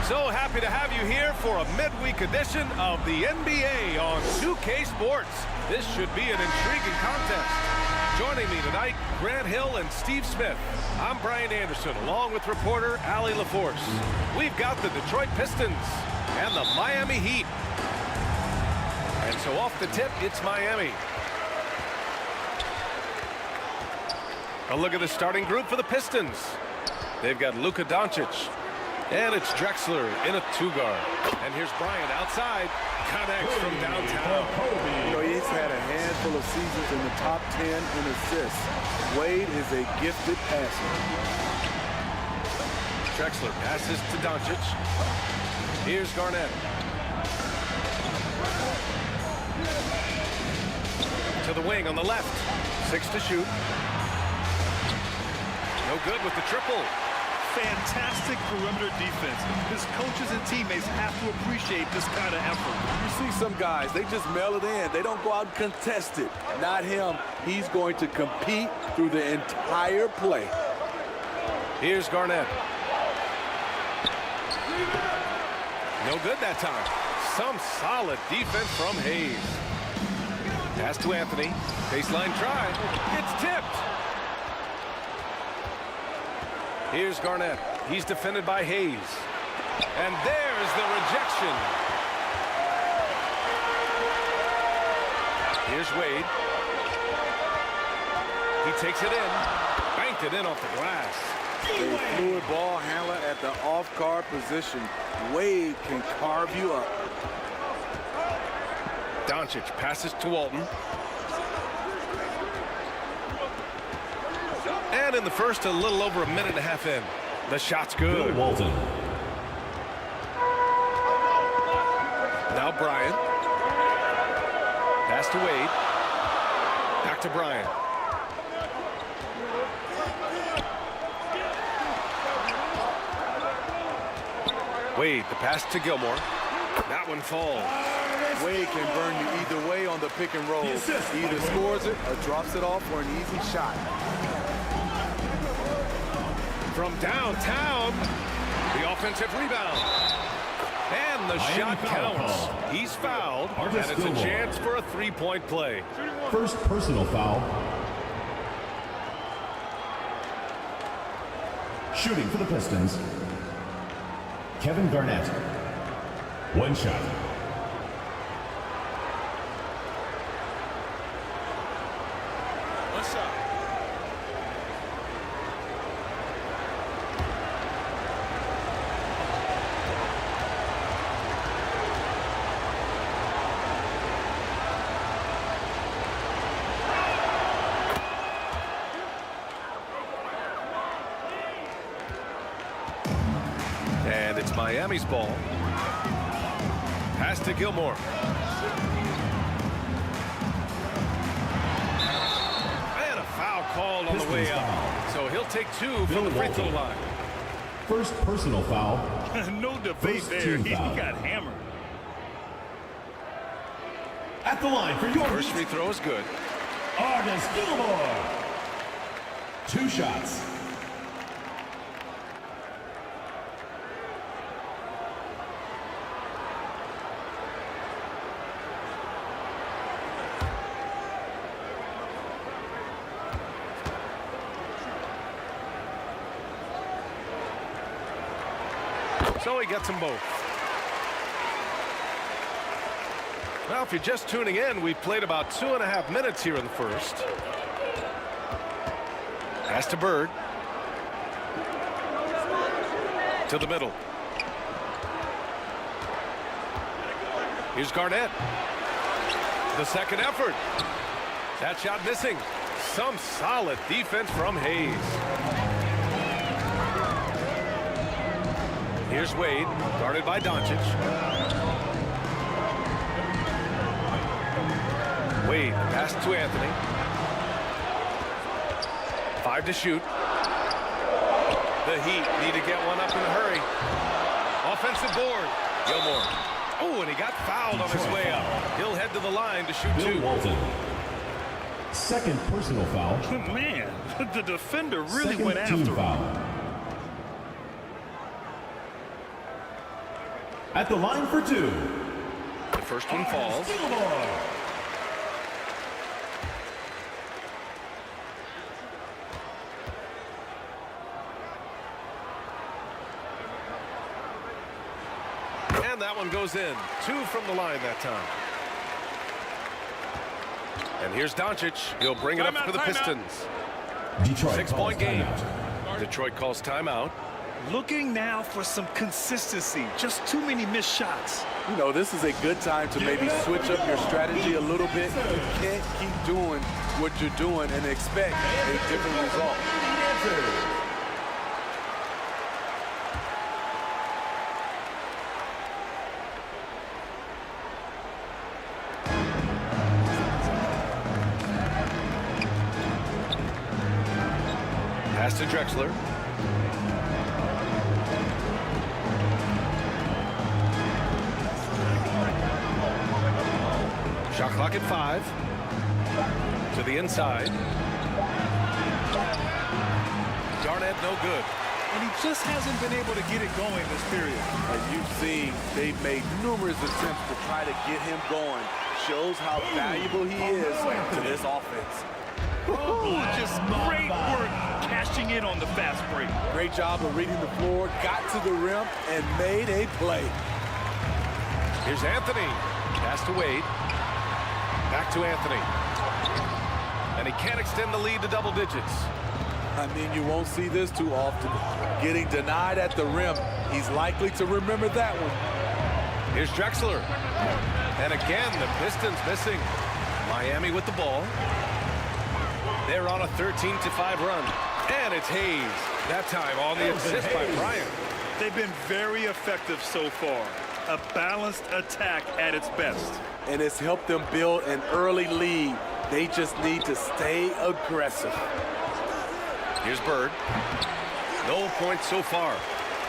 So happy to have you here for a midweek edition of the NBA on 2K Sports. This should be an intriguing contest. Joining me tonight, Grant Hill and Steve Smith. I'm Brian Anderson, along with reporter Allie LaForce. We've got the Detroit Pistons and the Miami Heat. And so off the tip, it's Miami. A look at the starting group for the Pistons. They've got Luka Doncic. And it's Drexler in a two-guard. And here's Bryant outside. Connects from downtown. You know, he's had a handful of seasons in the top 10 in assists. Wade is a gifted passer. Drexler passes to Doncic. Here's Garnett. To the wing on the left. 6 to shoot. No good with the triple. Fantastic perimeter defense. His coaches and teammates have to appreciate this kind of effort. You see some guys, they just mail it in. They don't go out and contest it. Not him. He's going to compete through the entire play. Here's Garnett. No good that time. Some solid defense from Hayes. Pass to Anthony. Baseline try. It's tipped. Here's Garnett. He's defended by Hayes. And there's the rejection. Here's Wade. He takes it in. Banked it in off the glass. A fluid ball handler at the off-guard position. Wade can carve you up. Doncic passes to Walton. And in the first, a little over a minute and a half in. The shot's good. Walton. Now Bryant. Pass to Wade. Back to Bryant. Wade, the pass to Gilmore. That one falls. Wade can burn you either way on the pick and roll. Either scores it or drops it off for an easy shot. From downtown, the offensive rebound. And the shot counts. He's fouled, and it's a chance for a three-point play. First personal foul. Shooting for the Pistons, Kevin Garnett. One shot. What's up? And it's Miami's ball. Pass to Gilmore. And a foul called on the way up. So he'll take two from the free throw line. First personal foul. No debate there. He got hammered. At the line for your First free throw is good. Artis Gilmore. Two shots. So he gets them both. Well, if you're just tuning in, we've played about 2.5 minutes here in the first. Pass to Bird. To the middle. Here's Garnett. The second effort. That shot missing. Some solid defense from Hayes. Here's Wade, guarded by Doncic. Wade, pass to Anthony. 5 to shoot. The Heat need to get one up in a hurry. Offensive board. Gilmore. Oh, and he got fouled on his way up. He'll head to the line to shoot Bill 2. Walton. Second personal foul. Man, the defender really Second went team after him. foul. At the line for 2. The first one falls. Gilmore. And that one goes in. 2 from the line that time. And here's Doncic. He'll bring it up for the Pistons. Detroit 6-point calls game. timeout. Detroit calls timeout. Looking now for some consistency. Just too many missed shots. You know, this is a good time to maybe switch up your strategy a little bit. You can't keep doing what you're doing and expect a different result. Pass to Drexler. Shot clock at 5. To the inside. Garnett no good. And he just hasn't been able to get it going this period. And you've seen they've made numerous attempts to try to get him going. Shows how valuable he is to this offense. Ooh, just great work cashing in on the fast break. Great job of reading the floor, got to the rim, and made a play. Here's Anthony. Pass to Wade. Back to Anthony. And he can't extend the lead to double digits. I mean, you won't see this too often. Getting denied at the rim, he's likely to remember that one. Here's Drexler. And again, the Pistons missing. Miami with the ball. They're on a 13-5 run. And it's Hayes. That time on the assist by Bryant. They've been very effective so far. A balanced attack at its best. And it's helped them build an early lead. They just need to stay aggressive. Here's Bird. No points so far.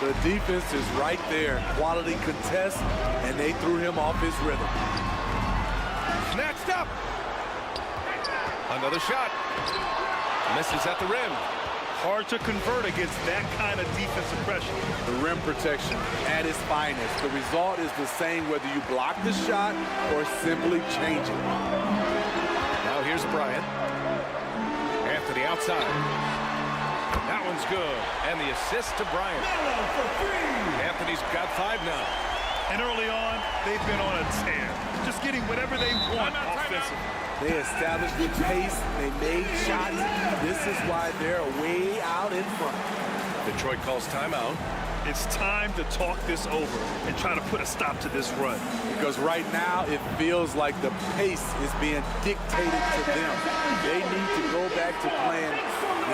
The defense is right there. Quality contest, and they threw him off his rhythm. Snatched up. Another shot. Misses at the rim. Hard to convert against that kind of defensive pressure. The rim protection at its finest. The result is the same whether you block the shot or simply change it. Now here's Bryant. Anthony outside. That one's good. And the assist to Bryant. Anthony's got 5 now. And early on, they've been on a tear. Just getting whatever they want offensively. They established the pace. They made shots. This is why they're way out in front. Detroit calls timeout. It's time to talk this over and try to put a stop to this run. Because right now, it feels like the pace is being dictated to them. They need to go back to playing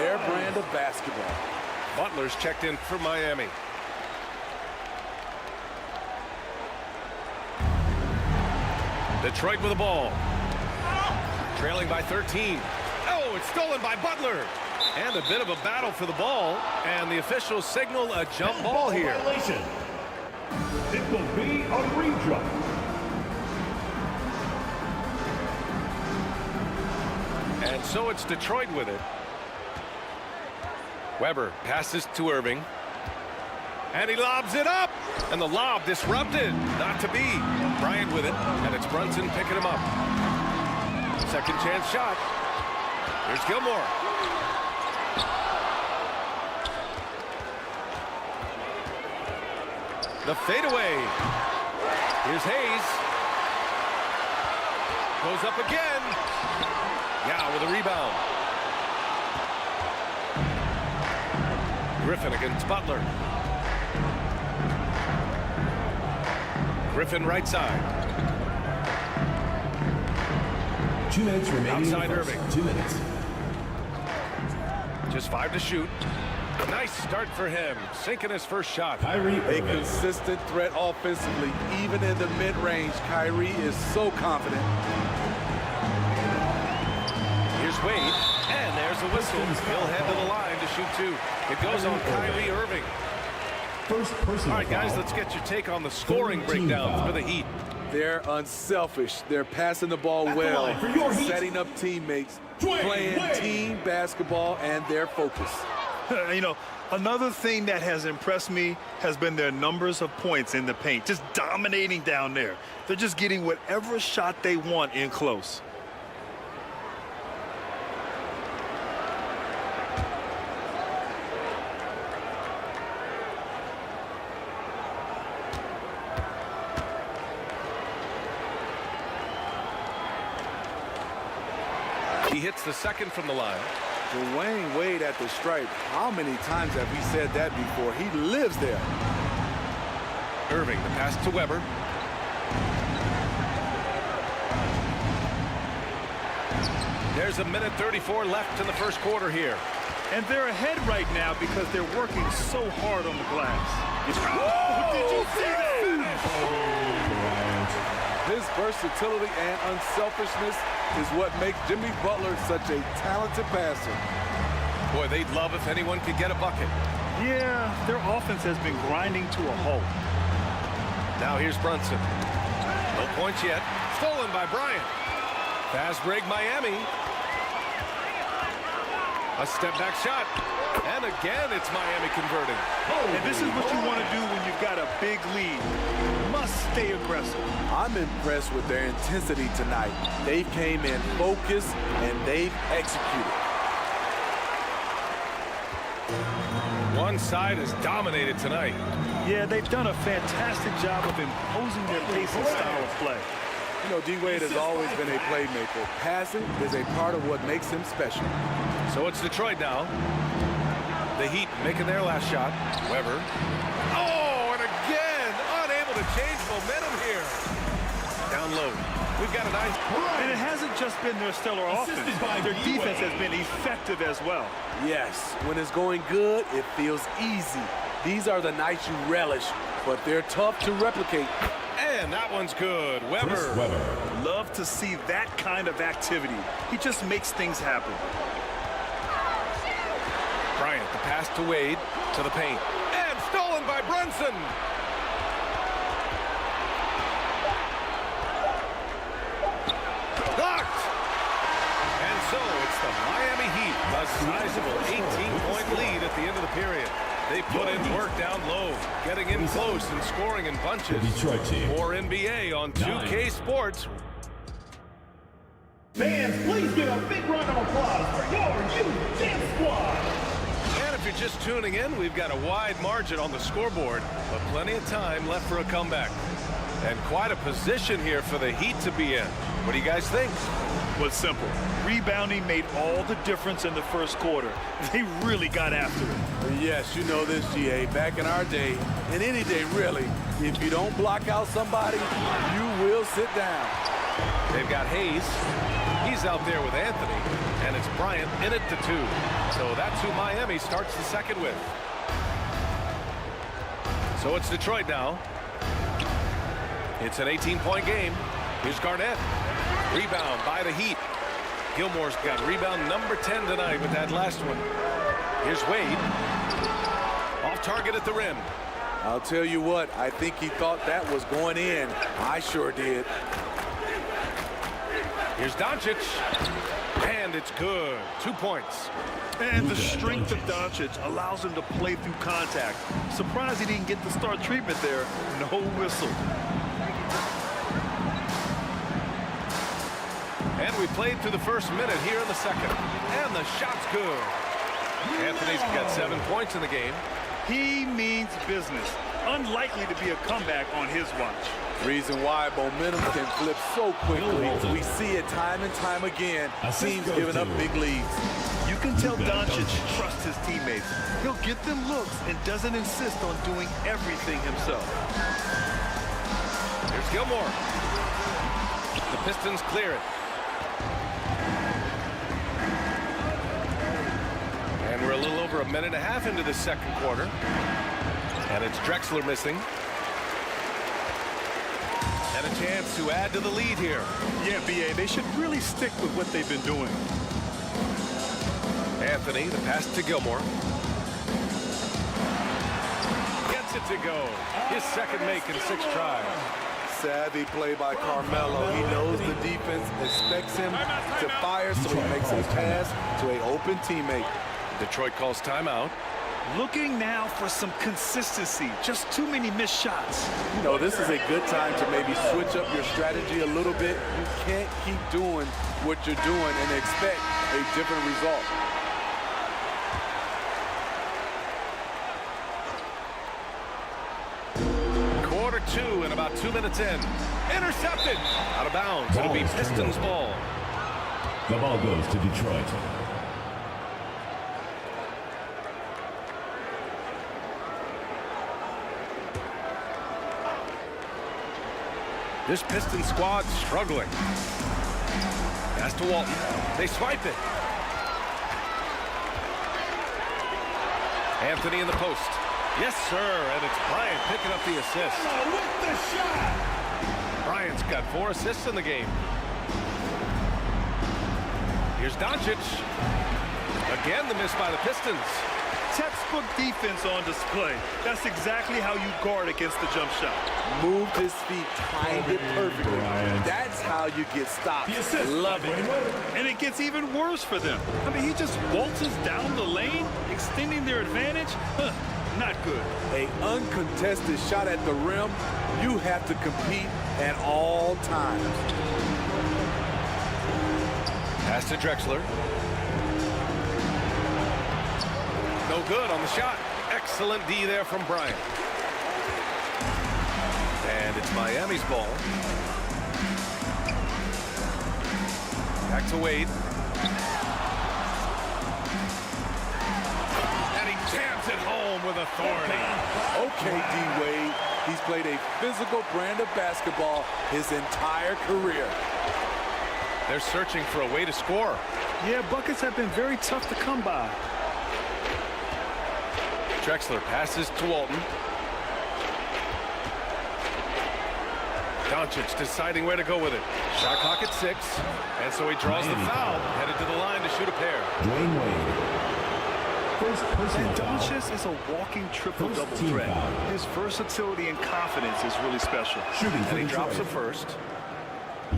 their brand of basketball. Butler's checked in for Miami. Detroit with the ball. Trailing by 13. Oh, it's stolen by Butler. And a bit of a battle for the ball. And the officials signal a jump ball here. Violation. It will be a re-jump. And so it's Detroit with it. Weber passes to Irving. And he lobs it up. And the lob disrupted. Not to be. Bryant with it. And it's Brunson picking him up. Second chance shot. Here's Gilmore. The fadeaway. Here's Hayes. Goes up again. Yeah, with a rebound. Griffin against Butler. Griffin right side. 2 minutes remaining. Outside Irving. 2 minutes. Just 5 to shoot. Nice start for him. Sinking his first shot. Kyrie A Irving. consistent threat offensively, even in the mid-range. Kyrie is so confident. Here's Wade, and there's the whistle. He'll head to the line to shoot 2. It goes on Kyrie Irving. First personal All right, guys, foul. let's get your take on the scoring breakdown for the Heat. They're unselfish. They're passing the ball At the well, line for your Heat. setting up teammates, Dwayne playing Wade. team basketball, and their focus. You know, another thing that has impressed me has been their numbers of points in the paint, just dominating down there. They're just getting whatever shot they want in close. He hits the second from the line. Dwayne Wade at the stripe. How many times have we said that before? He lives there. Irving, the pass to Weber. There's a minute 34 left in the first quarter here. And they're ahead right now because they're working so hard on the glass. Oh, did you see that? His versatility and unselfishness is what makes Jimmy Butler such a talented passer. Boy, they'd love if anyone could get a bucket. Yeah, their offense has been grinding to a halt. Now here's Brunson. No points yet. Stolen by Bryant. Fast break Miami. A step back shot. And again, it's Miami converting. And this is what you want to do when you've got a big lead. You must stay aggressive. I'm impressed with their intensity tonight. They came in focused and they've executed. One side is dominated tonight. Yeah, they've done a fantastic job of imposing their pace and style of play. You know, D-Wade has always been a playmaker. Passing is a part of what makes him special. So it's Detroit now. The Heat making their last shot. Weber. Oh, and again, unable to change momentum here. Down low. We've got a nice... And it hasn't just been their stellar offense. Their defense has been effective as well. Yes, when it's going good, it feels easy. These are the nights you relish, but they're tough to replicate. And that one's good. Chris Weber. Weber. Love to see that kind of activity. He just makes things happen. Bryant, the pass to Wade, to the paint. And stolen by Brunson. Blocked. And so it's the Miami Heat, a sizable 18-point lead at the end of the period. They put in work down low, getting in close and scoring in bunches. The Detroit team. More NBA on 2K Sports. Fans, please give a big round of applause for your UGen squad. And if you're just tuning in, we've got a wide margin on the scoreboard, but plenty of time left for a comeback. And quite a position here for the Heat to be in. What do you guys think? Well, it's simple. Rebounding made all the difference in the first quarter. They really got after it. Yes, you know this, GA. Back in our day, and any day really, if you don't block out somebody, you will sit down. They've got Hayes. He's out there with Anthony, and it's Bryant in it to 2. So that's who Miami starts the second with. So it's Detroit now. It's an 18-point game. Here's Garnett. Rebound by the Heat. Gilmore's got rebound number 10 tonight with that last one. Here's Wade. Off target at the rim. I'll tell you what, I think he thought that was going in. I sure did. Here's Doncic. And it's good. 2 points. And the strength of Doncic allows him to play through contact. Surprised he didn't get the start treatment there. No whistle. And we played through the first minute here in the second. And the shot's good. Anthony's got 7 points in the game. He means business. unlikely to be a comeback on his watch. Reason why momentum can flip so quickly. We see it time and time again. Teams giving up big leads. You can tell Doncic trusts his teammates. He'll get them looks and doesn't insist on doing everything himself. Here's Gilmore. The Pistons clear it. And we're a little over a minute and a half into the second quarter. And it's Drexler missing. And a chance to add to the lead here. Yeah, B.A., they should really stick with what they've been doing. Anthony, the pass to Gilmore. Gets it to go. His second make in 6 tries. Savvy play by Carmelo. He knows the defense expects him to fire, so he makes a pass to an open teammate. Detroit calls timeout. Looking now for some consistency. Just too many missed shots. You know, this is a good time to maybe switch up your strategy a little bit. You can't keep doing what you're doing and expect a different result. Quarter 2 and about 2 minutes in. Intercepted. Out of bounds. It'll be Pistons ball. The ball goes to Detroit. This Pistons squad struggling. Pass to Walton. They swipe it. Anthony in the post. Yes, sir. And it's Bryant picking up the assist. With the shot. Bryant's got 4 assists in the game. Here's Doncic. Again, the miss by the Pistons. Textbook defense on display. That's exactly how you guard against the jump shot. Moved his feet, timed it perfectly. That's how you get stopped. Love it. And it gets even worse for them. I mean, he just waltzes down the lane, extending their advantage. Not good. An uncontested shot at the rim, you have to compete at all times. Pass to Drexler. No good on the shot. Excellent D there from Bryant. And it's Miami's ball. Back to Wade. And he jams it home with authority. Okay, D-Wade. He's played a physical brand of basketball his entire career. They're searching for a way to score. Yeah, buckets have been very tough to come by. Drexler passes to Walton. Doncic deciding where to go with it. Shot clock at 6. And so he draws the foul. Headed to the line to shoot a pair. Dwayne Wade. First personal foul. Doncic is a walking triple-double threat. Foul. His versatility and confidence is really special. Shooting And he for drops a Detroit. first.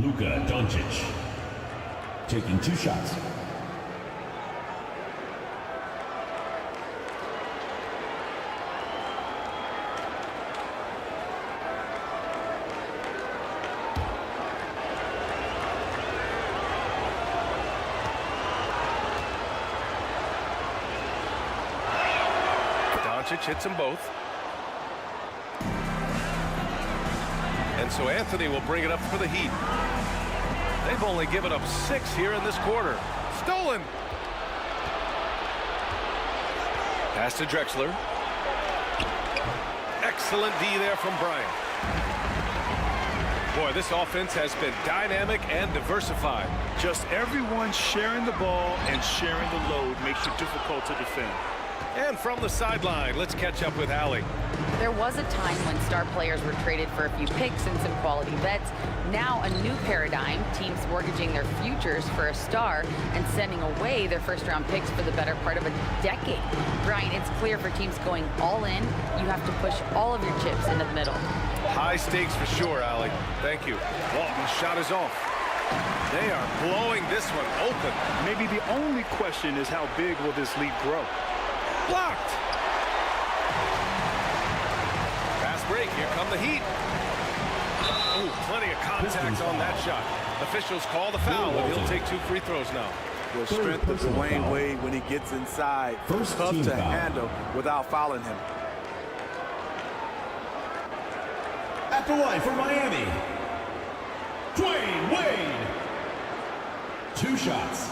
Luka Doncic. Taking 2 shots. Doncic hits them both. And so Anthony will bring it up for the Heat. They've only given up 6 here in this quarter. Stolen. Pass to Drexler. Excellent D there from Bryant. Boy, this offense has been dynamic and diversified. Just everyone sharing the ball and sharing the load makes it difficult to defend. And from the sideline, let's catch up with Allie. There was a time when star players were traded for a few picks and some quality vets. Now a new paradigm, teams mortgaging their futures for a star and sending away their first-round picks for the better part of a decade. Brian, it's clear for teams going all in, you have to push all of your chips into the middle. High stakes for sure, Allie. Thank you. Walton's shot is off. They are blowing this one open. Maybe the only question is how big will this lead grow? Blocked. Fast break. Here come the Heat. Ooh, plenty of contact on that shot. Officials call the foul, and he'll take 2 free throws now. The strength of Dwayne Wade when he gets inside. First Tough team to foul. handle without fouling him. At the line for Miami, Dwayne Wade. 2 shots.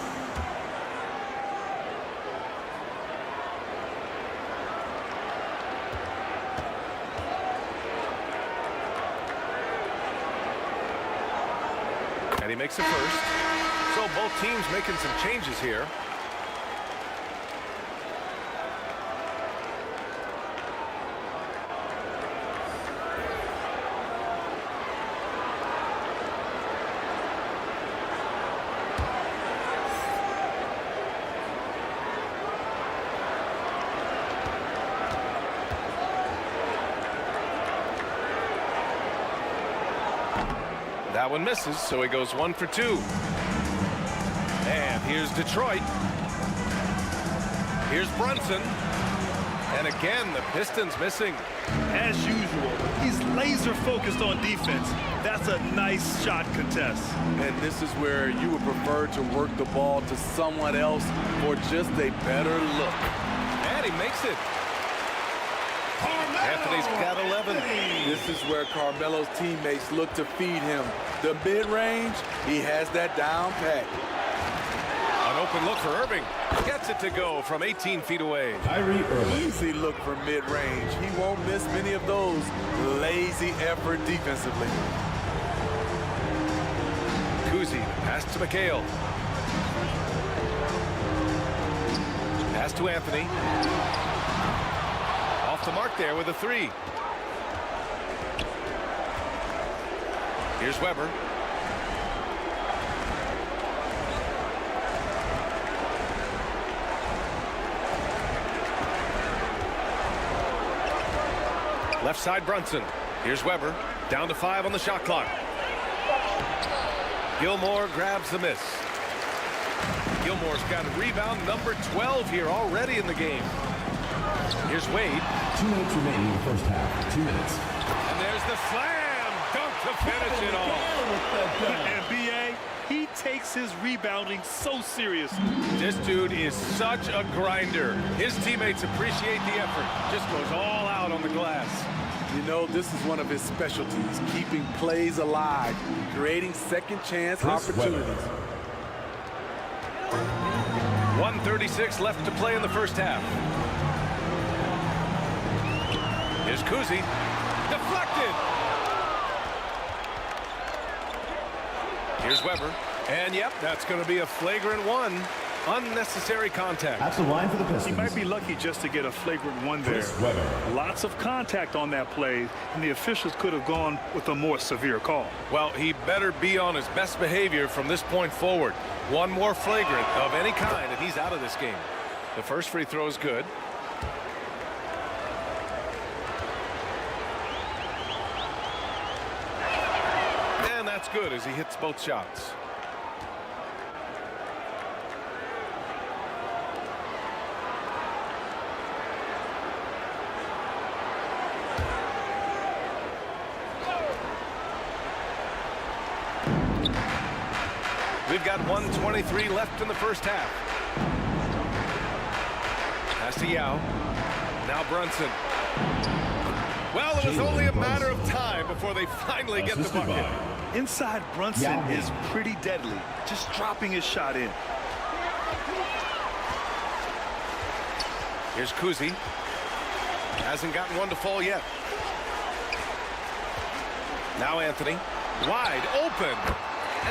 And he makes it first. So both teams making some changes here. That one misses, so he goes 1 for 2. And here's Detroit. Here's Brunson. And again, the Pistons missing. As usual, he's laser focused on defense. That's a nice shot contest. And this is where you would prefer to work the ball to someone else for just a better look. And he makes it. Anthony's got 11. This is where Carmelo's teammates look to feed him. The mid-range, he has that down pat. An open look for Irving. Gets it to go from 18 feet away. Kyrie Irving. Easy look for mid-range. He won't miss many of those. Lazy effort defensively. Kuzi, pass to McHale. Pass to Anthony. Off the mark there with a 3. Here's Weber. Left side Brunson. Here's Weber. Down to 5 on the shot clock. Gilmore grabs the miss. Gilmore's got rebound number 12 here already in the game. Here's Wade. 2 minutes remaining in the first half. 2 minutes. And there's the slam dunk to finish it all. And B.A., he takes his rebounding so seriously. This dude is such a grinder. His teammates appreciate the effort. Just goes all out on the glass. You know, this is one of his specialties, keeping plays alive, creating second chance opportunities. 1:36 left to play in the first half. Here's Kuzi. Deflected. Here's Weber. And yep, that's going to be a flagrant 1. Unnecessary contact. At the line for the Pistons. He might be lucky just to get a flagrant 1 there. Lots of contact on that play, and the officials could have gone with a more severe call. Well, he better be on his best behavior from this point forward. 1 more flagrant of any kind, and he's out of this game. The first free throw is good. And that's good as he hits both shots. We've got 1:23 left in the first half. Pass to Yao. Now Brunson. Well, it was only a matter of time before they finally get the bucket. Inside Brunson is pretty deadly, just dropping his shot in. Here's Kuzi. Hasn't gotten one to fall yet. Now Anthony. Wide open.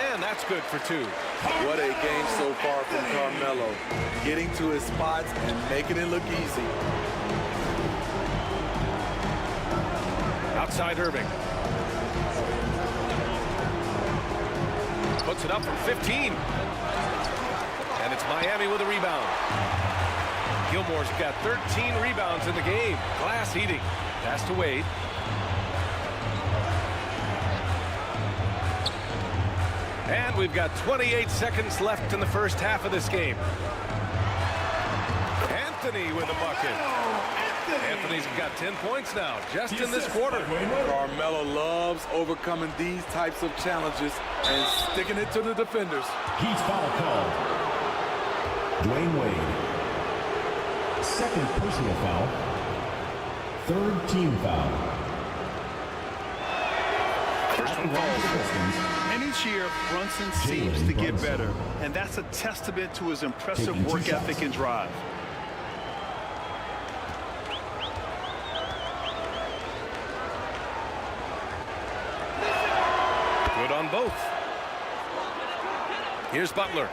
And that's good for 2. What a game so far from Carmelo. Getting to his spots and making it look easy. Outside Irving. Puts it up from 15. And it's Miami with a rebound. Gilmore's got 13 rebounds in the game. Glass eating. Pass to Wade. And we've got 28 seconds left in the first half of this game. Anthony with a bucket. Anthony's got 10 points now, just in this quarter. Carmelo loves overcoming these types of challenges and sticking it to the defenders. Heat foul called. Dwayne Wade. Second personal foul. Third team foul. First one falls. And each year, Brunson seems to get better, and that's a testament to his impressive work ethic and drive. Good on both. Here's Butler.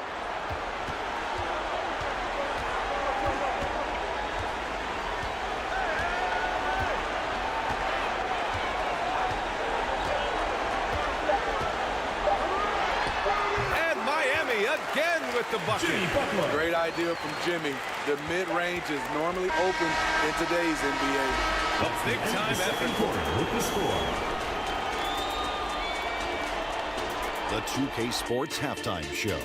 And Miami again with the bucket. Great idea from Jimmy. The mid-range is normally open in today's NBA. A big-time effort. Quarter with the score. The 2K Sports Halftime Show.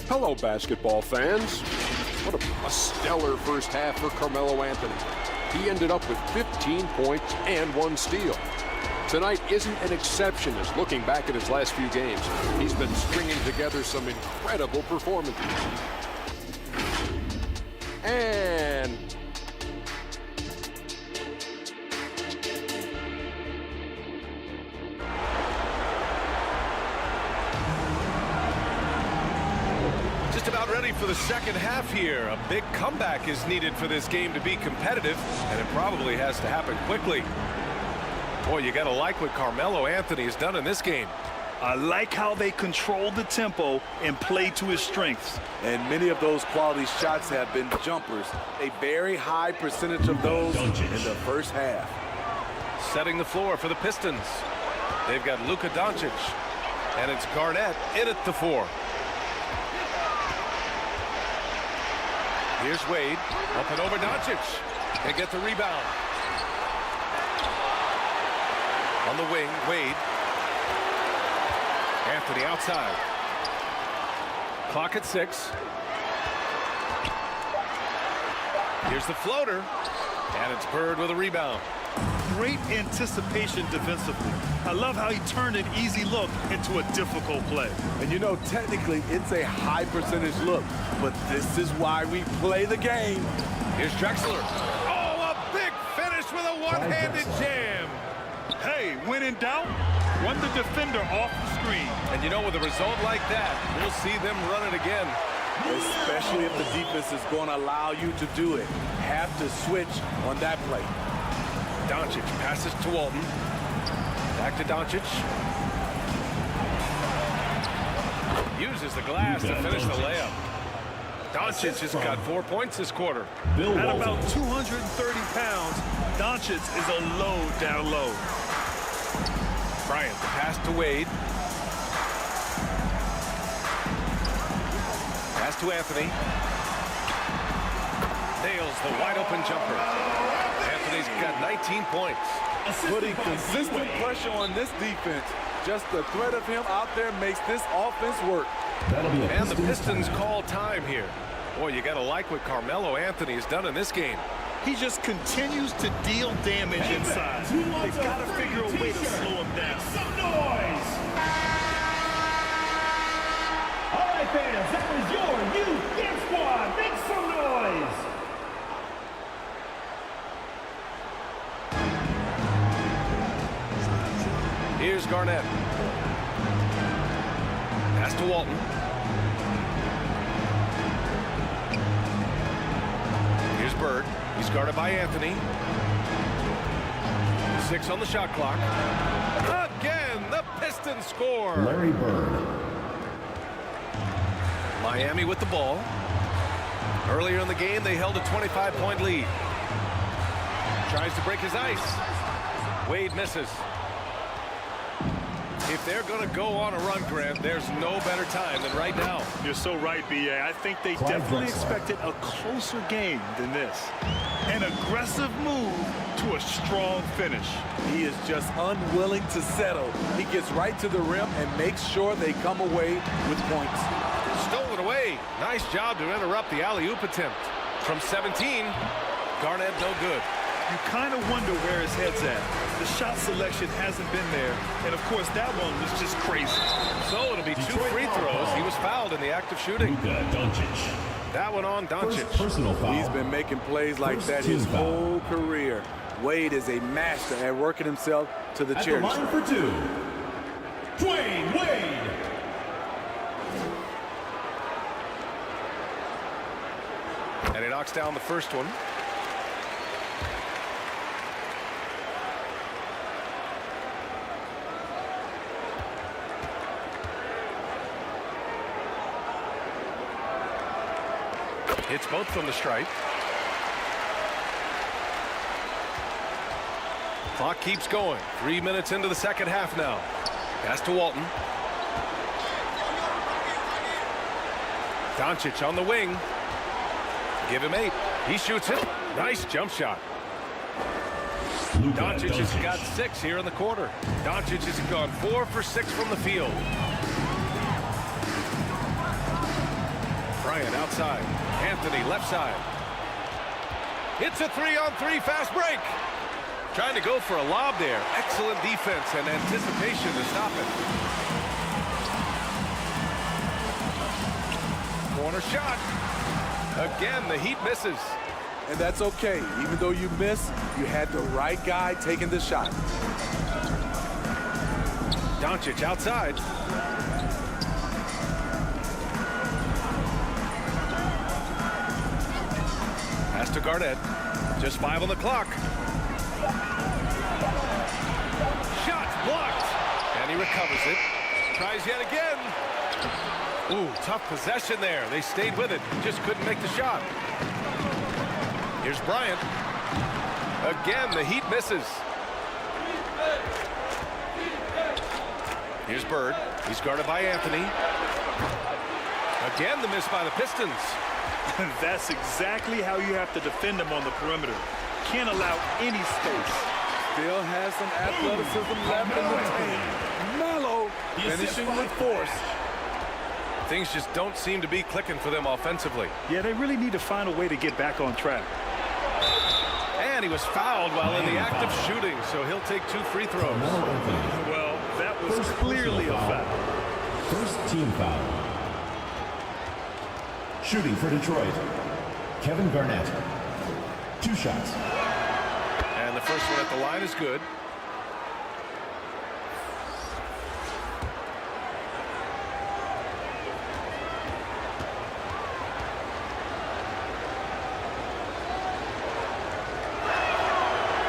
Hello, basketball fans. What a stellar first half for Carmelo Anthony. He ended up with 15 points and 1 steal. Tonight isn't an exception as looking back at his last few games, he's been stringing together some incredible performances. And just about ready for the second half here. A big comeback is needed for this game to be competitive, and it probably has to happen quickly. Boy, you gotta like what Carmelo Anthony has done in this game. I like how they control the tempo and play to his strengths. And many of those quality shots have been jumpers. A very high percentage of those in the first half. Setting the floor for the Pistons. They've got Luka Doncic, and it's Garnett in at the 4. Here's Wade, up and over Doncic. They get the rebound. On the wing, Wade. Anthony outside. Clock at 6. Here's the floater, and it's Bird with a rebound. Great anticipation defensively. I love how he turned an easy look into a difficult play. And you know, technically, it's a high percentage look, but this is why we play the game. Here's Drexler. Oh, a big finish with a one-handed jam. Hey, when in doubt, run the defender off the screen. And you know, with a result like that, we'll see them run it again. Especially if the defense is going to allow you to do it. Have to switch on that play. Doncic passes to Walton. Back to Doncic. Uses the glass to finish the layup. Doncic has got 4 points this quarter. At about 230 pounds, Doncic is a load down low. Bryant, the pass to Wade. Pass to Anthony. Nails the wide open jumper. Anthony's got 19 points. Putting consistent pressure on this defense. Just the threat of him out there makes this offense work. And the Pistons call time here. Boy, you gotta like what Carmelo Anthony has done in this game. He just continues to deal damage inside. They've got to figure a way to slow him down. Some noise! All right, fans, that was your youth dance squad. Make some noise! Here's Garnett. Pass to Walton. Here's Bird. He's guarded by Anthony. 6 on the shot clock. Again, the Pistons score. Larry Bird. Miami with the ball. Earlier in the game, they held a 25-point lead. Tries to break his ice. Wade misses. If they're going to go on a run, Grant, there's no better time than right now. You're so right, B.A. I think they definitely expected a closer game than this. An aggressive move to a strong finish. He is just unwilling to settle. He gets right to the rim and makes sure they come away with points. Stolen away. Nice job to interrupt the alley-oop attempt. From 17, Garnett no good. You kind of wonder where his head's at. The shot selection hasn't been there, and of course that one was just crazy. So it'll be 2 free throws. He was fouled in the act of shooting. Luka Doncic. That one on Doncic. Personal foul. He's been making plays like that his whole career. Wade is a master at working himself to the At the charity line stripe. for two, Dwayne Wade. And he knocks down the first one. Hits both from the stripe. Clock keeps going. 3 minutes into the second half now. Pass to Walton. Doncic on the wing. Give him 8. He shoots it. Nice jump shot. Doncic has got 6 here in the quarter. Doncic has gone 4 for 6 from the field. Bryant outside. Anthony left side. It's a 3-on-3 fast break. Trying to go for a lob there. Excellent defense and anticipation to stop it. Corner shot. Again, the Heat misses. And that's okay. Even though you miss, you had the right guy taking the shot. Doncic outside. Pass to Garnett. Just 5 on the clock. Shot's blocked. And he recovers it. Tries yet again. Ooh, tough possession there. They stayed with it. Just couldn't make the shot. Here's Bryant. Again, the Heat misses. Here's Bird. He's guarded by Anthony. Again, the miss by the Pistons. That's exactly how you have to defend them on the perimeter. Can't allow any space. Still has some athleticism left in the tank. Melo finishing with force. Things just don't seem to be clicking for them offensively. Yeah, they really need to find a way to get back on track. And he was fouled while in the act of shooting, so he'll take 2 free throws. Well, that was clearly a foul. First team foul. Shooting for Detroit, Kevin Garnett. 2 shots. And the first one at the line is good.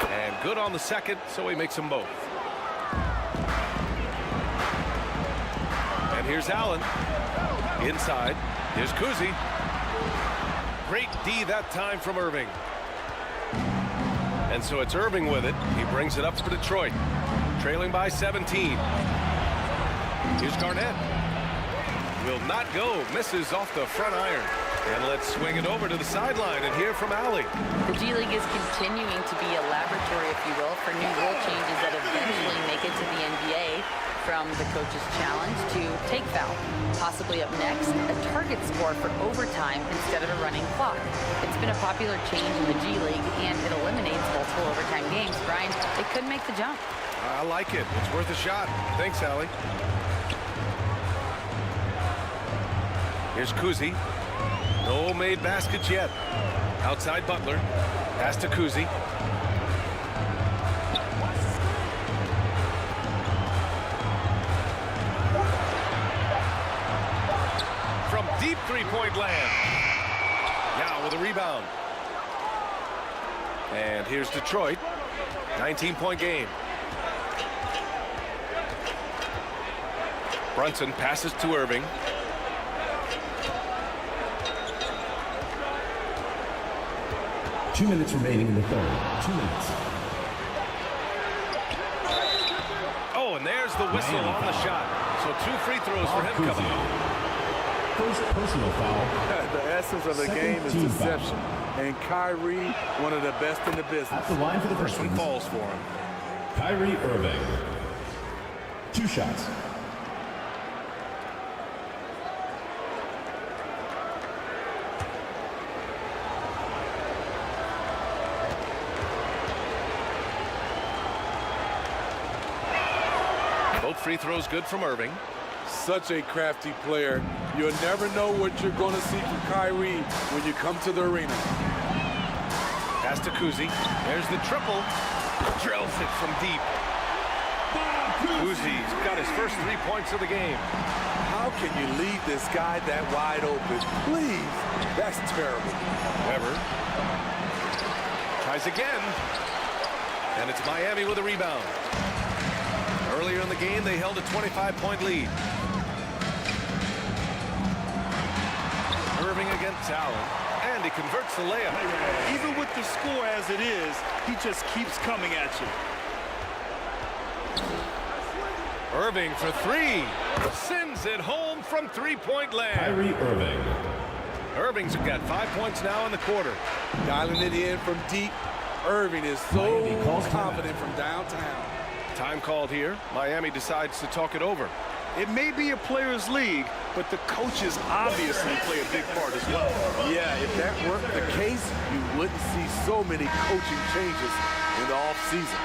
And good on the second, so he makes them both. And here's Allen. Inside. Here's Kuzi. Great D that time from Irving. And so it's Irving with it. He brings it up for Detroit. Trailing by 17. Here's Garnett. Will not go. Misses off the front iron. And let's swing it over to the sideline and hear from Allie. The G League is continuing to be a laboratory, if you will, for new rule changes that eventually make it to the NBA. From the coach's challenge to take foul. Possibly up next, a target score for overtime instead of a running clock. It's been a popular change in the G League, and it eliminates multiple overtime games. Brian, they couldn't make the jump. I like it. It's worth a shot. Thanks, Allie. Here's Kuzi. No made baskets yet. Outside Butler. Pass to Kuzi. From deep three-point land. Now with a rebound. And here's Detroit. 19-point game. Brunson passes to Irving. Two minutes remaining in the third. 2 minutes. Oh, and there's the whistle on the shot. So 2 free throws for him coming up. First personal foul. The essence of the Second game is team deception. foul. And Kyrie, one of the best in the business. At the line for the First one Pistons, falls for him. Kyrie Irving. 2 shots. Both free throws good from Irving. Such a crafty player. You'll never know what you're going to see from Kyrie when you come to the arena. Pass to Kuzi. There's the triple. Drills it from deep. Kuzi's got his first 3 points of the game. How can you leave this guy that wide open? Please. That's terrible. Weber tries again. And it's Miami with a rebound. Earlier in the game, they held a 25-point lead. Irving against Allen. And he converts the layup. Even with the score as it is, he just keeps coming at you. Irving for three. Sends it home from three-point land. Kyrie Irving. Irving's got 5 points now in the quarter. Dialing it in from deep. Irving is so confident from downtown. Time called here. Miami decides to talk it over. It may be a players' league, but the coaches obviously play a big part as well. Yeah, if that weren't the case, you wouldn't see so many coaching changes in the offseason.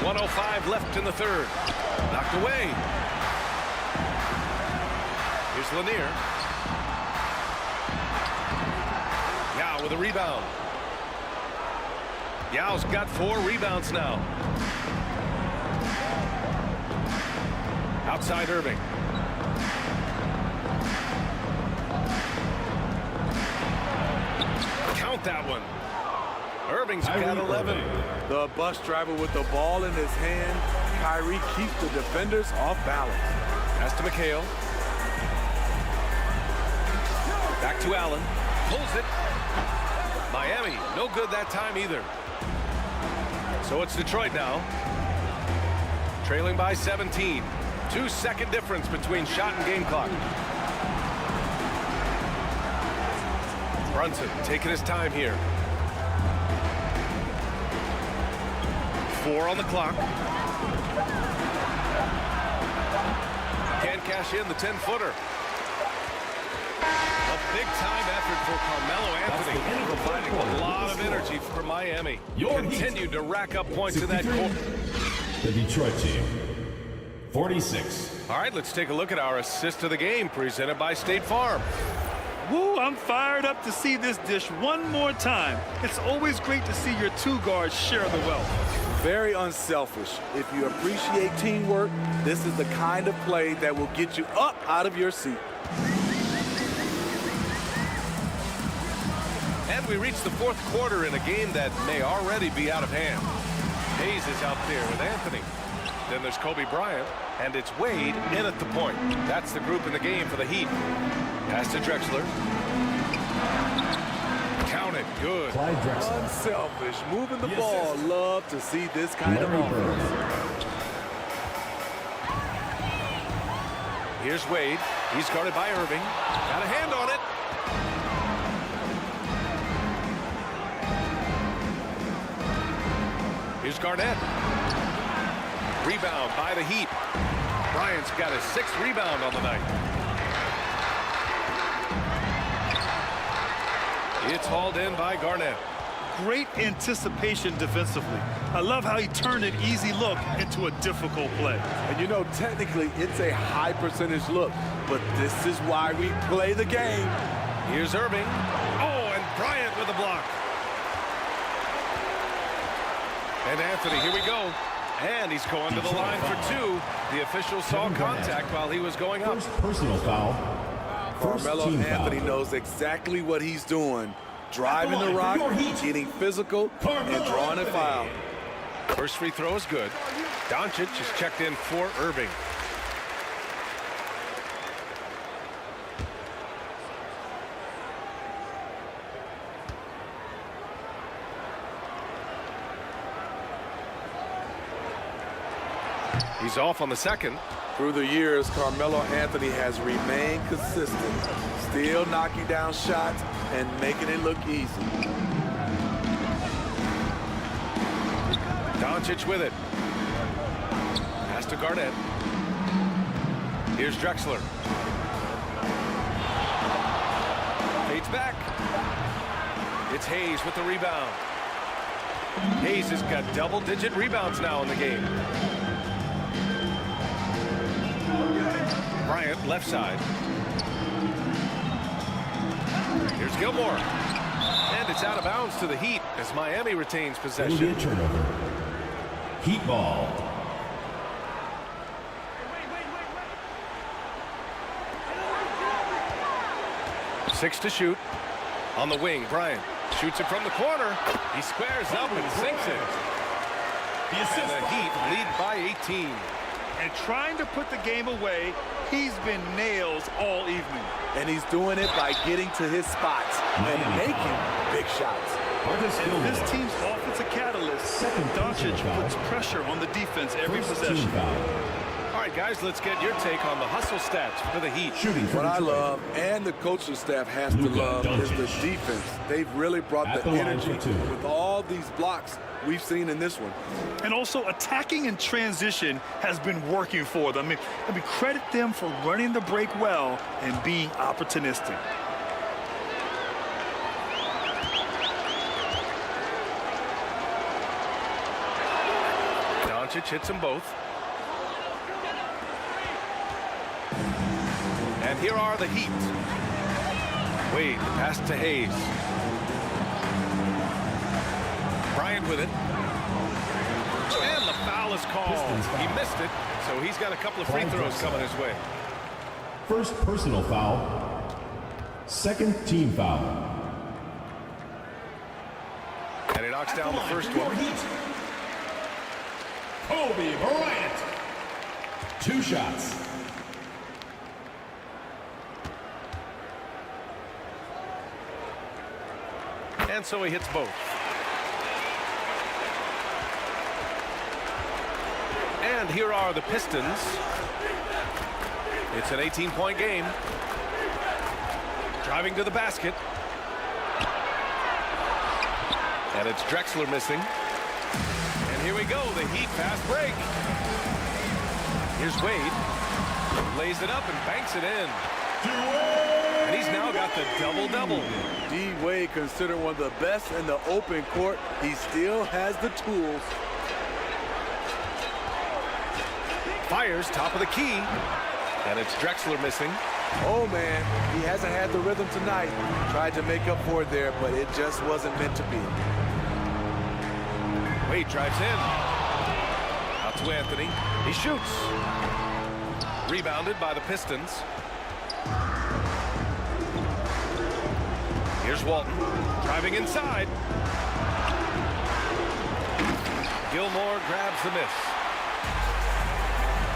.105 left in the third. Knocked away. Here's Lanier. Yao with a rebound. Yao's got 4 rebounds now. Outside Irving. Count that one. Irving's got 11. The bus driver with the ball in his hand. Kyrie keeps the defenders off balance. Pass to McHale. Back to Allen. Pulls it. Miami, no good that time either. So it's Detroit now. Trailing by 17. 2-second difference between shot and game clock. Brunson taking his time here. 4 on the clock. Can't cash in the 10-footer. A big-time effort for Carmelo Anthony, providing a lot of energy for Miami. Continued to rack up points in that quarter. The Detroit team, 46. All right, let's take a look at our assist of the game, presented by State Farm. Woo, I'm fired up to see this dish one more time. It's always great to see your 2 guards share the wealth. Very unselfish. If you appreciate teamwork, this is the kind of play that will get you up out of your seat. And we reach the 4th quarter in a game that may already be out of hand. Hayes is out there with Anthony. Then there's Kobe Bryant, and it's Wade in at the point. That's the group in the game for the Heat. Pass to Drexler. Count it. Good. Clyde Drexler. Unselfish. Moving the ball. Love to see this kind of offense. Here's Wade. He's guarded by Irving. Got a hand on it. Here's Garnett. Rebound by the Heat. Bryant's got his 6th rebound on the night. It's hauled in by Garnett. Great anticipation defensively. I love how he turned an easy look into a difficult play. And you know, technically, it's a high percentage look, but this is why we play the game. Here's Irving. Oh, and Bryant with a block. And Anthony, here we go. And he's going to the line for 2. The official saw contact while he was going up. First personal foul. Carmelo Anthony knows exactly what he's doing. Driving the rock, getting physical, and drawing a foul. First free throw is good. Doncic is checked in for Irving. He's off on the second. Through the years, Carmelo Anthony has remained consistent, still knocking down shots and making it look easy. Doncic with it. Pass to Garnett. Here's Drexler. Fades back. It's Hayes with the rebound. Hayes has got double-digit rebounds now in the game. left side. Here's Gilmore. And it's out of bounds to the Heat as Miami retains It'll be possession. a turnover. Heat ball. Six to shoot. On the wing, Bryant shoots it from the corner. He squares up and sinks it. And the Heat lead by 18. And trying to put the game away, he's been nails all evening. And he's doing it by getting to his spots and making big shots. And this team's offensive catalyst, Doncic puts pressure on the defense every possession. All right, guys, let's get your take on the hustle stats for the Heat. Shooting for What I Detroit. love, and the coaching staff has to love, is the defense. They've really brought At the the line energy for two. with all these blocks we've seen in this one. And also attacking in transition has been working for them. I mean, credit them for running the break well and being opportunistic. Doncic hits them both. And here are the Heat. Wade, pass to Hayes. Bryant with it. And the foul is called. He missed it, so he's got a couple of free throws coming his way. First personal foul. Second team foul. And he knocks down the first one. Kobe Bryant. 2 shots. And so he hits both. And here are the Pistons. It's an 18-point game. Driving to the basket. And it's Drexler missing. And here we go, the Heat fast break. Here's Wade. Lays it up and banks it in. And he's now got the double-double. D. Wade, considered one of the best in the open court, he still has the tools. Fires top of the key. And it's Drexler missing. Oh, man, he hasn't had the rhythm tonight. Tried to make up for it there, but it just wasn't meant to be. Wade drives in. Out to Anthony. He shoots. Rebounded by the Pistons. Here's Walton. Driving inside. Gilmore grabs the miss.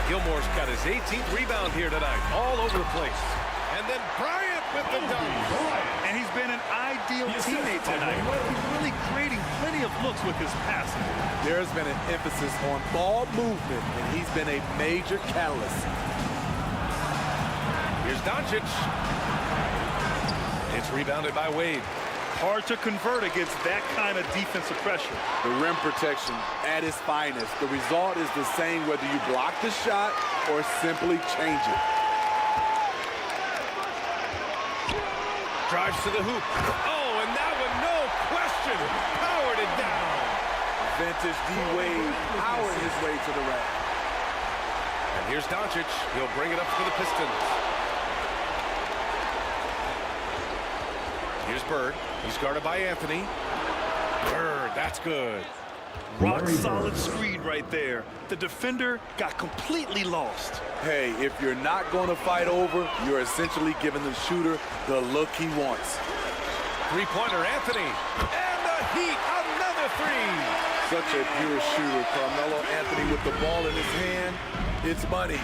Gilmore's got his 18th rebound here tonight. All over the place. And then Bryant with the dunk. And he's been an ideal teammate tonight. He's really creating plenty of looks with his passing. There's been an emphasis on ball movement, and he's been a major catalyst. Here's Doncic. It's rebounded by Wade. Hard to convert against that kind of defensive pressure. The rim protection at its finest. The result is the same whether you block the shot or simply change it. Drives to the hoop. Oh, and that one, no question, powered it down. Vintage D. Wade powered his way to the rack. And here's Doncic. He'll bring it up for the Pistons. Here's Bird. He's guarded by Anthony. Bird, that's good. Rock solid screen right there. The defender got completely lost. Hey, if you're not going to fight over, you're essentially giving the shooter the look he wants. Three-pointer, Anthony. And the Heat, another three. Such a pure shooter. Carmelo Anthony with the ball in his hand. It's money.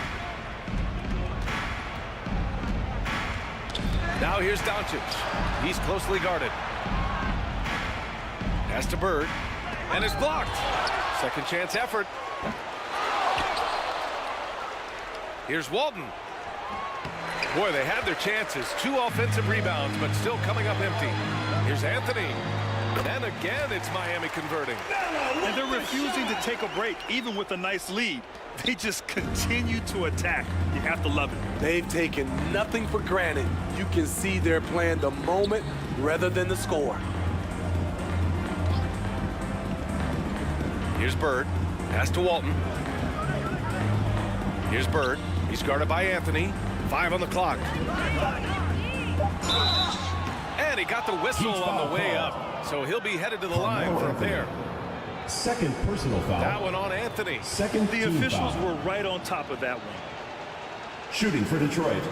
Now here's Doncic. He's closely guarded. Pass to Bird. And it's blocked. Second chance effort. Here's Walton. Boy, they had their chances. 2 offensive rebounds, but still coming up empty. Here's Anthony. And again, it's Miami converting. And they're refusing to take a break, even with a nice lead. They just continue to attack. You have to love it. They've taken nothing for granted. You can see they're playing the moment rather than the score. Here's Bird. Pass to Walton. Here's Bird. He's guarded by Anthony. 5 on the clock. And he got the whistle on the way up. So he'll be headed to the line for a pair. Second personal foul. That one on Anthony. Second The team officials foul. were right on top of that one. Shooting for Detroit,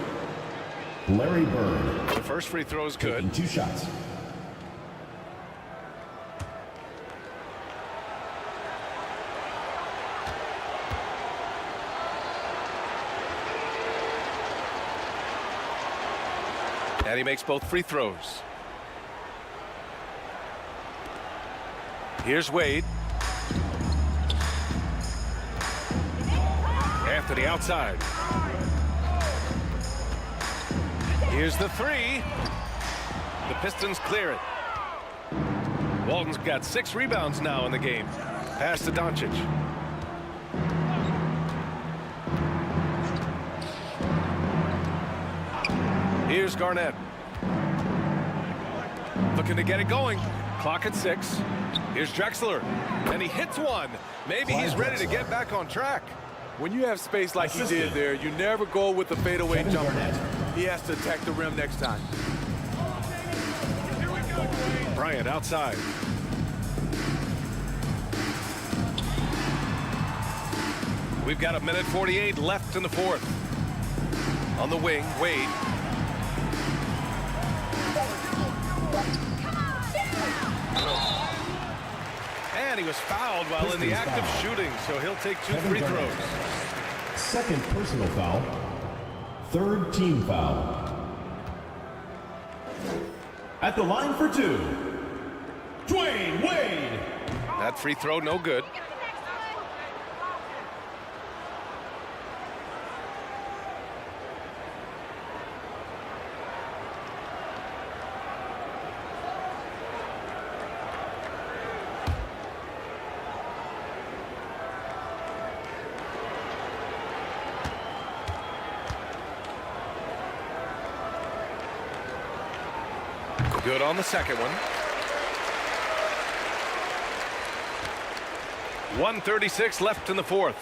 Larry Bird. The first free throw is good. Taking 2 shots. And he makes both free throws. Here's Wade. Anthony outside. Here's the 3. The Pistons clear it. Walton's got 6 rebounds now in the game. Pass to Doncic. Here's Garnett. Looking to get it going. Clock at 6. Here's Drexler. And he hits one. Maybe he's ready to get back on track. When you have space like he did there, you never go with the fadeaway jumper. He has to attack the rim next time. Bryant outside. We've got 1:48 left in the fourth. On the wing, Wade. And he was fouled while in the act of shooting, so he'll take 2 free throws. Second personal foul. Third team foul. At the line for 2, Dwayne Wade. That free throw, no good. Good on the second one. 1:36 left in the fourth.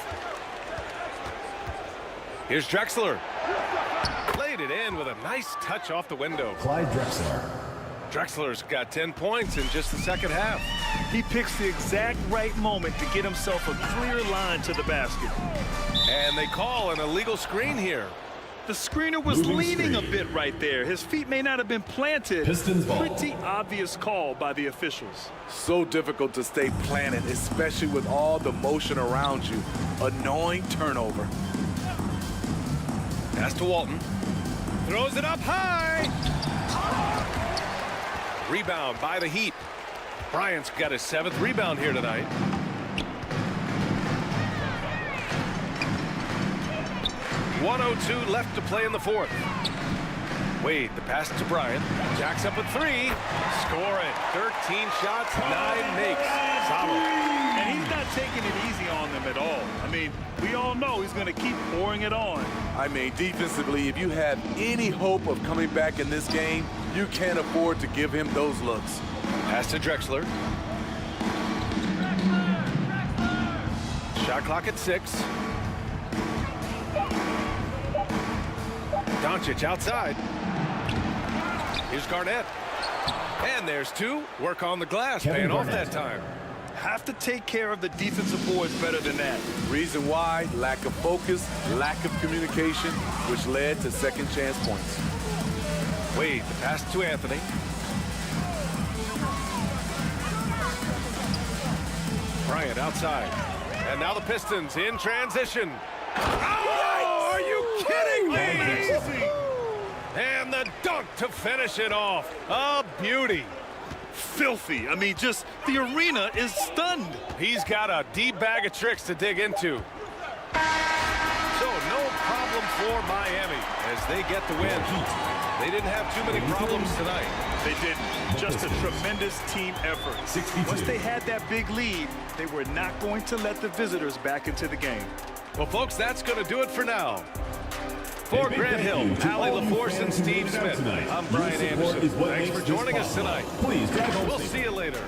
Here's Drexler. Laid it in with a nice touch off the window. Clyde Drexler. Drexler's got 10 points in just the second half. He picks the exact right moment to get himself a clear line to the basket. And they call an illegal screen here. The screener was leaning a bit right there. His feet may not have been planted. Pistons ball. Pretty obvious call by the officials. So difficult to stay planted, especially with all the motion around you. Annoying turnover. Pass to Walton. Throws it up high. Rebound by the Heat. Bryant's got his 7th rebound here tonight. .102 left to play in the fourth. Wade, the pass to Bryant. Jacks up a 3. Score it. 13 shots, 9 makes. Solid. And he's not taking it easy on them at all. I mean, we all know he's going to keep pouring it on. I mean, defensively, if you have any hope of coming back in this game, you can't afford to give him those looks. Pass to Drexler. Shot clock at 6. Doncic outside. Here's Garnett. And there's 2. Work on the glass, paying off that time. Have to take care of the defensive boards better than that. Reason why, lack of focus, lack of communication, which led to second chance points. Wade, the pass to Anthony. Bryant outside. And now the Pistons in transition. Oh, are you kidding me? And the dunk to finish it off. A beauty. Filthy. I mean, just the arena is stunned. He's got a deep bag of tricks to dig into. So no problem for Miami as they get the win. They didn't have too many problems tonight. They didn't. Just a tremendous team effort. 62. Once they had that big lead, they were not going to let the visitors back into the game. Well, folks, that's going to do it for now. For Grant Hill, Allie LaForce, and Steve Smith, I'm Brian Anderson. Thanks for joining us tonight. We'll see you later.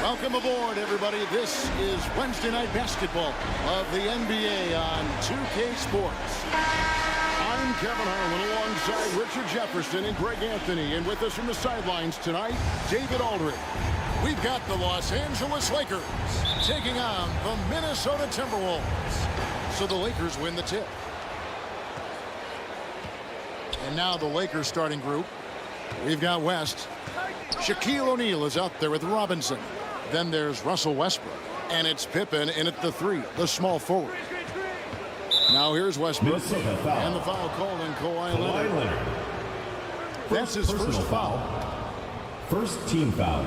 Welcome aboard, everybody. This is Wednesday Night Basketball of the NBA on 2K Sports. I'm Kevin Harlan alongside Richard Jefferson and Greg Anthony. And with us from the sidelines tonight, David Aldridge. We've got the Los Angeles Lakers taking on the Minnesota Timberwolves. So the Lakers win the tip. And now the Lakers starting group. We've got West. Shaquille O'Neal is out there with Robinson. Then there's Russell Westbrook. And it's Pippen in at the 3, the small forward. Now here's Westbrook. And the foul called on Kawhi Leonard. That's his first foul. First team foul.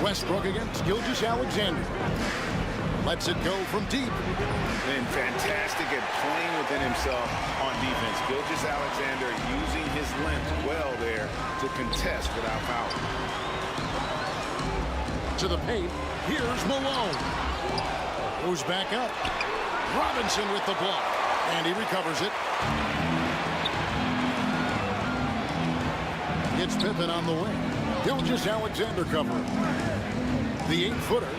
Westbrook against Gilgeous-Alexander. Lets it go from deep. Been fantastic at playing within himself on defense. Gilgeous-Alexander using his length well there to contest without foul. To the paint. Here's Malone. Goes back up. Robinson with the block. And he recovers it. It's Pippen on the wing. Gilgeous-Alexander covering. The 8-footer.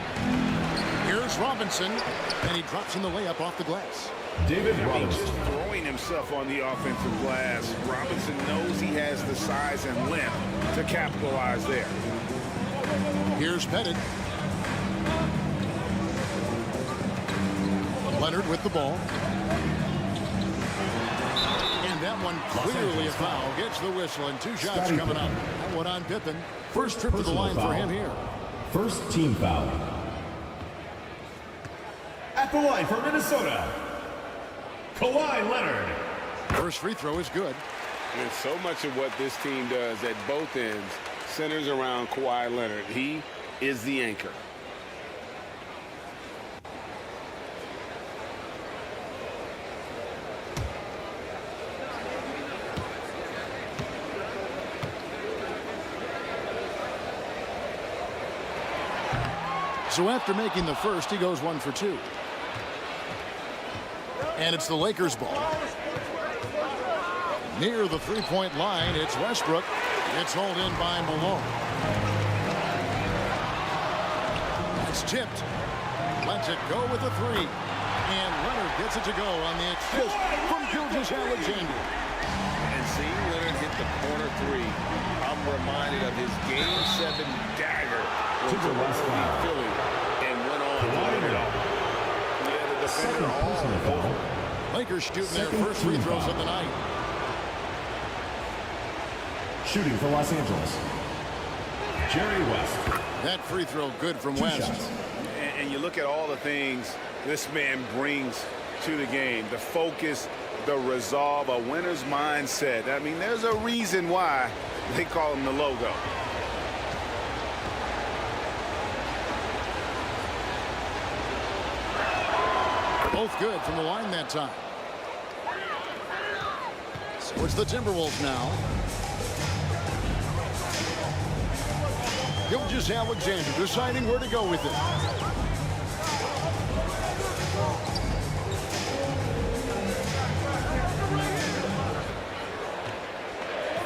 Here's Robinson, and he drops in the layup off the glass. David Robinson. Just throwing himself on the offensive glass. Robinson knows he has the size and length to capitalize there. Here's Pettit. Leonard with the ball. And that one clearly a foul. Gets the whistle, and 2 shots coming up. That one on Pippen. First trip to the line for him here. First team foul. At the line for Minnesota, Kawhi Leonard. First free throw is good. And so much of what this team does at both ends centers around Kawhi Leonard. He is the anchor. So after making the first, he goes 1 for 2. And it's the Lakers ball. Near the three-point line, it's Westbrook. It's hauled in by Malone. It's tipped. Lets it go with a 3. And Leonard gets it to go on the assist from Gilgeous-Alexander. And seeing Leonard hit the corner 3, I'm reminded of his Game 7 dagger To the left foul. Philly and went on. Yeah, the defender Personal foul. Lakers shooting their first free throws of the night. Shooting for Los Angeles, Jerry West. That free throw good from 2 West. shots. And you look at all the things this man brings to the game. The focus, the resolve, a winner's mindset. I mean, there's a reason why they call him the logo. Both good from the line that time. So it's the Timberwolves now. Gilgeous-Alexander deciding where to go with it.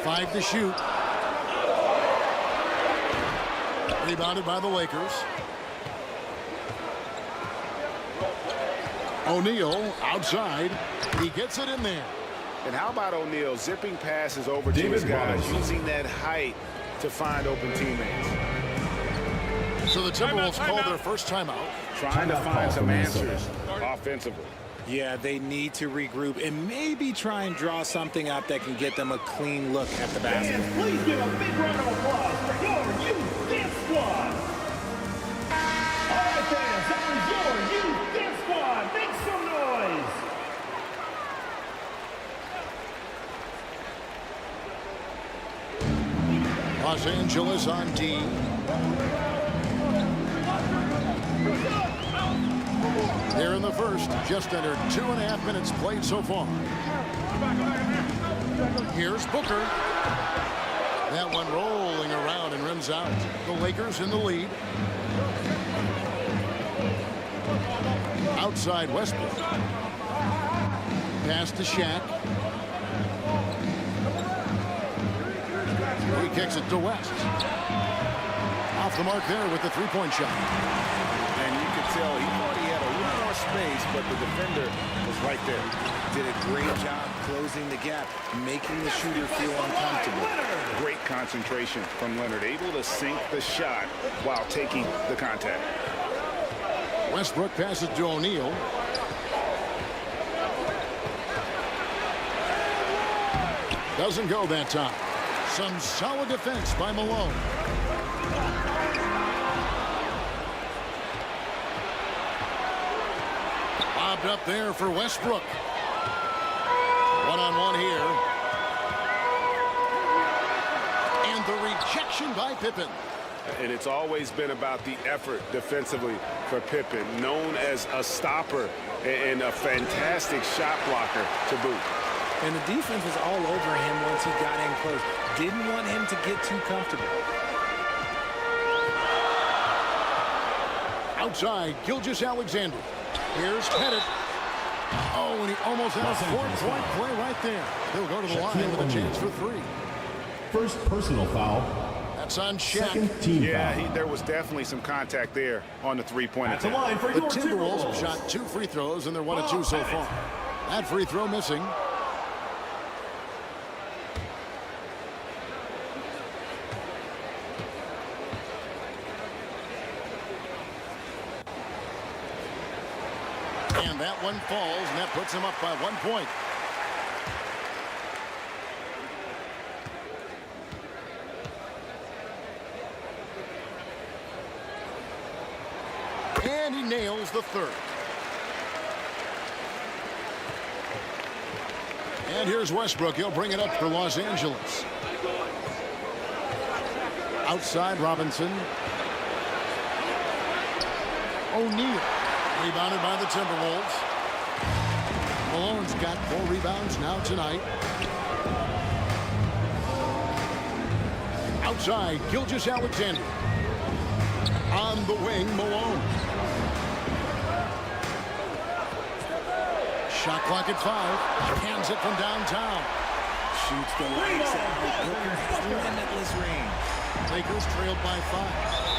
Five to shoot. Rebounded by the Lakers. O'Neal outside. He gets it in there. And how about O'Neal zipping passes over to his guys, using that height to find open teammates. So the Timberwolves call their first timeout. Trying to find some answers offensively. Yeah, they need to regroup and maybe try and draw something up that can get them a clean look at the basket. And please give a big round of applause for your youth dance squad. All right, fans, that was your youth dance squad. Make some noise. Los Angeles on D. Here in the first, just under 2.5 minutes played so far. Here's Booker. That one rolling around and rims out. The Lakers in the lead. Outside Westbrook. Pass to Shaq. He kicks it to West. Off the mark there with the three-point shot. And you could tell he thought he had a little more space, but the defender was right there. Did a great job closing the gap, making the shooter feel uncomfortable. Great concentration from Leonard, able to sink the shot while taking the contact. Westbrook passes to O'Neal. Doesn't go that time. Some solid defense by Malone. Lobbed up there for Westbrook. One-on-one here. And the rejection by Pippen. And it's always been about the effort defensively for Pippen, known as a stopper and a fantastic shot blocker to boot. And the defense was all over him once he got in close. Didn't want him to get too comfortable. Outside, Gilgeous-Alexander. Here's Pettit. Oh, and he almost had a four-point play right there. He'll go to the line with a chance for three. First personal foul. That's on Shaq. Second team foul. There was definitely some contact there on the three-point At the attempt. line for The your Timberwolves have shot 2 free throws, and they're 1 of 2 so far. That free throw missing. And that one falls, and that puts him up by 1 point. And he nails the third. And here's Westbrook. He'll bring it up for Los Angeles. Outside Robinson. O'Neal. Rebounded by the Timberwolves. Malone's got 4 rebounds now tonight. Outside, Gilgeous-Alexander. On the wing, Malone. Shot clock at 5. Hands it from downtown. Shoots the lights out. Booker has limitless range. Lakers trailed by 5.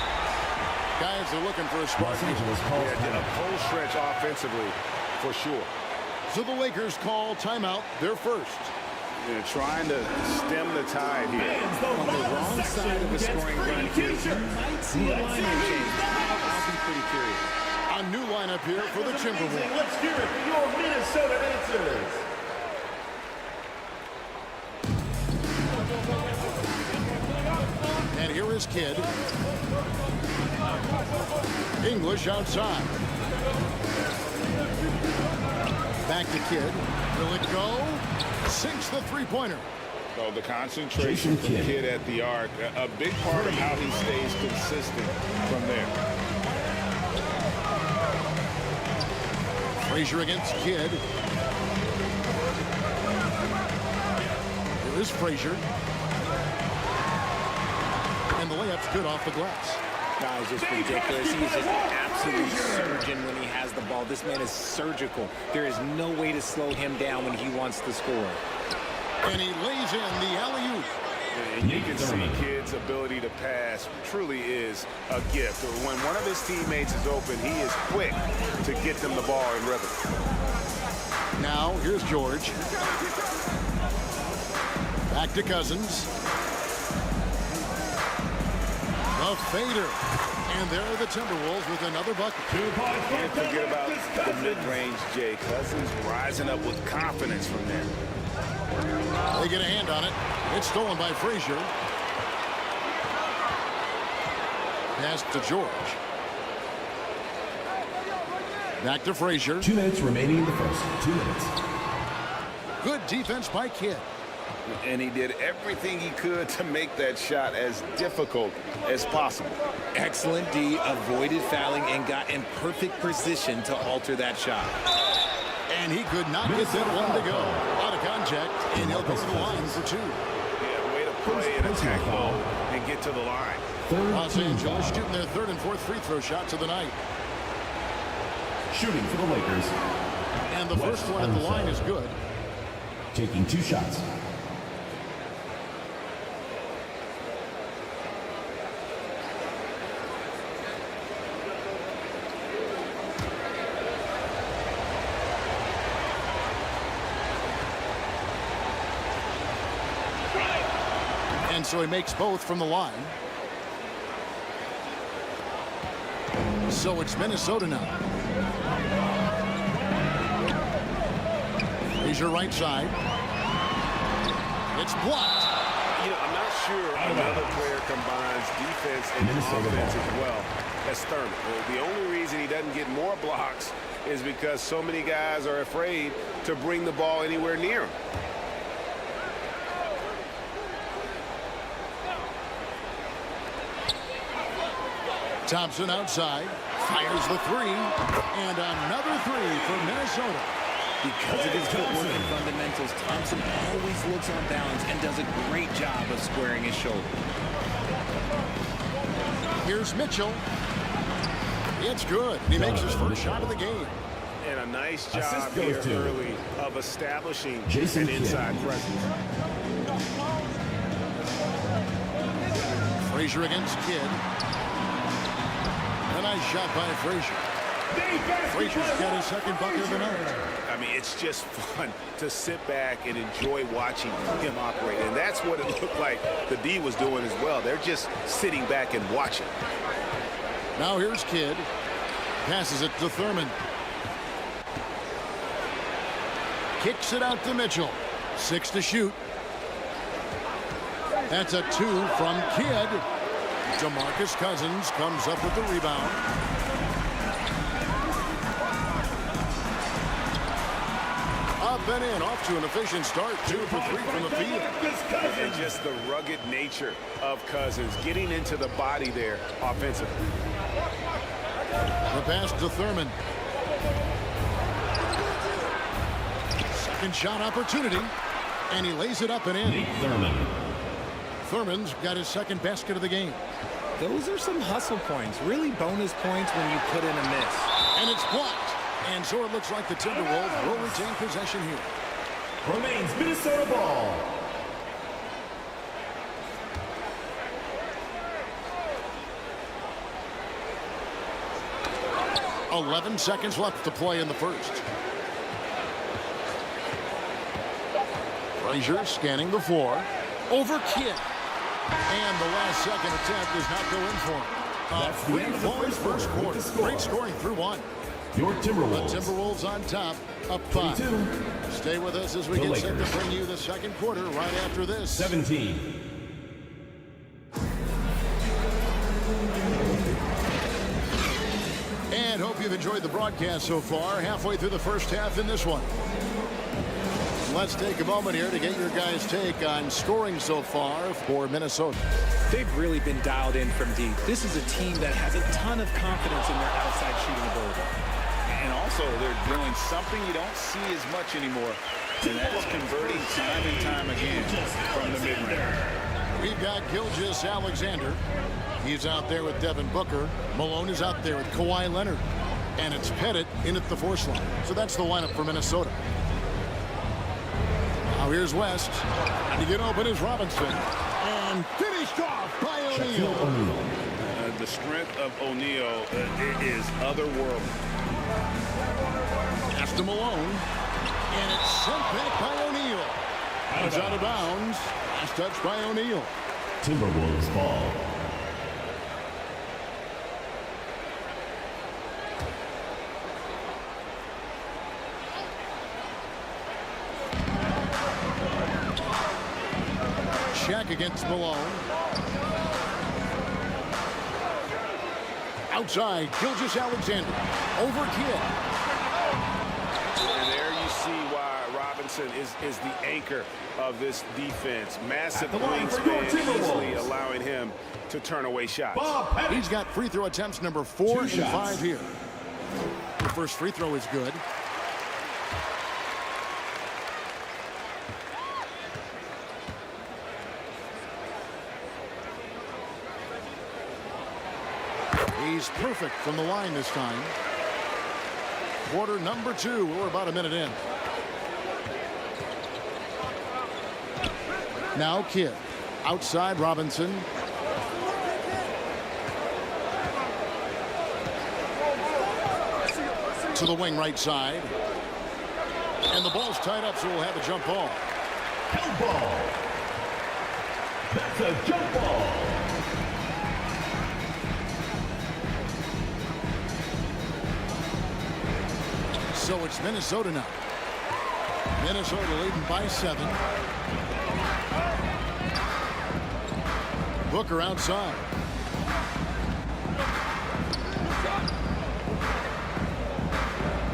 Guys are looking for a spark. A full stretch offensively, for sure. So the Lakers call timeout, their first. They're trying to stem the tide here. On the wrong side of a scoring run here, you might see a lineup change. I'll be pretty curious. A new lineup here for the Timberwolves. Let's hear it for your Minnesota answers. And here is Kidd. English outside. Back to Kidd. Will it go? Sinks the three-pointer. So the concentration from Kidd at the arc, a big part of how he stays consistent from there. Frazier against Kidd. Here is Frazier. And the layup's good off the glass. Guys, just ridiculous. He's just an absolute surgeon when he has the ball. This man is surgical. There is no way to slow him down when he wants to score. And he lays in the alley-oop. And you can see Kidd's ability to pass truly is a gift. When one of his teammates is open, he is quick to get them the ball in rhythm. Now, here's George. Back to Cousins. A fader. And there are the Timberwolves with another bucket. Can't forget about the mid-range Jay. Cousins rising up with confidence from there. They get a hand on it. It's stolen by Frazier. Pass to George. Back to Frazier. 2 minutes remaining in the first. 2 minutes. Good defense by Kidd. And he did everything he could to make that shot as difficult as possible. Excellent D, avoided fouling and got in perfect position to alter that shot. And he could not get that one to go. Out of contact, and he'll go to the line for 2. Yeah, way to play an attack ball and get to the line. Los Angeles shooting their 3rd and 4th free throw shots of the night. Shooting for the Lakers. And the first one at the line is good. Taking 2 shots. And so he makes both from the line. So it's Minnesota now. Here's your right side. It's blocked. You know, I'm not sure another player combines defense and offense as well as Thurman. The only reason he doesn't get more blocks is because so many guys are afraid to bring the ball anywhere near him. Thompson outside, fires the 3, and another 3 for Minnesota. Because of his footwork and fundamentals, Thompson always looks on balance and does a great job of squaring his shoulder. Here's Mitchell. It's good. He makes his first shot of the game. And a nice job here early of establishing an inside presence. Frazier against Kidd. A nice shot by Frazier. Frazier's got his 2nd bucket of the night. I mean, it's just fun to sit back and enjoy watching him operate. And that's what it looked like the D was doing as well. They're just sitting back and watching. Now here's Kidd. Passes it to Thurman. Kicks it out to Mitchell. 6 to shoot. That's a 2 from Kidd. DeMarcus Cousins comes up with the rebound. Up and in, off to an efficient start. 2 for 3 from the field. And just the rugged nature of Cousins getting into the body there offensively. The pass to Thurman. Second shot opportunity. And he lays it up and in. Thurman's got his 2nd basket of the game. Those are some hustle points, really bonus points when you put in a miss. And it's blocked. And so it looks like the Timberwolves will retain possession here. Remains Minnesota ball. .11 seconds left to play in the first. Frazier scanning the floor. Over Kidd. And the last second attempt does not go in for him. That's the end of the first quarter. Great scoring through 1. Your Timberwolves. The Timberwolves on top, up 5. 22. Stay with us as we get set to bring you the 2nd quarter right after this. 17. And hope you've enjoyed the broadcast so far. Halfway through the first half in this one. Let's take a moment here to get your guys' take on scoring so far for Minnesota. They've really been dialed in from deep. This is a team that has a ton of confidence in their outside shooting ability. And also, they're doing something you don't see as much anymore, and that is converting time and time again from the mid-range. We've got GILGEOUS-ALEXANDER. He's out there with Devin Booker. Malone is out there with Kawhi Leonard. And it's Pettitt in at the force line. So that's the lineup for Minnesota. Now here's West. And to get open is Robinson. And finished off by O'Neal. The strength of O'Neal is otherworldly. Pass to Malone. And it's sent back by O'Neal. It's out of bounds. Last touch by O'Neal. Timberwolves ball. Check against Malone. Outside, GILGEOUS-ALEXANDER. Over Kidd. And there you see why Robinson Jefferson is the anchor of this defense. Massive At the line for your wingspan, easily Timberwolves, allowing him to turn away shots. He's got free throw attempts number 4 and 5 here. The first free throw is good. He's perfect from the line this time. Quarter number 2. We're about a minute in. Now Kidd. Outside Robinson. To the wing right side. And the ball's tied up, so we'll have a jump ball. KALBO. That's a jump ball. So it's Minnesota now. Minnesota leading by 7. Booker outside.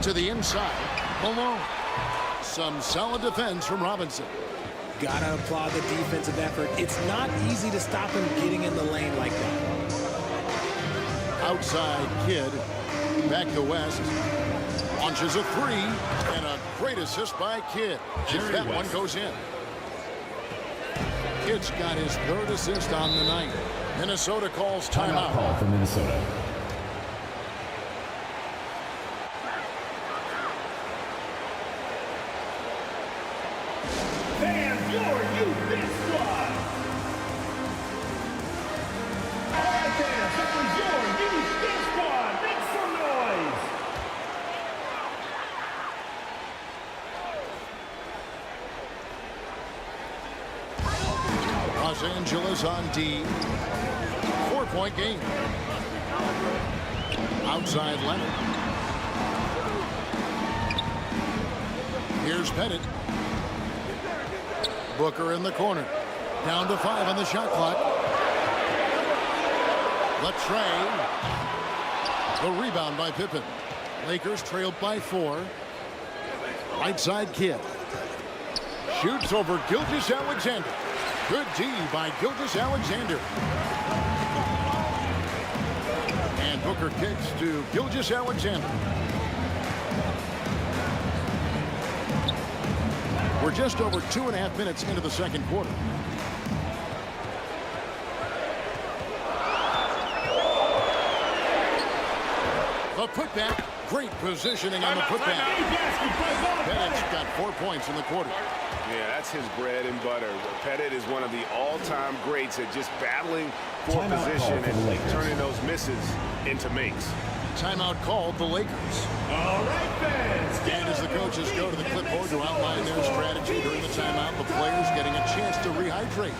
To the inside. Malone. Some solid defense from Robinson. Gotta applaud the defensive effort. It's not easy to stop him getting in the lane like that. Outside Kidd. Back to West. Launches a 3. And a great assist by Kidd. As that one goes in. Kidd's got his 3rd assist on the night. Minnesota calls timeout. Call for Minnesota. Fans, your youth big squad. All right, fans, that was your youth big squad. Make some noise. Los Angeles on D. 4-point game. Outside Leonard. Here's Pettit. Booker in the corner. Down to 5 on the shot clock. Latrey. The rebound by Pippen. Lakers trailed by 4. Right side Kidd. Shoots over Gilgeous-Alexander. Good D by Gilgeous-Alexander. And Booker kicks to Gilgeous-Alexander. We're just over 2.5 minutes into the second quarter. The putback. Great positioning on the putback. Pettit's got 4 points in the quarter. Yeah, that's his bread and butter. Pettit is one of the all-time greats at just battling for Timeout position call for the Lakers. and turning those misses into makes. Timeout called the Lakers. All right, fans. And as the coaches go to the clipboard to outline their strategy during the timeout, the players getting a chance to rehydrate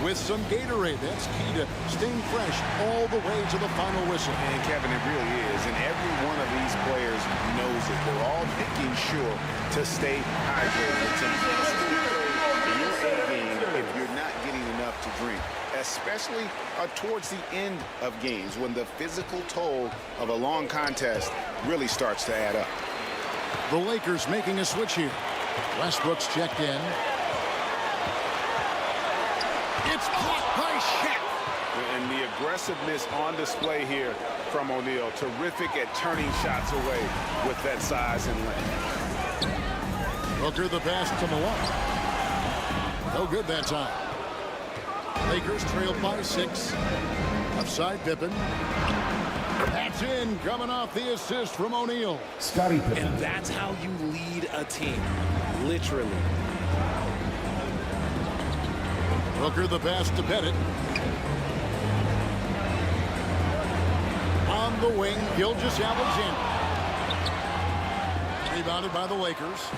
with some Gatorade. That's key to staying fresh all the way to the final whistle. And Kevin, it really is. And every one of these players knows it. They're all making sure to stay hydrated. It's impossible to play your A game if you're not getting enough to drink, especially towards the end of games when the physical toll of a long contest really starts to add up. The Lakers making a switch here. Westbrook's checked in. It's blocked by Chet. And the aggressiveness on display here from O'Neal. Terrific at turning shots away with that size and length. Booker the pass to Malone. No good that time. Lakers trailed by 6. Upside Pippen. That's in, coming off the assist from O'Neal. Scottie Pippen. And that's how you lead a team. Literally. Booker the pass to Pettit. On the wing, Gilgeous-Alexander. Rebounded by the Lakers.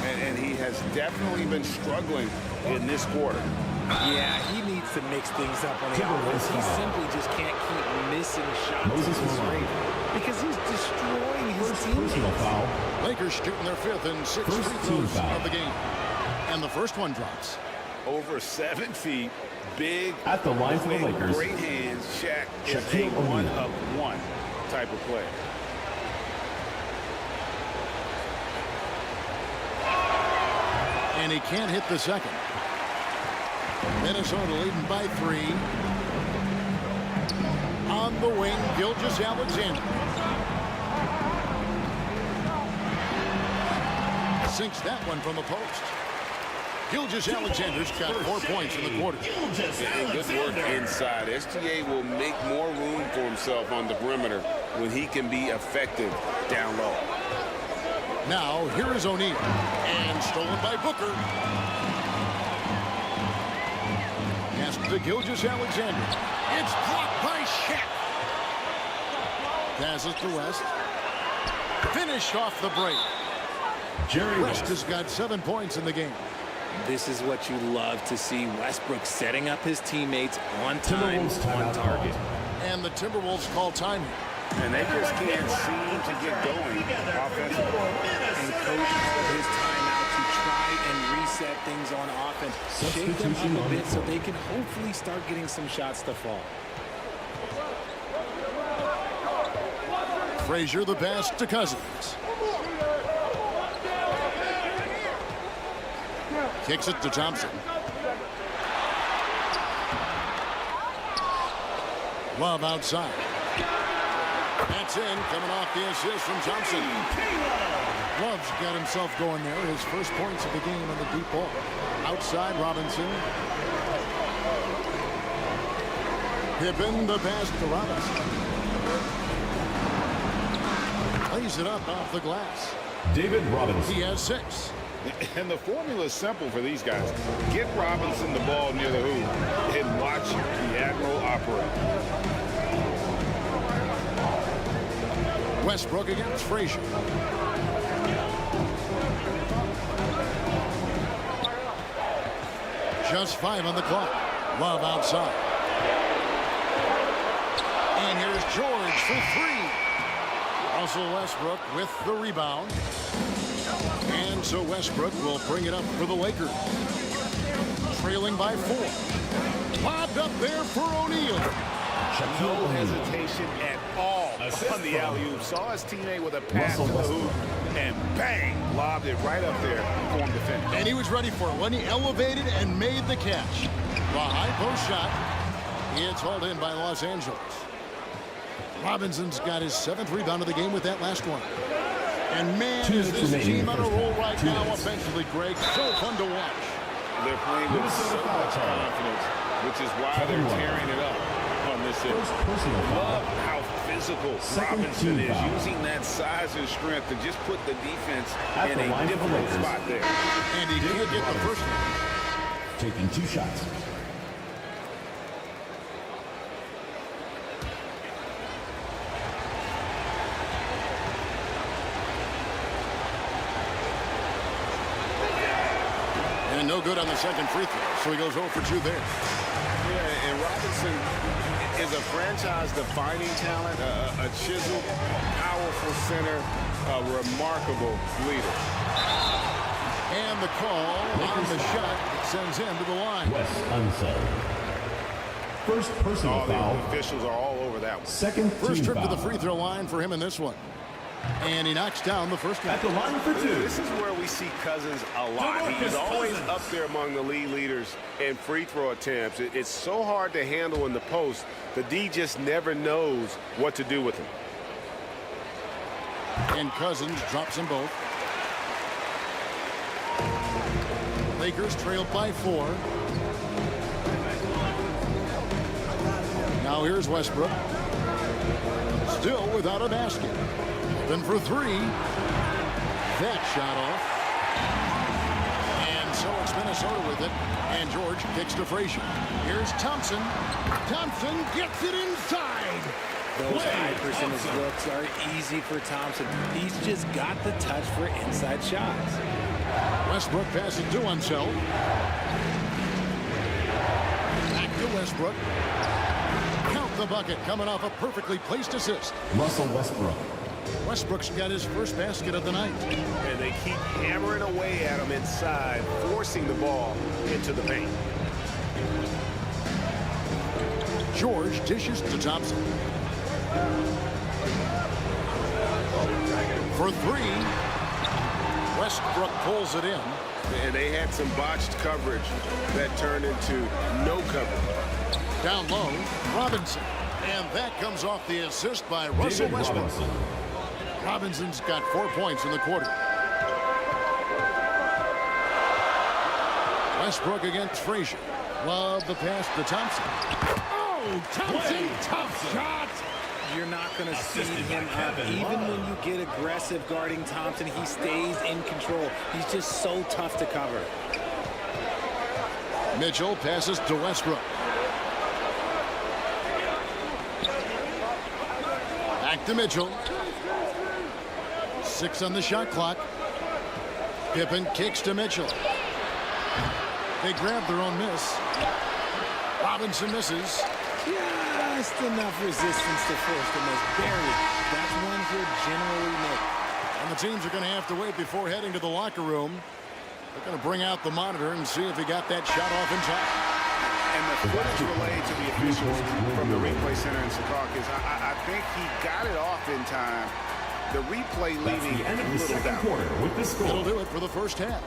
And he has definitely been struggling in this quarter. Yeah, he needs to mix things up on the offense. He simply just can't keep missing shots Moses at this Malone. rate because he's destroying his Personal teammates. foul. Lakers shooting their 5th and 6th First free team throws foul. of the game. And the first one drops. Over 7 feet, big. At the line for the with Lakers. Great hands. Shaq is a Shaquille O'Neal. one-of-one type of player. And he can't hit the second. Minnesota leading by 3. On the wing, Gilgeous-Alexander. Sinks that one from the post. Gilgeous-Alexander's got 4 points in the quarter. And good work inside. SGA will make more room for himself on the perimeter when he can be effective down low. Now, here is O'Neal. And stolen by Booker. Pass to Gilgeous-Alexander. It's blocked by Chet. Passes to West. Finish off the break. West has got 7 points in the game. This is what you love to see. Westbrook setting up his teammates on time, on target. And the Timberwolves call time. And they just can't seem to get going offensively. And the coach called his timeout to try and reset things on offense. Shake them up a bit so they can hopefully start getting some shots to fall. Frazier the pass to Cousins. Kicks it to Thompson. Love outside. That's in, coming off the assist from Thompson. Love's got himself going there. His first points of the game on the deep ball. Outside, Robinson. Pippen the pass to Robinson. Plays it up off the glass. David Robinson. He has 6. And the formula is simple for these guys. Get Robinson the ball near the hoop and watch the Admiral operate. Westbrook against Frazier. Just 5 on the clock. Love outside. And here's George for 3. Russell Westbrook with the rebound. And so Westbrook will bring it up for the Lakers. Trailing by 4. Lobbed up there for O'Neal. No hesitation at all on the alley-oop. Saw his teammate with a pass to the hoop, and bang, lobbed it right up there for him to finish. And he was ready for it when he elevated and made the catch. The high post shot. It's hauled in by Los Angeles. Robinson's got his 7th rebound of the game with that last one. And man, is this team on a roll right now offensively, Greg. So fun to watch. They're playing with so much confidence, which is why they're tearing it up on this end. Love how physical Robinson is, using that size and strength to just put the defense in a difficult spot there. And he did get the first one. Taking 2 shots. And no good on the second free throw, so he goes 0 for 2 there. Yeah, and Robinson is a franchise-defining talent, a chiseled, powerful center, a remarkable leader. And the call on the shot sends him to the line. Wes Unseld. First personal foul. The officials are all over that one. Second First trip foul. to the free throw line for him in this one. And he knocks down the first one. At the line for 2. This is where we see Cousins a lot. He's always up there among the lead leaders in free throw attempts. It's so hard to handle in the post. The D just never knows what to do with him. And Cousins drops them both. Lakers trailed by 4. Now here's Westbrook. Still without a basket. Then for 3. That shot off. And so it's Minnesota with it. And George kicks to Frazier. Here's Thompson. Thompson gets it inside. Those high percentage looks are easy for Thompson. He's just got the touch for inside shots. Westbrook passes to Unseld. Back to Westbrook. Count the bucket coming off a perfectly placed assist. Russell Westbrook. Westbrook's got his first basket of the night. And they keep hammering away at him inside, forcing the ball into the paint. George dishes to Thompson. For 3. Westbrook pulls it in. And they had some botched coverage that turned into no coverage. Down low, Robinson. And that comes off the assist by Russell Westbrook. Robinson's got 4 points in the quarter. Westbrook against Frazier. Love the pass to Thompson. Oh, Thompson, tough shot. You're not going to see him up. Even when you get aggressive guarding Thompson, he stays in control. He's just so tough to cover. Mitchell passes to Westbrook. Back to Mitchell. 6 on the shot clock. Pippen kicks to Mitchell. They grab their own miss. Robinson misses. Just enough resistance to force the miss. Barely. That's one he'll generally make. And the teams are going to have to wait before heading to the locker room. They're going to bring out the monitor and see if he got that shot off in time. And the footage relayed to the officials from the replay center in Secaucus, I think he got it off in time. The replay leaving the end of a the little second doubt. quarter with the score. It'll do it for the first half.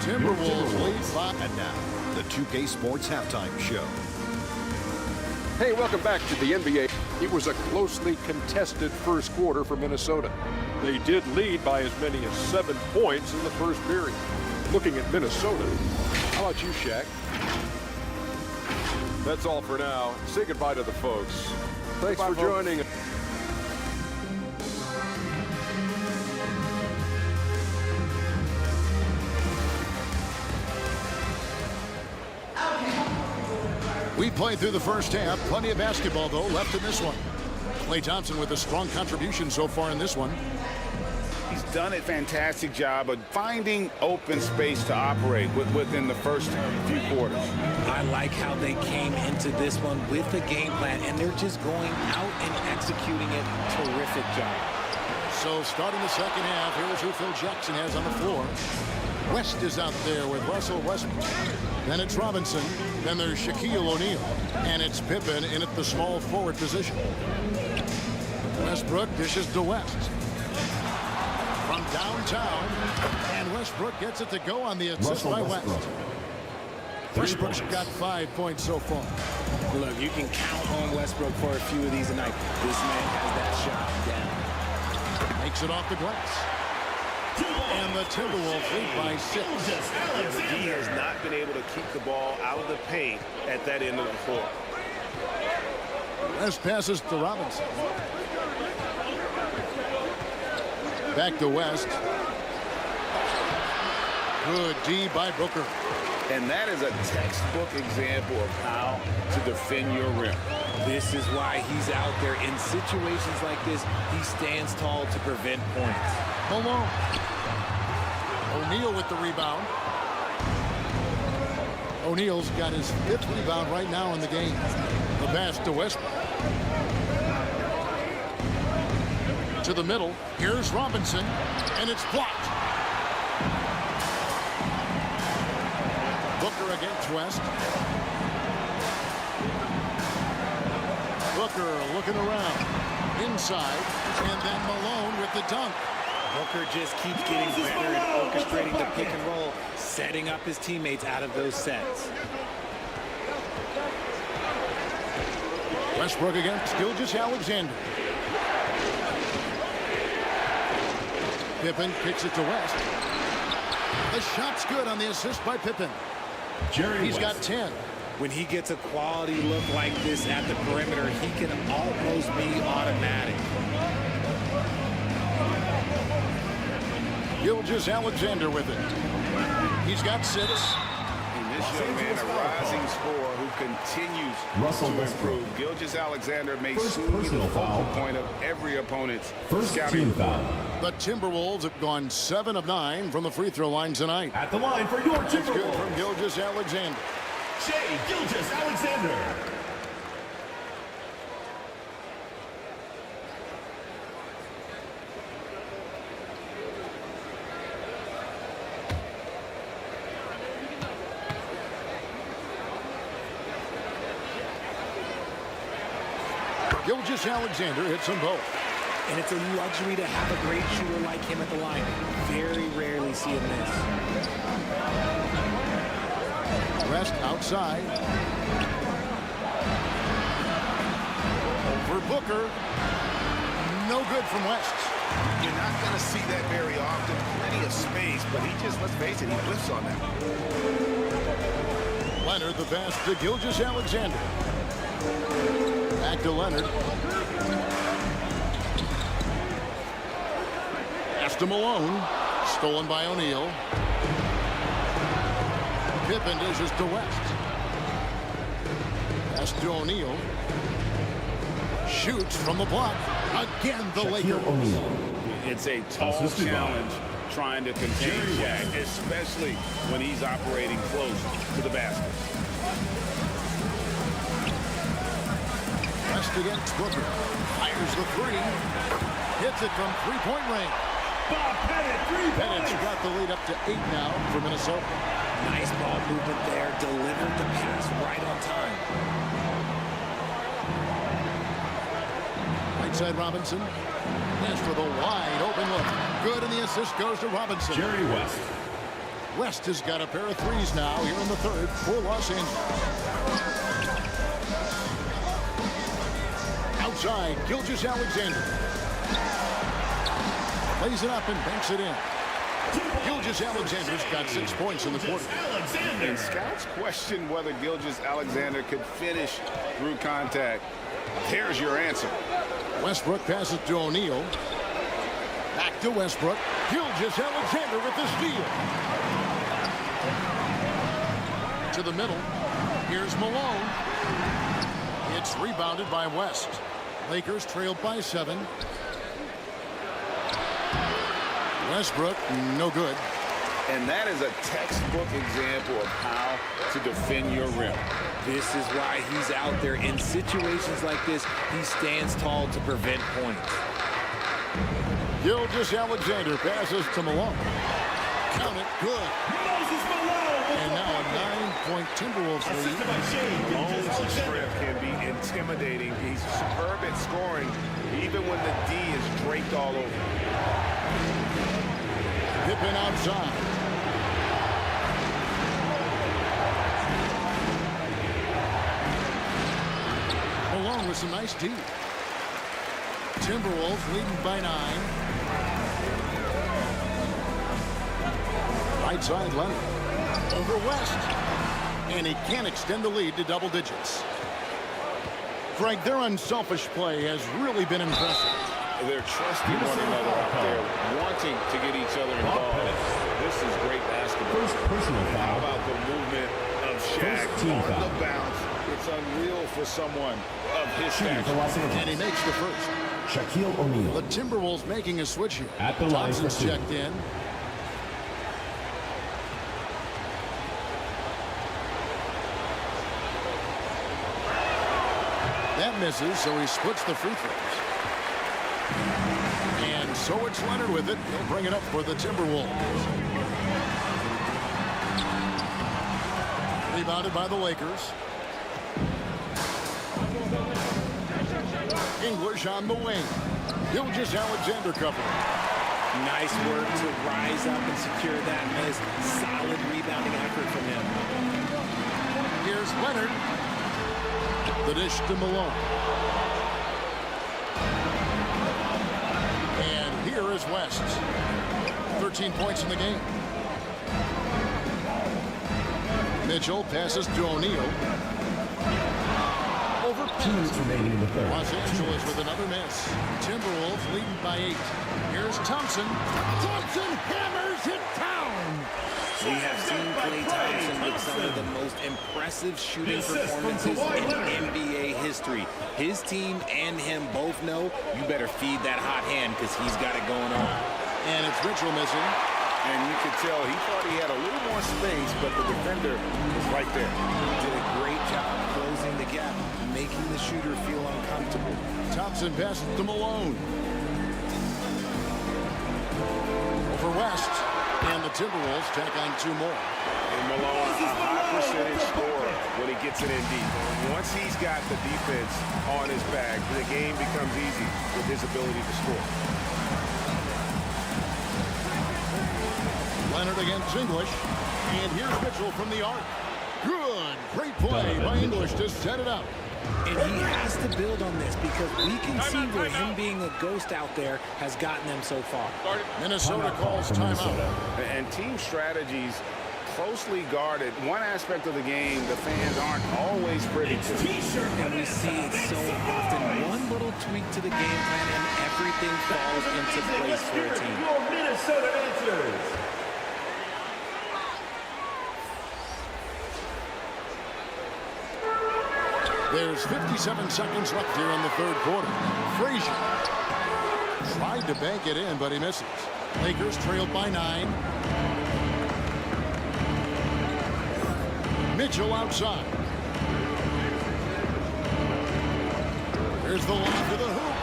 Timberwolves lead by. And now, the 2K Sports Halftime Show. Hey, welcome back to the NBA. It was a closely contested first quarter for Minnesota. They did lead by as many as 7 points in the first period. Looking at Minnesota, how about you, Shaq? That's all for now. Say goodbye to the folks. Thanks for joining. We played through the first half. Plenty of basketball, though, left in this one. Klay Thompson with a strong contribution so far in this one. He's done a fantastic job of finding open space to operate within the first few quarters. I like how they came into this one with a game plan, and they're just going out and executing it. Terrific job. So starting the second half, here's who Phil Jackson has on the floor. West is out there with Russell Westbrook. Then it's Robinson. Then there's Shaquille O'Neal. And it's Pippen in at the small forward position. Westbrook dishes to West. From downtown. And Westbrook gets it to go on the assist by West. Westbrook's got 5 points so far. Look, you can count on Westbrook for a few of these tonight. This man has that shot down. Makes it off the glass. And the Timberwolves lead by 6. He has not been able to keep the ball out of the paint at that end of the floor. West passes to Robinson. Back to West. Good D by Booker. And that is a textbook example of how to defend your rim. This is why he's out there. In situations like this, he stands tall to prevent points. Malone. O'Neal with the rebound. O'Neal's got his 5th rebound right now in the game. The pass to Westbrook. To the middle. Here's Robinson. And it's blocked. Booker against West. Booker looking around. Inside. And then Malone with the dunk. Booker just keeps getting better at orchestrating the pick and roll, setting up his teammates out of those sets. Westbrook against Gilgeous-Alexander. Pippen kicks it to West. The shot's good on the assist by Pippen. He's got 10. When he gets a quality look like this at the perimeter, he can almost be automatic. Gilgeous-Alexander with it. He's got 6. And this young man, a rising scorer who continues to improve. Gilgeous-Alexander may soon be the focal point of every opponent's scouting report. The Timberwolves have gone 7 of 9 from the free throw line tonight. At the line for your That's good Timberwolves, from Gilgeous-Alexander. Shai Gilgeous-Alexander. Gilgeous-Alexander hits them both. And it's a luxury to have a great shooter like him at the line. Very rarely see him miss. West outside. Over Booker. No good from West. You're not going to see that very often. Plenty of space, but he just, let's face it, he whiffs on that. Leonard, the pass to Gilgeous-Alexander. Back to Leonard. Pass to Malone. Stolen by O'Neal. Pippen dishes to West. Pass to O'Neal. Shoots from the block. Again, the Lakers. It's a tall challenge trying to contain Shaq, especially when he's operating close to the basket. West against Booker. Fires the three. Hits it from three-point range. Bob Pettit, 3 points. Pettit's got the lead up to 8 now for Minnesota. Nice ball movement there. Delivered the pass right on time. Right side Robinson. Pass for the wide open look. Good, and the assist goes to Robinson. Jerry West. West has got a pair of threes now here in the third for Los Angeles. Outside, Gilgeous-Alexander. Plays it up and banks it in. Gilgeous-Alexander's got 6 points in the quarter. And scouts question whether Gilgeous-Alexander could finish through contact. Here's your answer. Westbrook passes to O'Neal. Back to Westbrook. Gilgeous-Alexander with the steal. To the middle. Here's Malone. It's rebounded by West. Lakers trailed by 7. Westbrook, no good. And that is a textbook example of how to defend your rim. This is why he's out there. In situations like this, he stands tall to prevent points. Gilgeous-Alexander passes to Malone. Count it, good. Moses Malone. And now a 9-point Timberwolves lead. Malone's strength can be intimidating. He's superb at scoring, even when the D is draped all over. Pippen outside. Malone with some nice D. Timberwolves leading by 9. Right side Leonard. Over West. And he can't extend the lead to double digits. Greg, their unselfish play has really been impressive. They're trusting one another out there, wanting to get each other involved. This is great basketball. First personal How foul. about the movement of Shaq team on foul. the bounce? It's unreal for someone of his Shooting for stature. Los Angeles. And he makes the first. Shaquille O'Neal. The Timberwolves making a switch here. At the line for Thompson's two. checked in. That misses, so he splits the free throws. And so it's Leonard with it. He'll bring it up for the Timberwolves. Rebounded by the Lakers. English on the wing. Gilgeous-Alexander covering. Nice work to rise up and secure that miss. Solid rebounding effort from him. Here's Leonard. The dish to Malone. And here is West. 13 points in the game. Mitchell passes to O'Neal. Over 2 minutes remaining in the third. Los Angeles with another miss. Timberwolves leading by 8. Here's Thompson. Thompson hammers it down. We have seen Klay Thompson with some of the most impressive shooting performances in NBA history. His team and him both know you better feed that hot hand because he's got it going on. And it's Mitchell missing. And you could tell he thought he had a little more space, but the defender was right there. Did a great job closing the gap, making the shooter feel uncomfortable. Thompson passes to Malone. Over West. And the the Timberwolves take on 2 more. And Malone, a high percentage scorer when he gets it in deep. Once he's got the defense on his back, the game becomes easy with his ability to score. Leonard against English. And here's Mitchell from the arc. Good. Great play by English to set it up. And he has to build on this because we can see where him being a ghost out there has gotten them so far. Minnesota calls timeout. And team strategies closely guarded. One aspect of the game the fans aren't always privy to. And we see it so often. One little tweak to the game plan and everything falls into place for a team. Your Minnesota answers. There's 57 seconds left here in the 3rd quarter. Frazier tried to bank it in, but he misses. Lakers trailed by 9. Mitchell outside. Here's the lob to the hoop.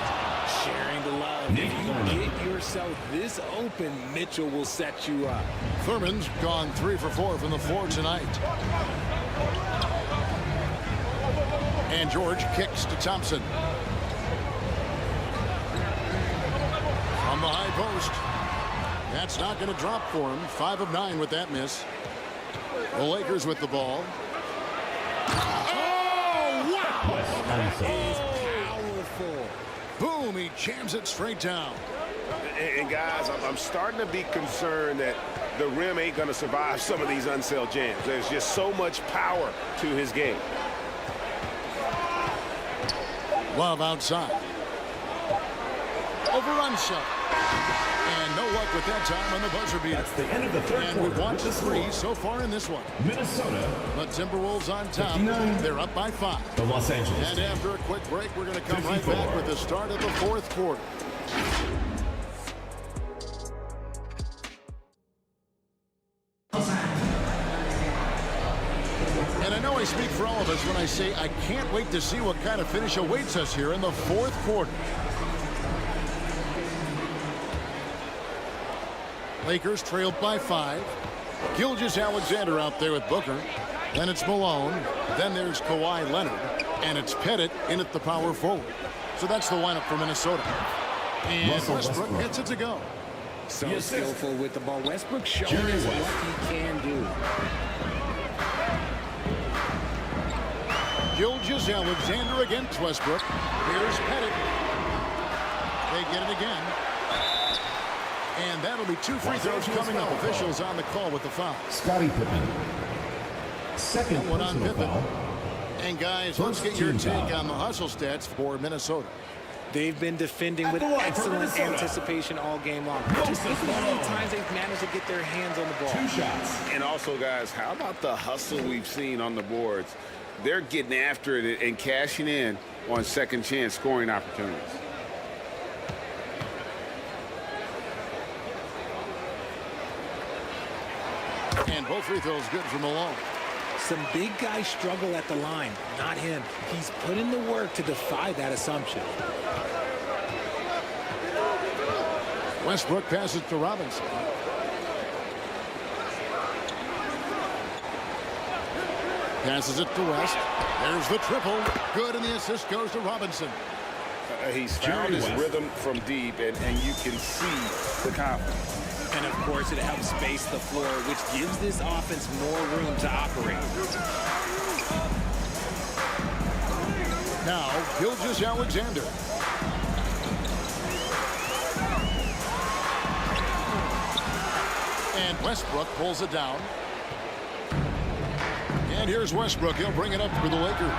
Sharing the love. If you get yourself this open, Mitchell will set you up. Thurman's gone 3 for 4 from the floor tonight. And George kicks to Thompson. From the high post. That's not going to drop for him. 5 of 9 with that miss. The Lakers with the ball. Oh, wow! That is powerful. Boom, he jams it straight down. And guys, I'm starting to be concerned that the rim ain't going to survive some of these unselled jams. There's just so much power to his game. Love outside. Over Unsa. And no luck with that time on the buzzer beater. That's the end of the 3rd and quarter. we've watched 3 so far in this one. Minnesota. The Timberwolves on top. 59. They're up by 5. The Los Angeles. And after a quick break, we're going to come 54. right back with the start of the 4th quarter. And I know I speak for all of us when I say I can't wait to see what kind of finish awaits us here in the 4th quarter. Lakers trailed by 5. Gilgeous-Alexander out there with Booker. Then it's Malone. Then there's Kawhi Leonard. And it's Pettit in at the power forward. So that's the lineup for Minnesota. And Westbrook gets it to go. So skillful with the ball. Westbrook showing us what he can do. Gilgeous-Alexander against Westbrook. Here's Pettit. They get it again. And that'll be 2 free throws coming up. Officials on the call with the foul. Scottie Pippen. Second one on Pippen. Foul. And guys, let's get your take on the hustle stats for Minnesota. They've been defending with excellent anticipation all game long. Just look at how many times they've managed to get their hands on the ball. 2 shots. And also, guys, how about the hustle we've seen on the boards? They're getting after it and cashing in on second chance scoring opportunities. And both free throws good for Malone. Some big guys struggle at the line, not him. He's put in the work to defy that assumption. Westbrook passes to Robinson. Passes it to West. There's the triple. Good, and the assist goes to Robinson. He's found his rhythm from deep, and you can see the confidence. And, of course, it helps space the floor, which gives this offense more room to operate. Now, Gilgeous-Alexander. And Westbrook pulls it down. And here's Westbrook. He'll bring it up for the Lakers.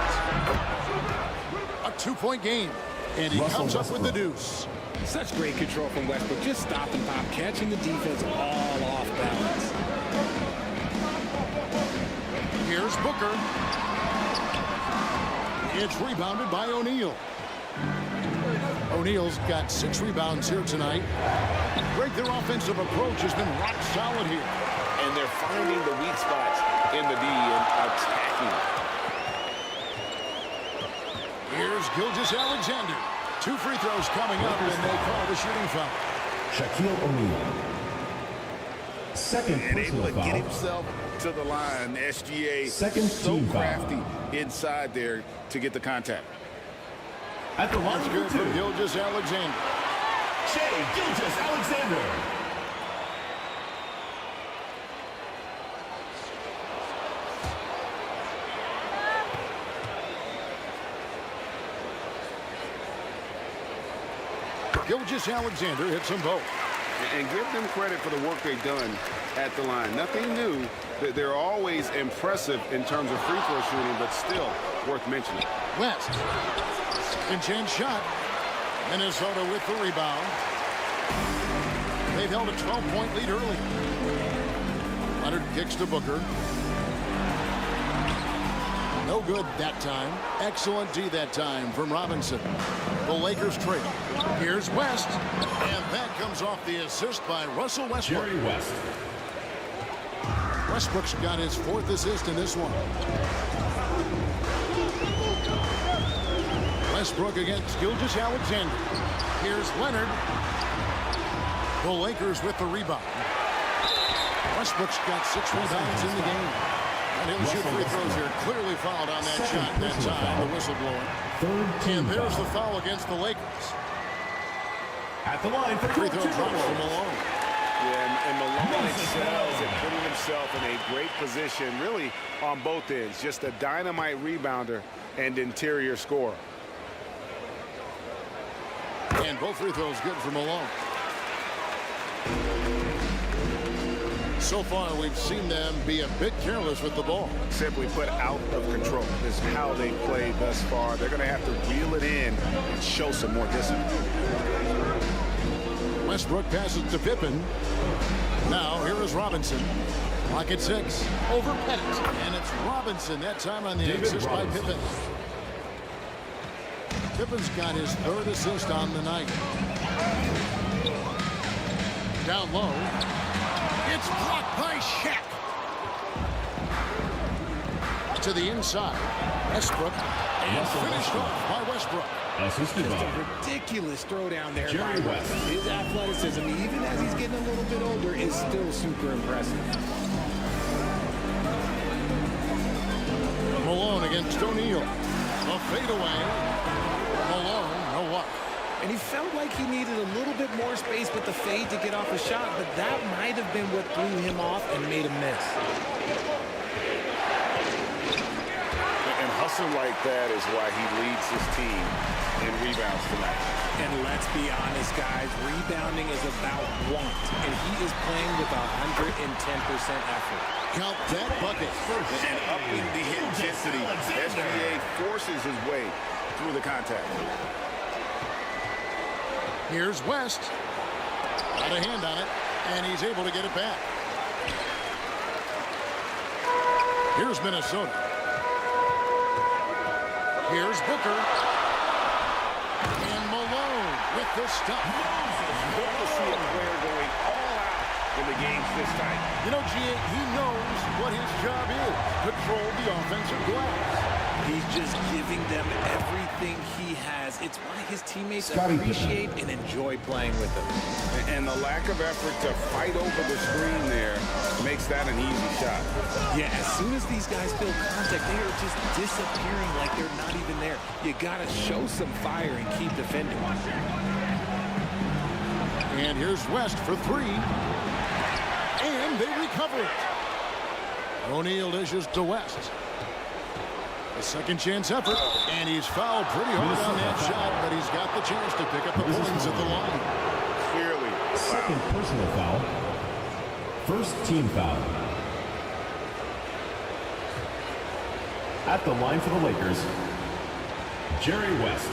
A 2-point game. And he comes up with the deuce. Such great control from Westbrook. Just stop and pop, catching the defense all off balance. Here's Booker. It's rebounded by O'Neal. O'Neal's got 6 rebounds here tonight. Greg, their offensive approach has been rock solid here. And they're finding the weak spots in the D and attacking. Here's Gilgeous-Alexander. 2 free throws coming up, and they call the shooting foul. Shaquille O'Neal. Second and able personal to get foul. himself to the line. SGA Second so team foul. crafty inside there to get the contact. At the line That's for good for two, Gilgeous-Alexander. Shai Gilgeous-Alexander. Gilgeous-Alexander hits them both. And give them credit for the work they've done at the line. Nothing new. They're always impressive in terms of free throw shooting, but still worth mentioning. West. Second chance shot. Minnesota with the rebound. They've held a 12-point lead early. Leonard kicks to Booker. No good that time. Excellent D that time from Robinson. The Lakers trail. Here's West. And that comes off the assist by Russell Westbrook. Jerry West. Westbrook's got his 4th assist in this one. Westbrook against Gilgeous-Alexander. Here's Leonard. The Lakers with the rebound. Westbrook's got 6 rebounds in the game. And he'll shoot free throws here. Clearly fouled on that shot that time. The whistle blowing. Third team And there's foul. the foul against the Lakers. At the line for Free two, throw drops from Malone. Yeah, and Malone excels at putting himself in a great position, really on both ends. Just a dynamite rebounder and interior scorer. And both free throws good for Malone. So far, we've seen them be a bit careless with the ball. Simply put, out of control is how they played thus far. They're going to have to reel it in and show some more discipline. Westbrook passes to Pippen. Now, here is Robinson. Lock at 6 over Pettit. And it's Robinson that time on the assist by Pippen. Pippen's got his 3rd assist on the night. Down low. It's blocked by Shaq. To the inside. Westbrook. And finished off by Westbrook. Assisted Just by a ridiculous throwdown there Jerry by West. His athleticism, even as he's getting a little bit older, is still super impressive. Malone against O'Neal. A fadeaway. Malone, no luck. And he felt like he needed a little bit more space with the fade to get off a shot, but that might have been what threw him off and made him miss. And hustle like that is why he leads his team in rebounds tonight. And let's be honest, guys, rebounding is about want, and he is playing with 110% effort. Count that bucket. And upping the intensity. SGA forces his way through the contact. Here's West. Got a hand on it, and he's able to get it back. Here's Minnesota. Here's Booker. And Malone with the stop. Good to see a player going all out in the games this tight. You know, G.A., he knows what his job is. Control the offensive glass. He's just giving them everything he has. It's why his teammates Scotty appreciate and enjoy playing with him. And the lack of effort to fight over the screen there makes that an easy shot. Yeah, as soon as these guys feel contact, they are just disappearing like they're not even there. You got to show some fire and keep defending. And here's West for 3. And they recover it. O'Neal dishes to West. A second chance effort, and he's fouled pretty hard on that shot, but he's got the chance to pick up the points at the line. Clearly. second personal foul. First team foul. At the line for the Lakers, Jerry West.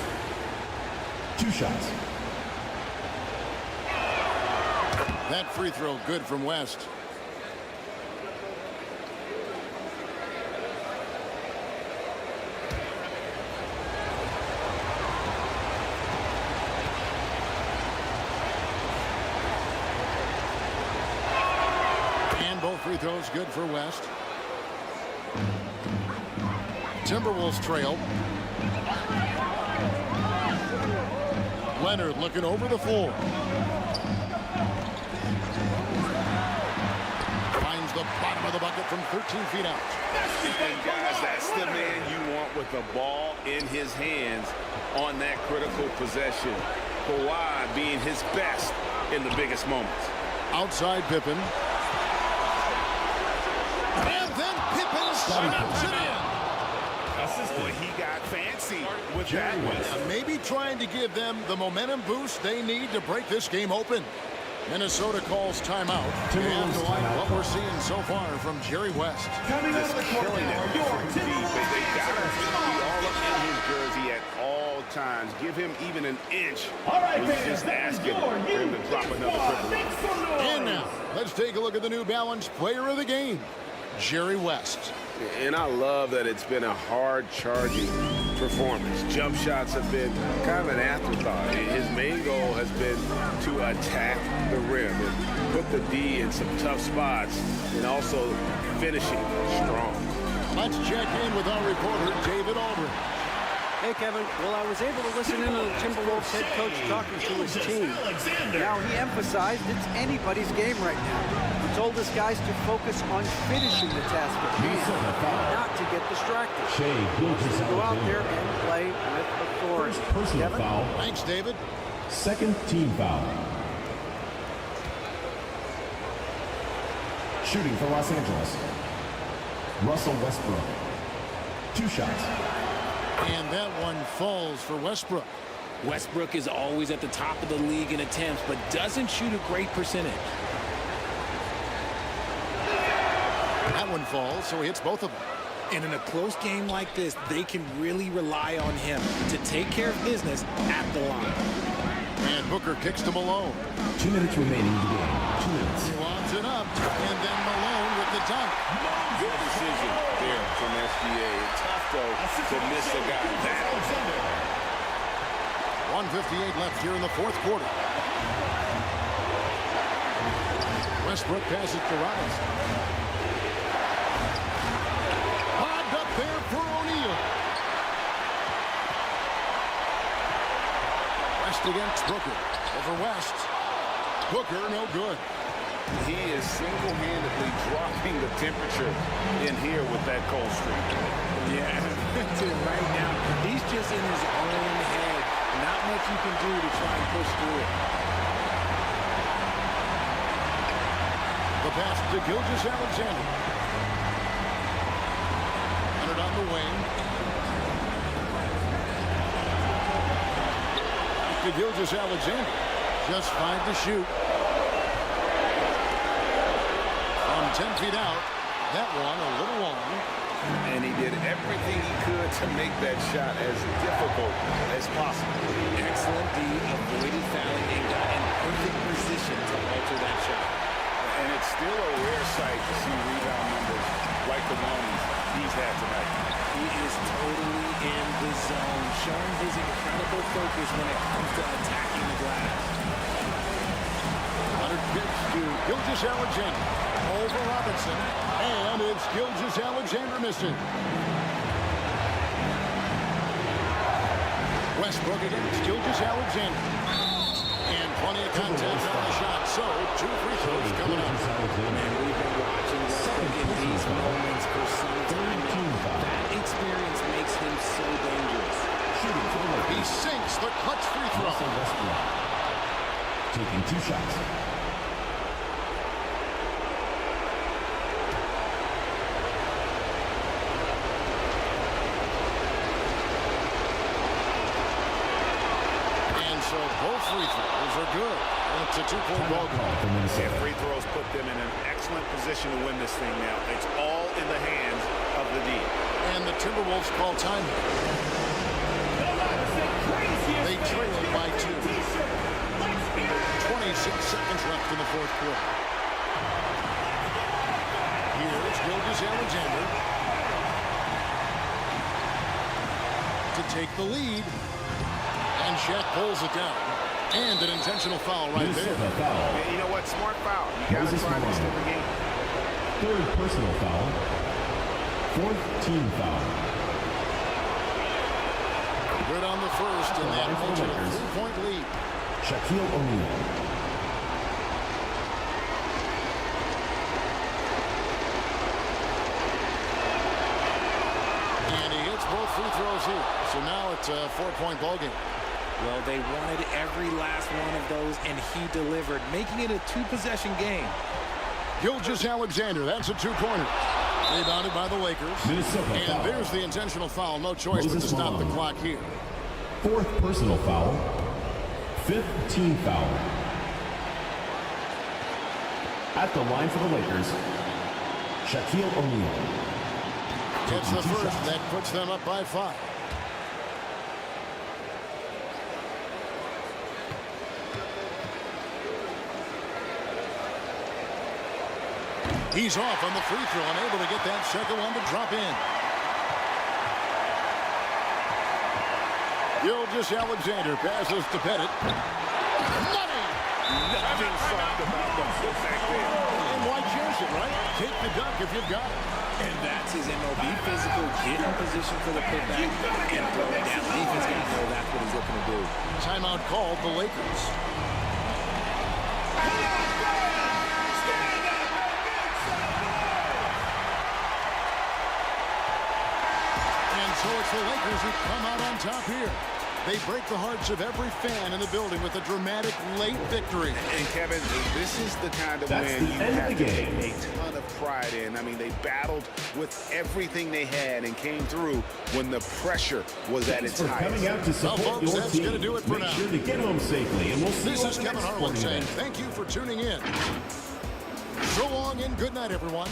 2 shots. That free throw good from West. Both free throws good for West. Timberwolves trail. Leonard looking over the floor. the bottom of the bucket from 13 feet out. And guys, that's the man you want with the ball in his hands on that critical possession. KAWHI being his best in the biggest moments. Outside Pippen. And then Pippen snaps it in. Boy, he got fancy with that one. Maybe trying to give them the momentum boost they need to break this game open. Minnesota calls timeout. And like what we're seeing so far from Jerry West. Coming out of the court now, your But they got to be all up in his jersey at all times. Give him even an inch. All right, He's fans, just that was asking your for him to drop another triple. Make some noise. And now, let's take a look at the New Balance player of the game, Jerry West. And I love that it's been a hard-charging performance. Jump shots have been kind of an afterthought. His main goal has been to attack the rim and put the D in some tough spots and also finishing strong. Let's check in with our reporter, David Aldridge. Hey, Kevin. Well, I was able to listen in to the Timberwolves head coach talking to his team. Now, he emphasized it's anybody's game right now. He told his guys to focus on finishing the task at hand, not to get distracted. So go out there and play with authority. First personal foul. Thanks, David. Second team foul. Shooting for Los Angeles, Russell Westbrook. 2 shots. And that one falls for Westbrook. Westbrook is always at the top of the league in attempts, but doesn't shoot a great percentage. That one falls, so he hits both of them. And in a close game like this, they can really rely on him to take care of business at the line. And Booker kicks to Malone. 2 minutes remaining in the game. 2 minutes. He lobs it up, and then Malone with the dunk. Good decision there from SGA. Tough, though, to miss a guy that. 1:58 left here in the fourth quarter. Westbrook passes to Robinson. Lobbed up there for O'Neal. West against Booker. Over West. Booker, no good. He is single-handedly dropping the temperature in here with that cold streak. Yeah, right now, he's just in his own head. Not much you can do to try and push through it. The pass to Gilgeous-Alexander. Leonard on the wing. To Gilgeous-Alexander. Just 5 to shoot. From 10 feet out. That one a little long. And he did everything he could to make that shot as difficult as possible. Excellent D, avoided fouling, and got in perfect position to alter that shot. And it's still a rare sight to see rebound numbers like the ones he's had tonight. He is totally in the zone, showing his incredible focus when it comes to attacking the glass. Leonard pitch to Gilgeous-Alexander. Over Robinson. And it's Gilgeous-Alexander missing. Westbrook against Gilgeous-Alexander. And plenty of contact on the shot. So, 2 free throws coming up. Man, we've been watching Westbrook in these moments for some time now. That experience makes him so dangerous. He sinks the clutch free throw. Taking 2 shots. So both free throws are good. It's a 2-point ball game. Yeah, free throws put them in an excellent position to win this thing now. It's all in the hands of the D. And the Timberwolves call time. They trail it by 2. 26 seconds left in the fourth quarter. Here's Gilgeous-Alexander to take the lead. And Shaq pulls it down. And an intentional foul right there. Yeah, you know what? Smart foul. You got to try this in the game. 3rd personal foul. 4th team foul. Good on the first, and that holds a 3-point lead. Shaquille O'Neal. free throws here. So now it's a 4-point ball game. Well, they wanted every last one of those, and he delivered, making it a 2-possession game. GILGEOUS-ALEXANDER, that's a 2-pointer. Rebounded by the Lakers. Minnesota and foul. there's the intentional foul. No choice but to stop the clock here. 4th personal foul. 5th team foul. At the line for the Lakers, Shaquille O'Neal. It's the first that puts them up by 5. He's off on the free throw, unable to get that second one to drop in. GILGEOUS-ALEXANDER passes to Pettit. Money! Nothing soft about the foot back there. And why chance it, right? Take the dunk if you've got it. And that's his MLB physical, get in position for the putback and throw it down. Defense going to know that's what he's looking to do. Timeout called the Lakers. So it's the Lakers who come out on top here. They break the hearts of every fan in the building with a dramatic late victory. And Kevin, this is the kind of That's win the you end of have the to game. take a ton of pride in. I mean, they battled with everything they had and came through when the pressure was at its For coming out to highest. support Well, folks, your that's team. gonna do it for Make now. sure to get home safely, and we'll see This you is on the Kevin next Harlan saying event. thank you for tuning in. So long and good night, everyone.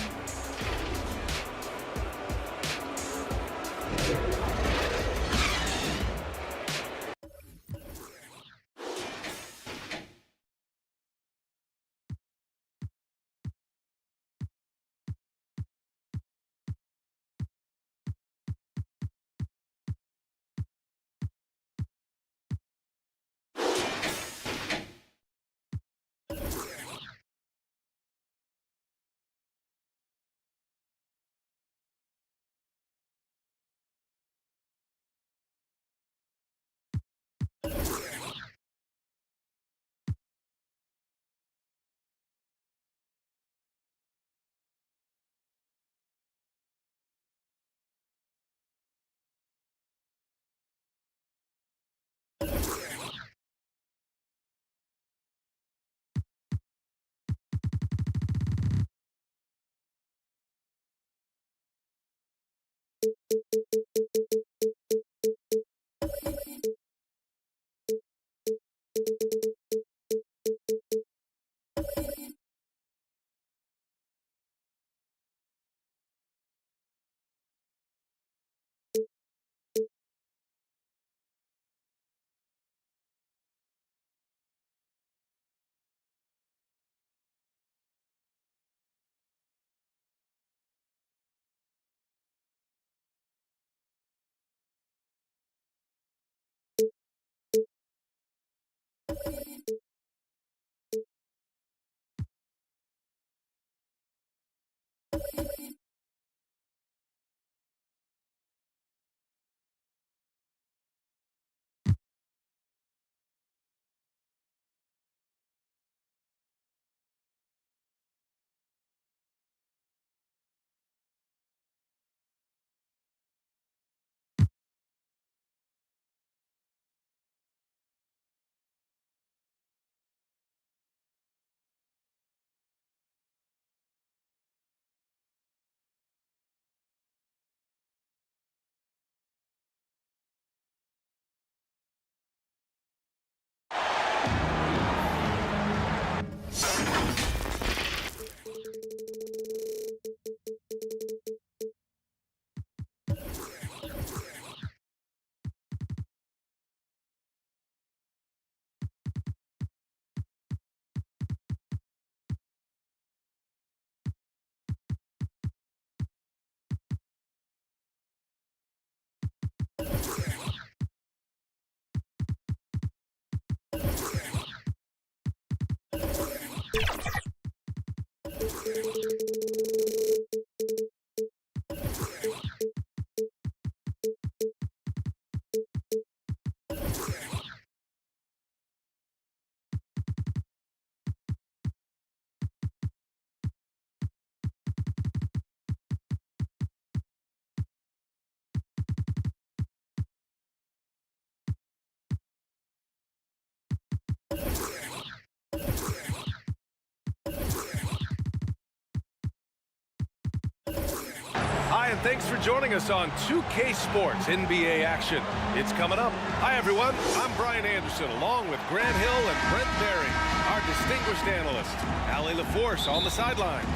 Hi, and thanks for joining us on 2K Sports NBA action. It's coming up. Hi, everyone. I'm Brian Anderson, along with Grant Hill and Brent Berry, our distinguished analyst. Allie LaForce on the sidelines.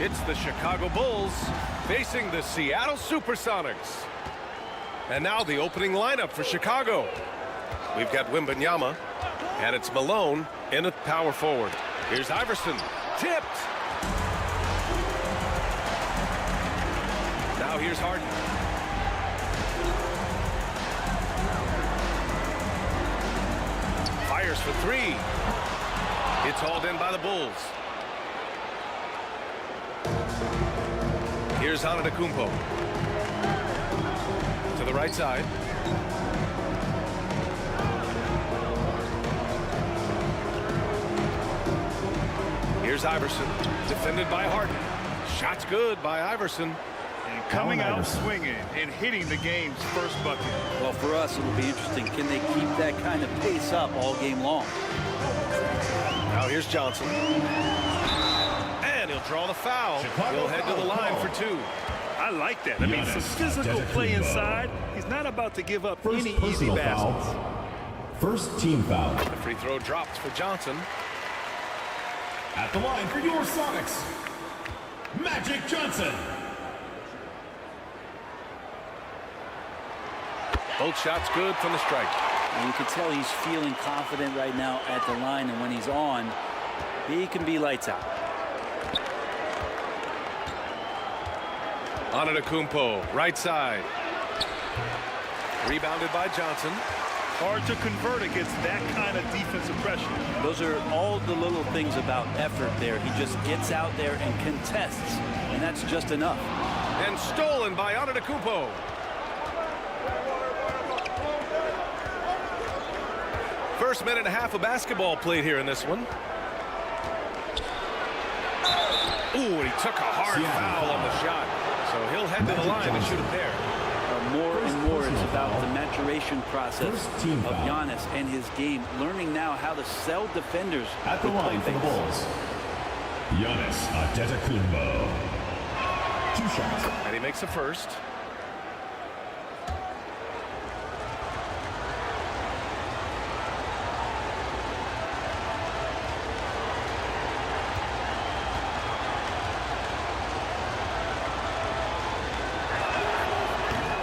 It's the Chicago Bulls facing the Seattle Supersonics. And now the opening lineup for Chicago. We've got Wembanyama, and it's Malone in at power forward. Here's Iverson, tipped. Now here's Harden. Fires for three. It's hauled in by the Bulls. Here's Antetokounmpo. To the right side. Here's Iverson, defended by Harden. Shot's good by Iverson. And coming out swinging and hitting the game's first bucket. Well, for us, it'll be interesting. Can they keep that kind of pace up all game long? Now here's Johnson. And he'll draw the foul. He'll head to the line for two. I like that. I mean, some physical play inside. He's not about to give up any easy baskets. First team foul. The free throw dropped for Johnson. At the line for your Sonics, Magic Johnson. Both shots good from the strike. And you can tell he's feeling confident right now at the line, and when he's on, he can be lights out. Antetokounmpo, right side. Rebounded by Johnson. Hard to convert against that kind of defensive pressure. Those are all the little things about effort there. He just gets out there and contests, and that's just enough. And stolen by Antetokounmpo. First minute and a half of basketball played here in this one. Ooh, and he took a hard foul on the shot. So he'll head to the line and shoot a pair. More and more, it's about the maturation process of Giannis and his game, learning now how to sell defenders. At the line for the Bulls, Giannis Antetokounmpo. 2 shots. And he makes a first.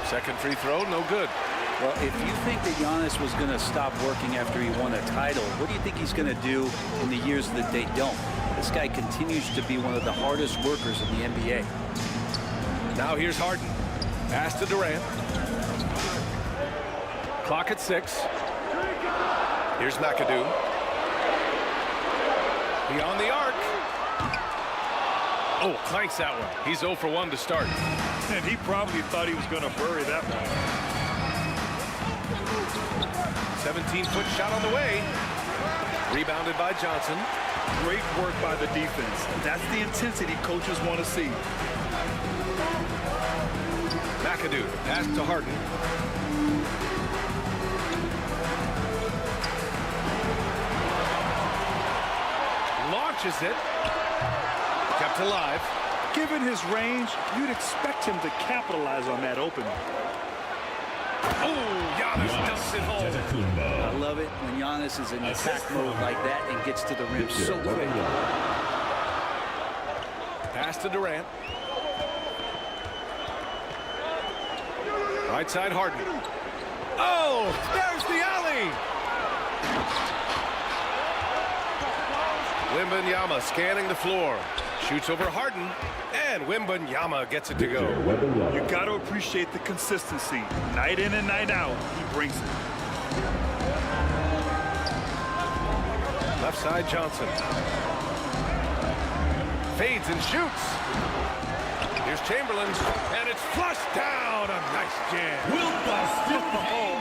Second free throw, no good. Well, if you think that Giannis was going to stop working after he won a title, what do you think he's going to do in the years that they don't? This guy continues to be one of the hardest workers in the NBA. Now here's Harden. Pass to Durant. Clock at 6. Here's McAdoo. Beyond the arc. Oh, clanks that one. He's 0 for 1 to start. And he probably thought he was going to bury that one. 17-foot shot on the way. Rebounded by Johnson. Great work by the defense. That's the intensity coaches want to see. McAdoo, pass to Harden. Launches it. Kept alive. Given his range, you'd expect him to capitalize on that opening. Oh, Giannis dumps it home. I love it when Giannis is in attack mode like that and gets to the rim so quick. Pass to Durant. Right side Harden. Oh, there's the alley. Wembanyama scanning the floor. Shoots over Harden, and Wembanyama gets it to go. You got to appreciate the consistency. Night in and night out, he brings it. Left side Johnson. Fades and shoots. Here's Chamberlain, and it's flushed down. A nice jam.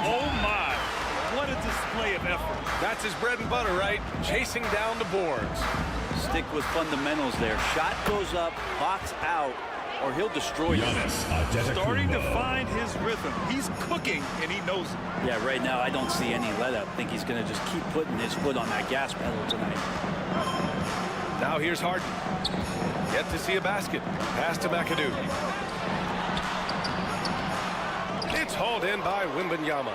Oh my. What a display of effort. That's his bread and butter, right? Chasing down the boards. Stick with fundamentals there. Shot goes up, box out, or he'll destroy you. Starting to find his rhythm. He's cooking, and he knows it. Yeah, right now I don't see any let up. I think he's going to just keep putting his foot on that gas pedal tonight. Now here's Harden. Yet to see a basket. Pass to McAdoo. Hauled in by Wembanyama.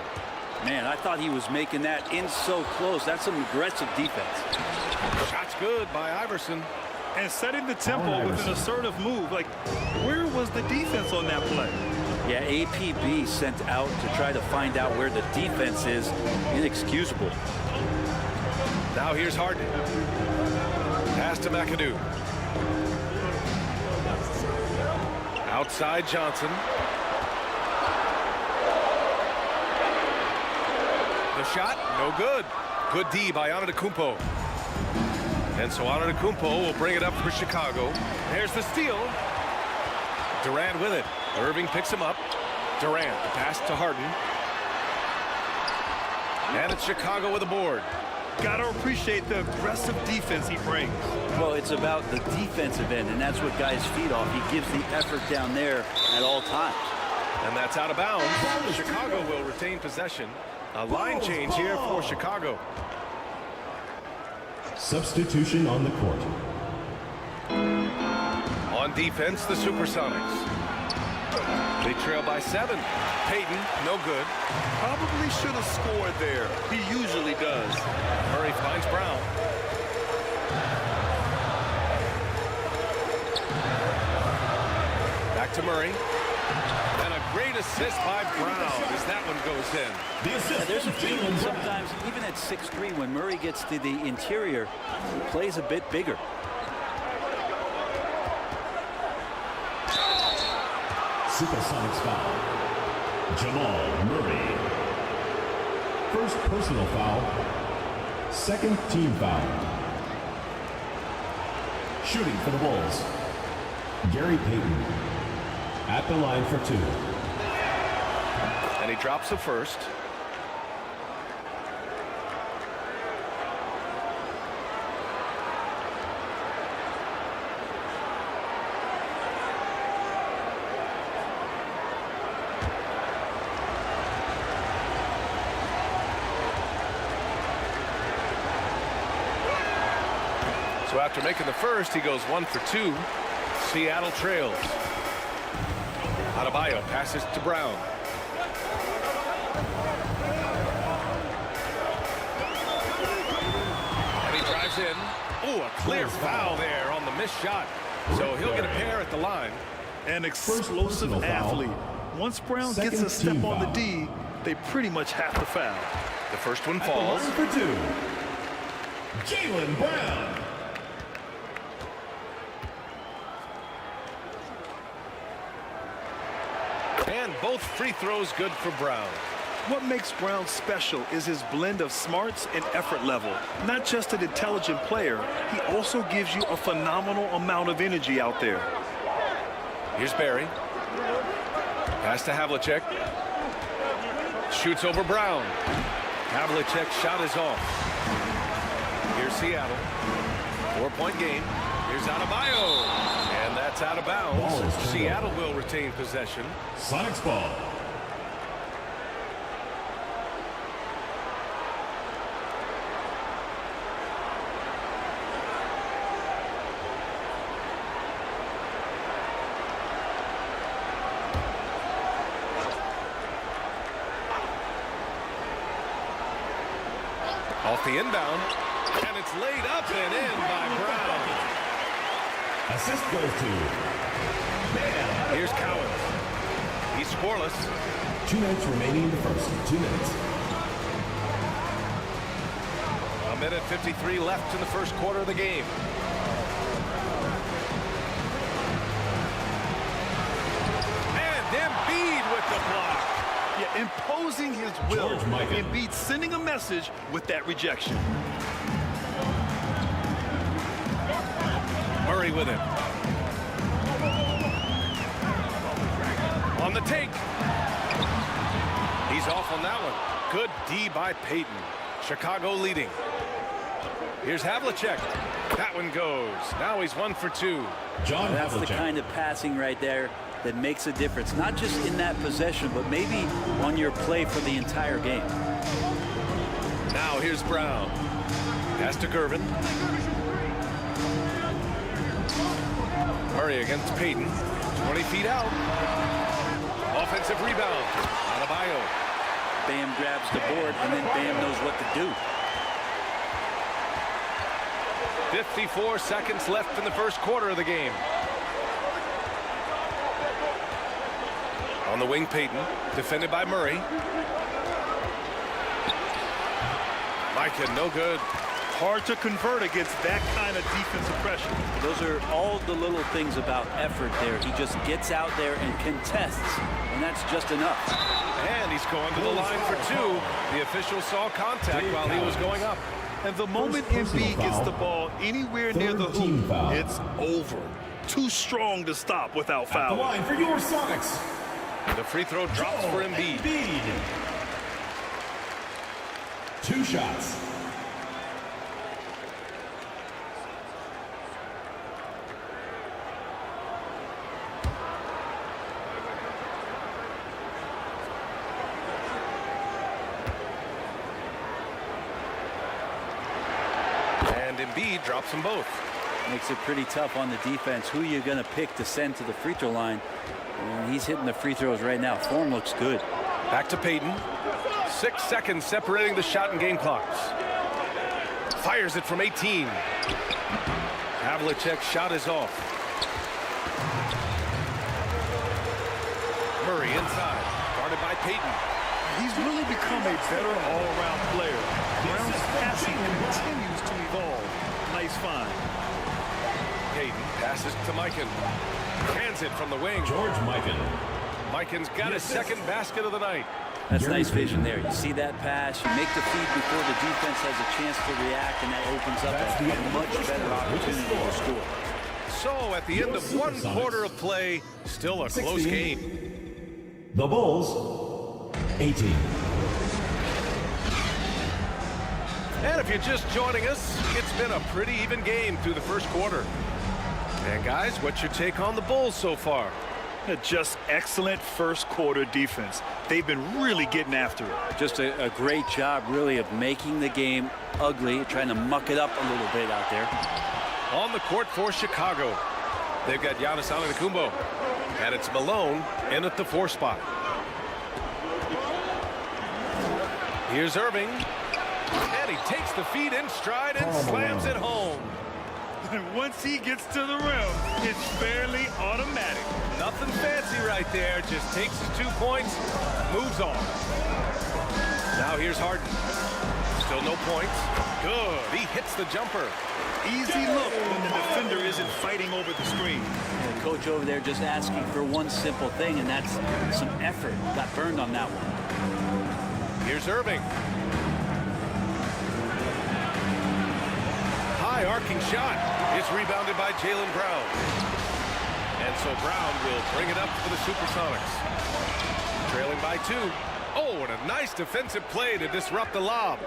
Man, I thought he was making that in so close. That's some aggressive defense. Shot's good by Iverson. And setting the tempo with an assertive move. Like, where was the defense on that play? Yeah, APB sent out to try to find out where the defense is. Inexcusable. Now here's Harden. Pass to McAdoo. Outside Johnson. The shot, no good. Good D by Antetokounmpo. And so Antetokounmpo will bring it up for Chicago. There's the steal. Durant with it. Irving picks him up. Durant, the pass to Harden. And it's Chicago with a board. Gotta appreciate the aggressive defense he brings. Well, it's about the defensive end, and that's what guys feed off. He gives the effort down there at all times. And that's out of bounds. Chicago will retain possession. A line change here for Chicago. Substitution on the court. On defense, the Supersonics. They trail by 7. Payton, no good. Probably should have scored there. He usually does. Murray finds Brown. Back to Murray. And a great assist by Brown as that one goes in. Yeah, there's a feeling sometimes, even at 6'3", when Murray gets to the interior, he plays a bit bigger. Supersonics foul. Jamal Murray. First personal foul. Second team foul. Shooting for the Bulls. Gary Payton at the line for 2. And he drops the first. So after making the first, he goes 1 for 2. Seattle trails. Adebayo passes to Brown. And he drives in. Oh, a clear foul there on the missed shot. So he'll get a pair at the line. An explosive athlete. Once Brown gets a step on the D, they pretty much have to foul. The first one falls. For 2. Jaylen Brown. And both free throws good for Brown. What makes Brown special is his blend of smarts and effort level. Not just an intelligent player, he also gives you a phenomenal amount of energy out there. Here's Barry. Pass to Havlicek. Shoots over Brown. Havlicek's shot is off. Here's Seattle. 4-point game. Here's Adebayo. And that's out of bounds. Seattle will retain possession. Sonics ball. Off the inbound. And it's laid up and in by Brown. Assist goes to Here's Cowens. He's scoreless. 2 minutes remaining in the first. 2 minutes. 1:53 left in the first quarter of the game. And Embiid with the block. Yeah, imposing his will. Embiid sending a message with that rejection. Murray with it. On the take. He's off on that one. Good D by Payton. Chicago leading. Here's Havlicek. That one goes. Now he's 1 for 2. That's the kind of passing right there that makes a difference. Not just in that possession, but maybe on your play for the entire game. Now here's Brown. Pass to Gervin. Murray against Payton. 20 feet out. Off offensive rebound. Adebayo. Bam grabs the board, and then Bam knows what to do. 54 seconds left in the first quarter of the game. On the wing, Payton, defended by Murray. Micah, no good. Hard to convert against that kind of defensive pressure. Those are all the little things about effort there. He just gets out there and contests, and that's just enough. And he's going to the line for two. The official saw contact while he was going up. And the moment Embiid gets the ball anywhere near the hoop, it's over. Too strong to stop without fouling. The line for your Sonics. The free throw drops for Embiid. 2 shots. And Embiid drops them both. Makes it pretty tough on the defense. Who are you going to pick to send to the free throw line? And he's hitting the free throws right now. Form looks good. Back to Payton. 6 seconds separating the shot and game clocks. Fires it from 18. Havlicek's shot is off. Murray inside, guarded by Payton. He's really become a better all-around player. Brown's passing continues to evolve. Nice find. Payton passes to Mikan. Hands it from the wing. George Mikan. Mikan's got his second basket of the night. That's nice vision there. You see that pass, you make the feed before the defense has a chance to react, and that opens up a much better opportunity to score. So at the end of one quarter of play, still a close game. The Bulls, 18. And if you're just joining us, it's been a pretty even game through the first quarter. And guys, what's your take on the Bulls so far? Just excellent first quarter defense. They've been really getting after it. Just a great job, really, of making the game ugly, trying to muck it up a little bit out there. On the court for Chicago, they've got Giannis Antetokounmpo, and it's Malone in at the 4 spot. Here's Irving, and he takes the feed in stride and slams it home. And once he gets to the rim, it's fairly automatic. Nothing fancy right there, just takes his 2 points, moves on. Now here's Harden. Still no points. Good, he hits the jumper. Easy look when the defender isn't fighting over the screen. The coach over there just asking for one simple thing, and that's some effort. Got burned on that one. Here's Irving. High arcing shot. It's rebounded by Jaylen Brown. And so Brown will bring it up for the Supersonics. Trailing by 2. Oh, and a nice defensive play to disrupt the lob.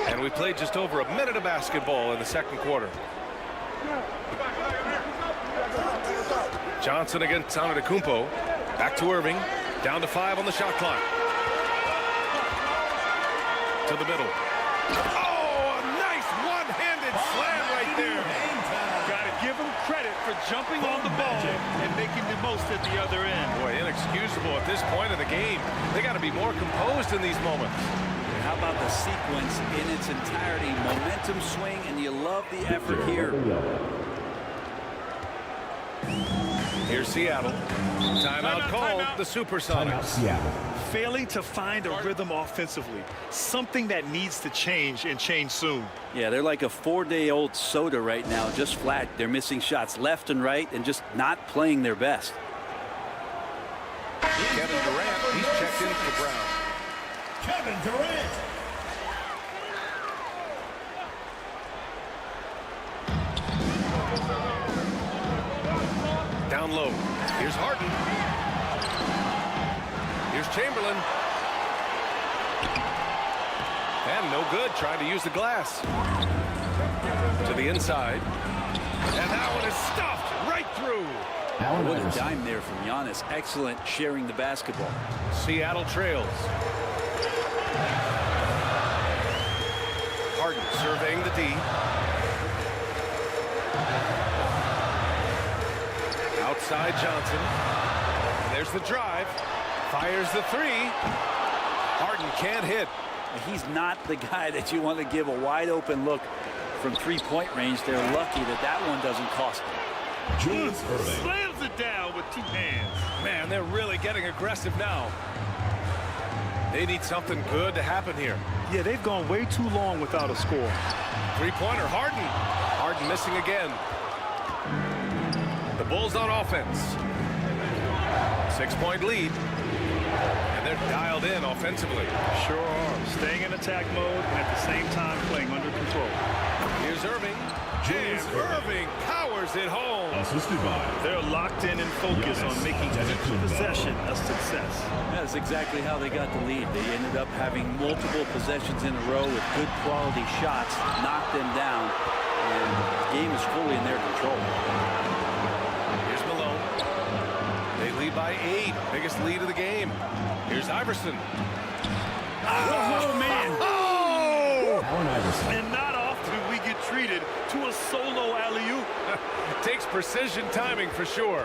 And we played just over a minute of basketball in the second quarter. Johnson against Antetokounmpo. Back to Irving. Down to 5 on the shot clock. To the middle. Oh, a nice one-handed slam right there. Got to give him credit for jumping on the ball and making the most at the other end. Boy, inexcusable at this point of the game. They got to be more composed in these moments. How about the sequence in its entirety? Momentum swing, and you love the effort here. Here's Seattle. Timeout called. The Supersonics. Seattle. Failing to find a rhythm offensively. Something that needs to change and change soon. Yeah, they're like a 4-day-old soda right now, just flat. They're missing shots left and right and just not playing their best. Kevin Durant, he's checked in for Brown. Kevin Durant. Down low. Here's Harden. Here's Chamberlain. And no good, trying to use the glass. To the inside. And that one is stuffed right through. What a dime there from Giannis. Excellent sharing the basketball. Seattle trails. Harden surveying the D. Outside Johnson. There's the drive. Fires the three. Harden can't hit. He's not the guy that you want to give a wide open look from three-point range. They're lucky that that one doesn't cost them. Slams it down with 2 hands. Man, they're really getting aggressive now. They need something good to happen here. Yeah, they've gone way too long without a score. Three-pointer, Harden. Harden missing again. The Bulls on offense. 6-point lead. And they're dialed in offensively. Sure are. Staying in attack mode and at the same time playing under control. Here's Irving. And Irving powers it home. Assisted by. They're locked in and focused on making each possession a success. That's exactly how they got the lead. They ended up having multiple possessions in a row with good quality shots, knocked them down, and the game is fully in their control. Here's Malone. They lead by 8. Biggest lead of the game. Here's Iverson. Oh, man. Oh! Allen Iverson. And not often we get treated to a solo alley-oop. Takes precision timing for sure.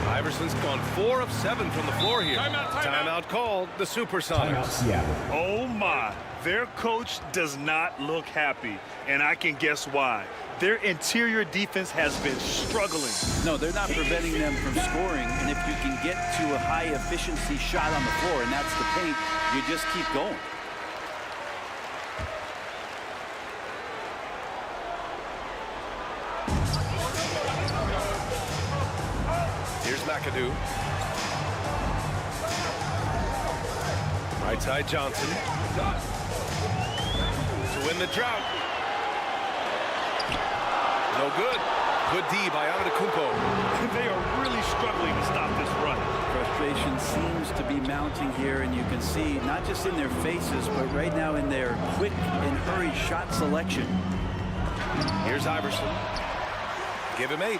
Iverson's gone 4 of 7 from the floor here. Timeout called. The Supersonics. Seattle. Oh, my. Their coach does not look happy, and I can guess why. Their interior defense has been struggling. No, they're not preventing them from scoring, and if you can get to a high-efficiency shot on the floor, and that's the paint, you just keep going. Here's McAdoo. Right side Johnson. To win the drought. No good. Good D by Antetokounmpo. They are really struggling to stop this run. Frustration seems to be mounting here, and you can see not just in their faces, but right now in their quick and hurried shot selection. Here's Iverson. Give him 8.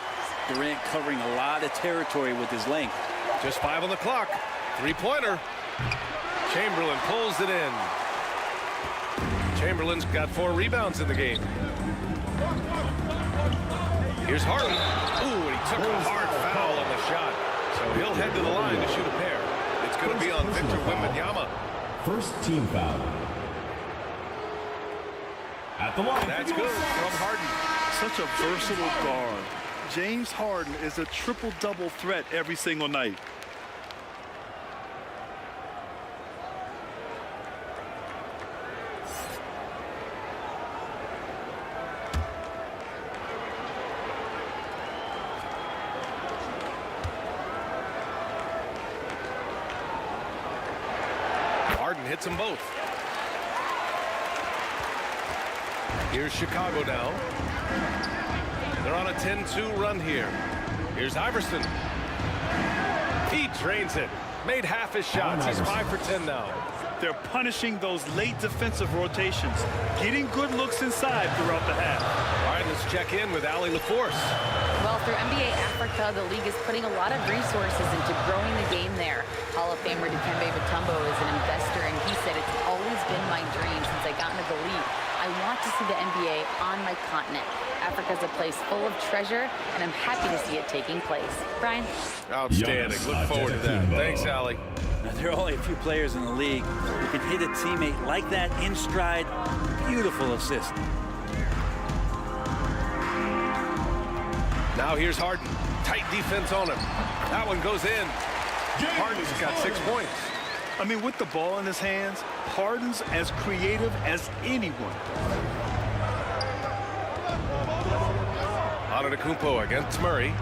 Durant covering a lot of territory with his length. Just 5 on the clock. Three-pointer. Chamberlain pulls it in. Chamberlain's got 4 rebounds in the game. Here's Harden. Ooh, and he took a hard foul on the shot. So he'll head to the line to shoot a pair. It's going to be on Victor Wembanyama. First team foul. At the line. That's good from Harden. Such a versatile guard. James Harden is a triple-double threat every single night. Harden hits them both. Here's Chicago now. They're on a 10-2 run here. Here's Iverson. He drains it. Made half his shots. He's 5 for 10 now. They're punishing those late defensive rotations, getting good looks inside throughout the half. All right, let's check in with Allie LaForce. Well, through NBA Africa, the league is putting a lot of resources into growing the game there. Hall of Famer Dikembe Mutombo is an investor, and he said, "It's always been my dream since I got into the league. I want to see the NBA on my continent. Africa's a place full of treasure, and I'm happy to see it taking place." Brian? Outstanding. Look forward to that. Thanks, Allie. Now, there are only a few players in the league who can hit a teammate like that in stride. Beautiful assist. Now here's Harden. Tight defense on him. That one goes in. Harden's got 6 points. I mean, with the ball in his hands, Harden's as creative as anyone. Antetokounmpo against Murray.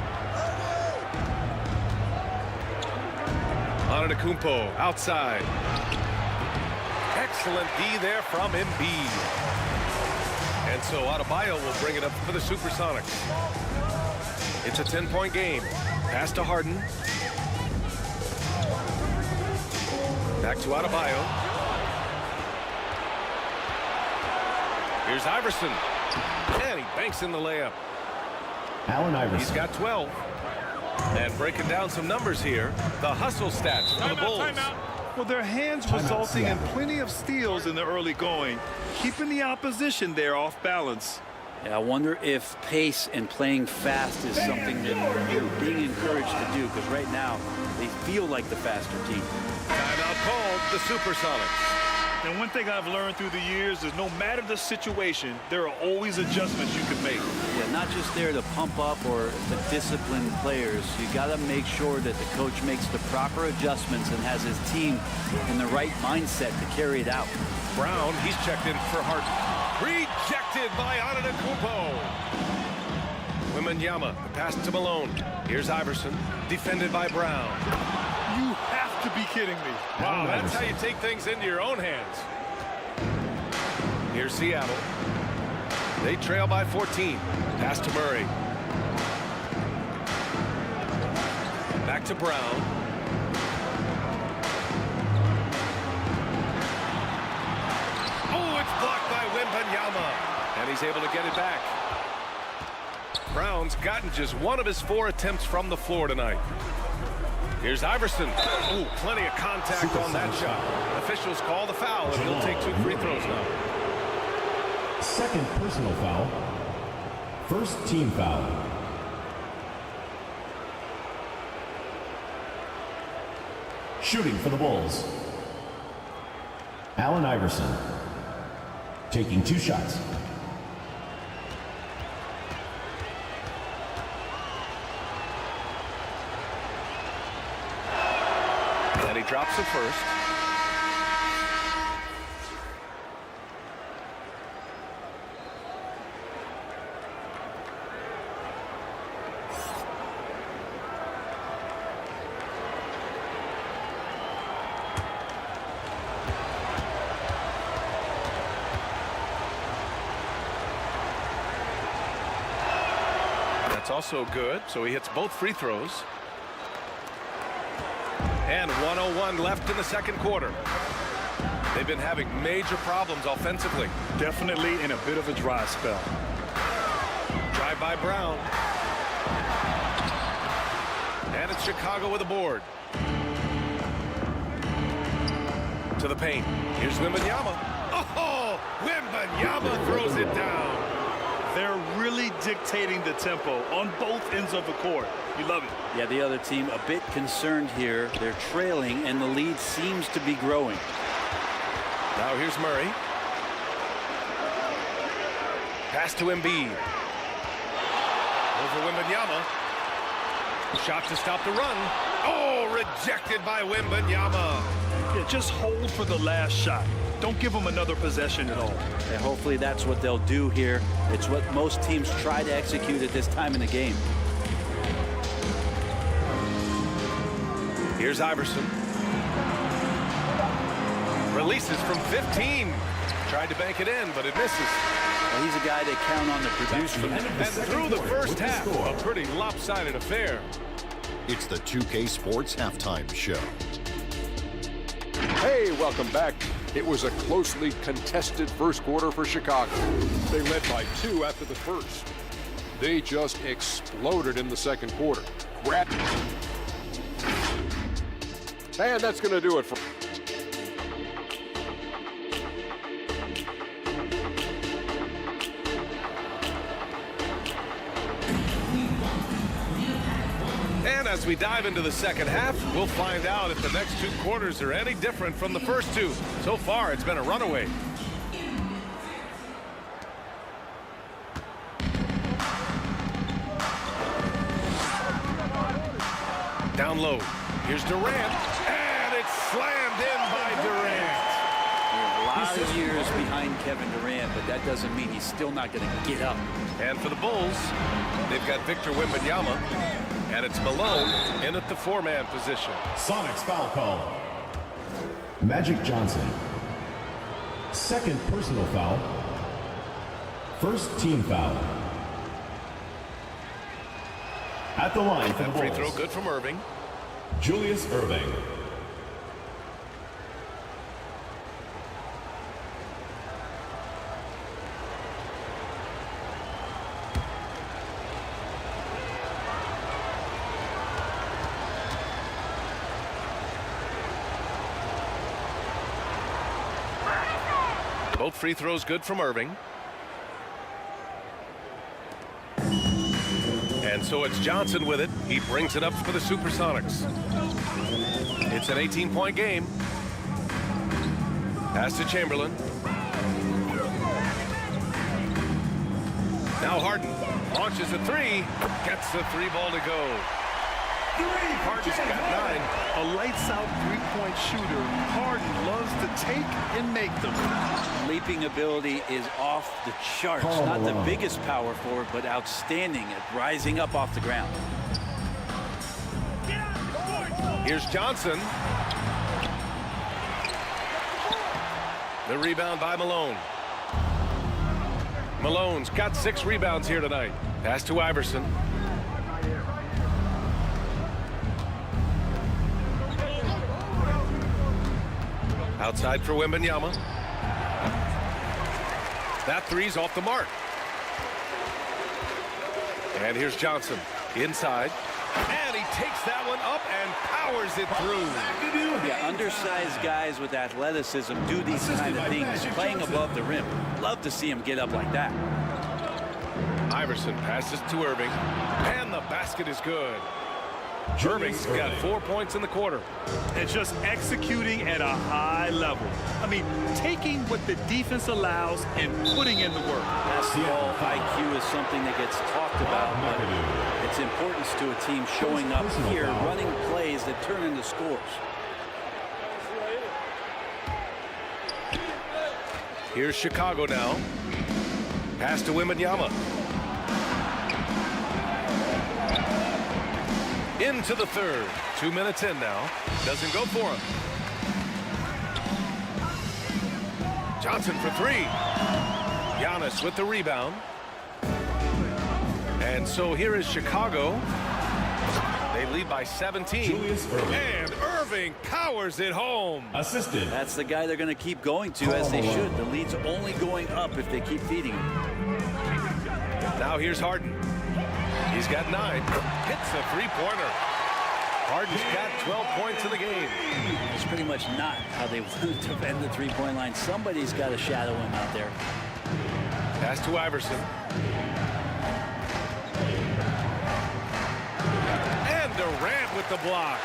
Antetokounmpo outside. Excellent D there from Embiid. And so Adebayo will bring it up for the Supersonics. It's a 10-point game. Pass to Harden. Back to Adebayo. Here's Iverson. And he banks in the layup. Allen Iverson. He's got 12. And breaking down some numbers here, the hustle stats for the Bulls. Well, their hands resulting in plenty of steals in the early going, keeping the opposition there off balance. Yeah, I wonder if pace and playing fast is something that you're being encouraged to do, because right now they feel like the faster team. Timeout called, the Supersonics. And one thing I've learned through the years is no matter the situation, there are always adjustments you can make. Yeah, not just there to pump up or to discipline players. You got to make sure that the coach makes the proper adjustments and has his team in the right mindset to carry it out. Brown, he's checked in for Harden. Rejected by Antetokounmpo. Wembanyama, the pass to Malone. Here's Iverson, defended by Brown. You have to be kidding me. Wow, that's how you take things into your own hands. Here's Seattle. They trail by 14. Pass to Murray. Back to Brown. Oh, it's blocked by Wembanyama. And he's able to get it back. Brown's gotten just one of his 4 attempts from the floor tonight. Here's Iverson. Ooh, plenty of contact on that shot. Officials call the foul, and he'll take 2 free throws now. Second personal foul. First team foul. Shooting for the Bulls. Allen Iverson. Taking 2 shots. And he drops it first. That's also good, so he hits both free throws. And 1:01 left in the second quarter. They've been having major problems offensively. Definitely in a bit of a dry spell. Drive by Brown. And it's Chicago with a board. To the paint. Here's Wembanyama. Oh, Wembanyama throws it down. They're really dictating the tempo on both ends of the court. You love it. Yeah, the other team a bit concerned here. They're trailing, and the lead seems to be growing. Now here's Murray. Pass to Embiid. Over Wembanyama. Shot to stop the run. Oh, rejected by Wembanyama. Yeah, just hold for the last shot. Don't give them another possession at all. And hopefully that's what they'll do here. It's what most teams try to execute at this time in the game. Here's Iverson. Releases from 15. Tried to bank it in, but it misses. Well, he's a guy they count on to produce from. And through the first half, a pretty lopsided affair. It's the 2K Sports Halftime Show. Hey, welcome back. It was a closely contested first quarter for Chicago. They led by 2 after the first. They just exploded in the second quarter. And that's going to do it for... And as we dive into the second half, we'll find out if the next 2 quarters are any different from the first 2. So far, it's been a runaway. Down low. Here's Durant. And it's slammed in by Durant. A lot of years behind Kevin Durant, but that doesn't mean he's still not going to get up. And for the Bulls, they've got Victor Wembanyama. And it's Malone in at the 4-man position. Sonics foul call. Magic Johnson. Second personal foul. First team foul. At the line for the Free Bulls. throw good from Irving. Julius Irving. Both free throws good from Irving. And so it's Johnson with it. He brings it up for the Supersonics. It's an 18-point game. Pass to Chamberlain. Now Harden launches a three. Gets the three ball to go. Harden's got 9. A lights-out three-point shooter. Harden loves to take and make them. Leaping ability is off the charts. Not the biggest power forward, but outstanding at rising up off the ground. Here's Johnson. The rebound by Malone. Malone's got 6 rebounds here tonight. Pass to Iverson. Outside for Wembanyama. That three's off the mark. And here's Johnson inside. And he takes that one up and powers it through. Yeah, undersized guys with athleticism do these kind of things, playing above the rim. Love to see him get up like that. Iverson passes to Irving. And the basket is good. Irving's got 4 points in the quarter. And just executing at a high level. I mean, taking what the defense allows and putting in the work. Basketball IQ is something that gets talked about, but its importance to a team showing up here, running plays that turn into scores. Here's Chicago now. Pass to Wembanyama. Into the third. 2 minutes in now. Doesn't go for him. Johnson for 3. Giannis with the rebound. And so here is Chicago. They lead by 17. And Irving powers it home. Assisted. That's the guy they're going to keep going to, as they should. The lead's only going up if they keep feeding him. Now here's Harden. He's got 9. Hits a three-pointer. Harden's got 12 points in the game. It's pretty much not how they want to defend the three-point line. Somebody's got to shadow him out there. Pass to Iverson. And Durant with the block.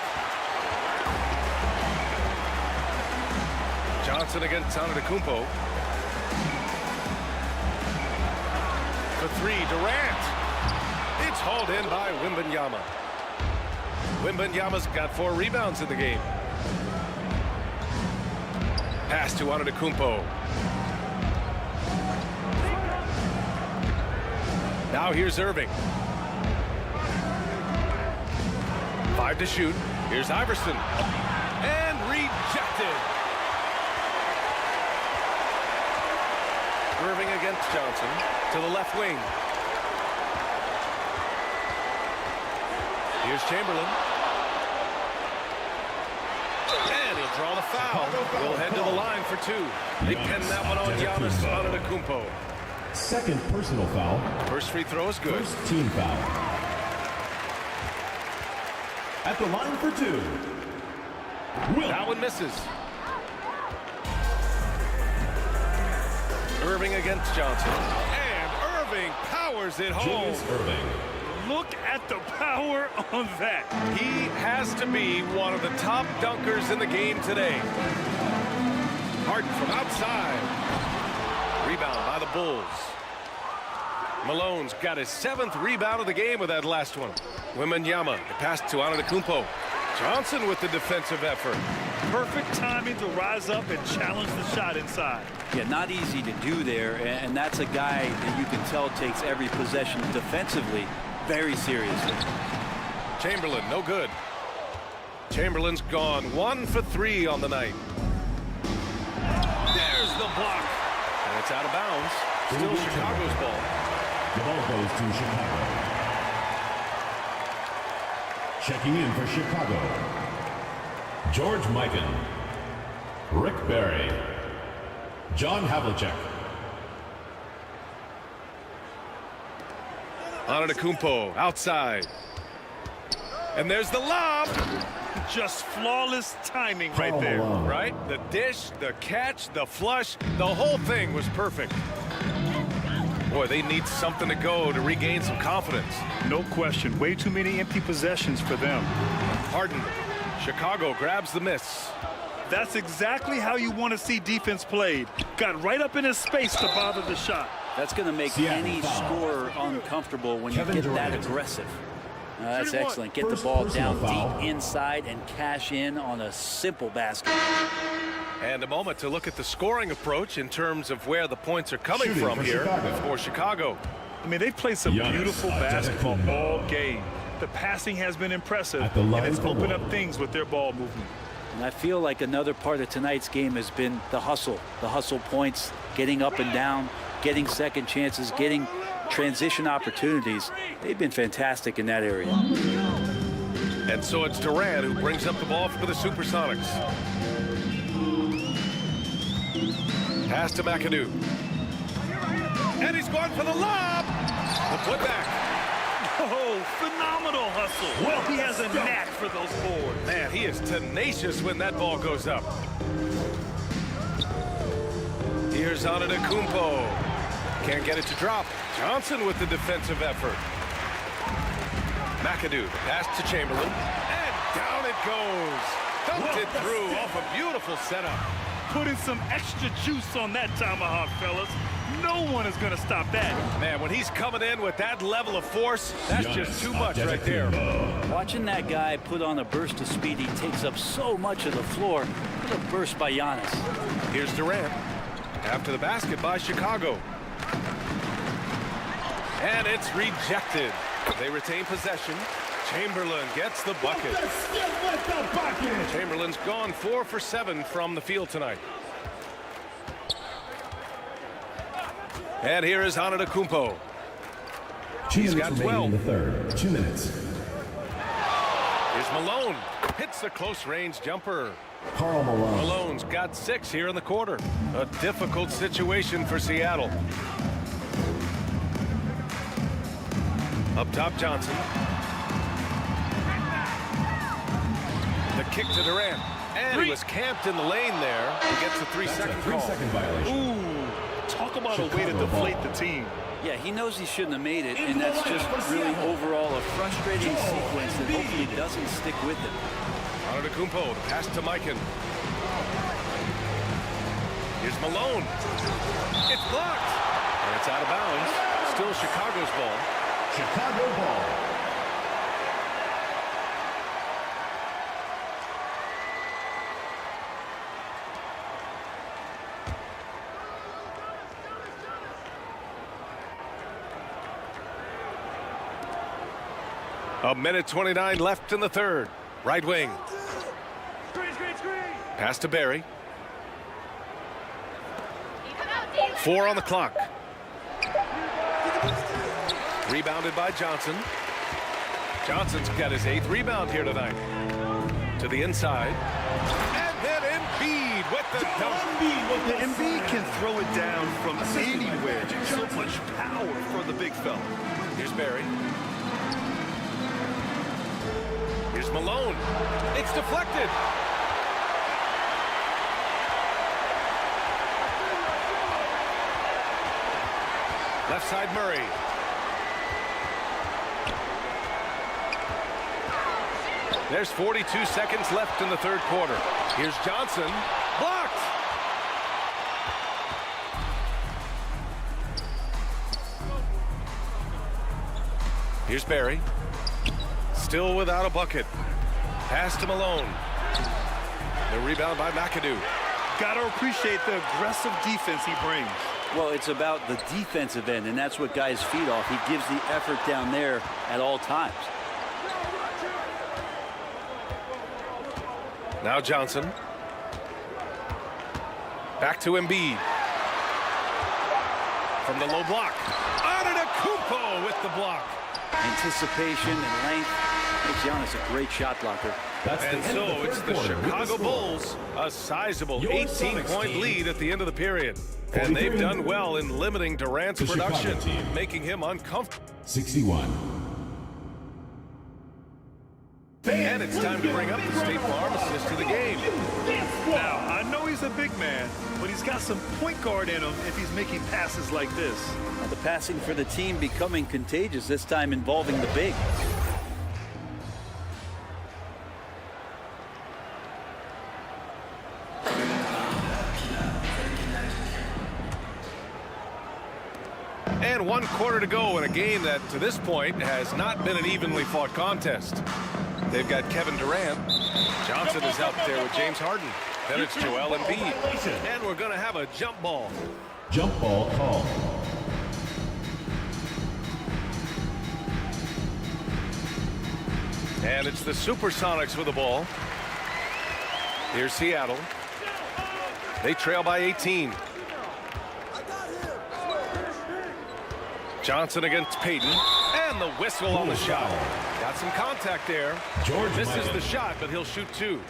Johnson against Antetokounmpo. For 3, Durant. It's hauled in by Wembanyama. Wembanyama's got 4 rebounds in the game. Pass to Antetokounmpo. Now here's Irving. 5 to shoot. Here's Iverson. And rejected. Irving against Johnson to the left wing. Here's Chamberlain. And he'll draw the foul. We'll head to the line for 2. They pin that one on Giannis Antetokounmpo. Second personal foul. First free throw is good. First team foul. At the line for 2. That one misses. Irving against Johnson. And Irving powers it home. Julius Irving. Look at the power on that. He has to be one of the top dunkers in the game today. Harden from outside. Rebound by the Bulls. Malone's got his 7th rebound of the game with that last one. Wembanyama, the pass to Antetokounmpo. Johnson with the defensive effort. Perfect timing to rise up and challenge the shot inside. Yeah, not easy to do there, and that's a guy that you can tell takes every possession defensively very seriously. Chamberlain, no good. Chamberlain's gone 1 for 3 on the night. There's the block. And it's out of bounds. Still Chicago's ball. The ball goes to Chicago. Checking in for Chicago, George Mikan, Rick Barry, John Havlicek. Antetokounmpo outside. And there's the lob. Just flawless timing right there. Right? The dish, the catch, the flush, the whole thing was perfect. Boy, they need something to go to regain some confidence. No question. Way too many empty possessions for them. Harden. Chicago grabs the miss. That's exactly how you want to see defense played. Got right up in his space to bother the shot. That's going to make any scorer uncomfortable when you get that aggressive. That's excellent. Get the ball down deep inside and cash in on a simple basket. And a moment to look at the scoring approach in terms of where the points are coming from here for Chicago. I mean, they've played some beautiful basketball all game. The passing has been impressive, and it's opened up things with their ball movement. And I feel like another part of tonight's game has been the hustle points, getting up and down, getting second chances, getting transition opportunities. They've been fantastic in that area. And so it's Durant who brings up the ball for the Supersonics. Pass to McAdoo. And he's going for the lob. The putback. Oh, phenomenal hustle. Well, he has a knack for those boards. Man, he is tenacious when that ball goes up. Here's Antetokounmpo. Can't get it to drop. Johnson with the defensive effort. McAdoo, pass to Chamberlain. And down it goes. Dunked it through off a beautiful setup. Putting some extra juice on that tomahawk, fellas. No one is going to stop that. Man, when he's coming in with that level of force, that's just too much right there. Watching that guy put on a burst of speed, he takes up so much of the floor. What a burst by Giannis. Here's Durant. After the basket by Chicago. And it's rejected. They retain possession. Chamberlain gets the bucket. Chamberlain's gone 4 for 7 from the field tonight. And here is Antetokounmpo. He's got 12. In the third. 2 minutes. Here's Malone. Hits the close-range jumper. Karl Malone. Malone's got 6 here in the quarter. A difficult situation for Seattle. Up top, Johnson. The kick to Durant. And he was camped in the lane there. He gets a 3-second call. 3-second violation. Ooh, talk about a way to deflate the team. Yeah, he knows he shouldn't have made it, and that's just really overall a frustrating sequence that hopefully doesn't stick with him. Antetokounmpo, the pass to Mikan. Here's Malone. It's blocked. And it's out of bounds. Still Chicago's ball. Chicago ball. A minute 29 left in the third. Right wing. Pass to Barry. 4 on the clock. Rebounded by Johnson. Johnson's got his 8th rebound here tonight. To the inside. And then Embiid with the dunk. Embiid can throw it down from anywhere. So much power for the big fella. Here's Barry. Here's Malone. It's deflected. Left side Murray. There's 42 seconds left in the third quarter. Here's Johnson. Blocked. Here's Barry. Still without a bucket. Pass to Malone. The rebound by McAdoo. Got to appreciate the aggressive defense he brings. Well, it's about the defensive end, and that's what guys feed off. He gives the effort down there at all times. Now Johnson. Back to Embiid. From the low block. Antetokounmpo with the block. Anticipation and length makes Giannis a great shot blocker. And so it's the Chicago Bulls, a sizable 18-point lead at the end of the period. And they've done well in limiting Durant's production, making him uncomfortable. 61. And And it's time to bring up the State Farm assist to the game. Now, I know he's a big man, but he's got some point guard in him if he's making passes like this. Now, the passing for the team becoming contagious, this time involving the big. And 1 quarter to go in a game that, to this point, has not been an evenly fought contest. They've got Kevin Durant. Johnson is out there with James Harden. Then it's Joel Embiid. And we're going to have a jump ball. Jump ball call. And it's the Supersonics with the ball. Here's Seattle. They trail by 18. Johnson against Payton. And the whistle on the shot. Got some contact there. Misses the shot, but he'll shoot 2.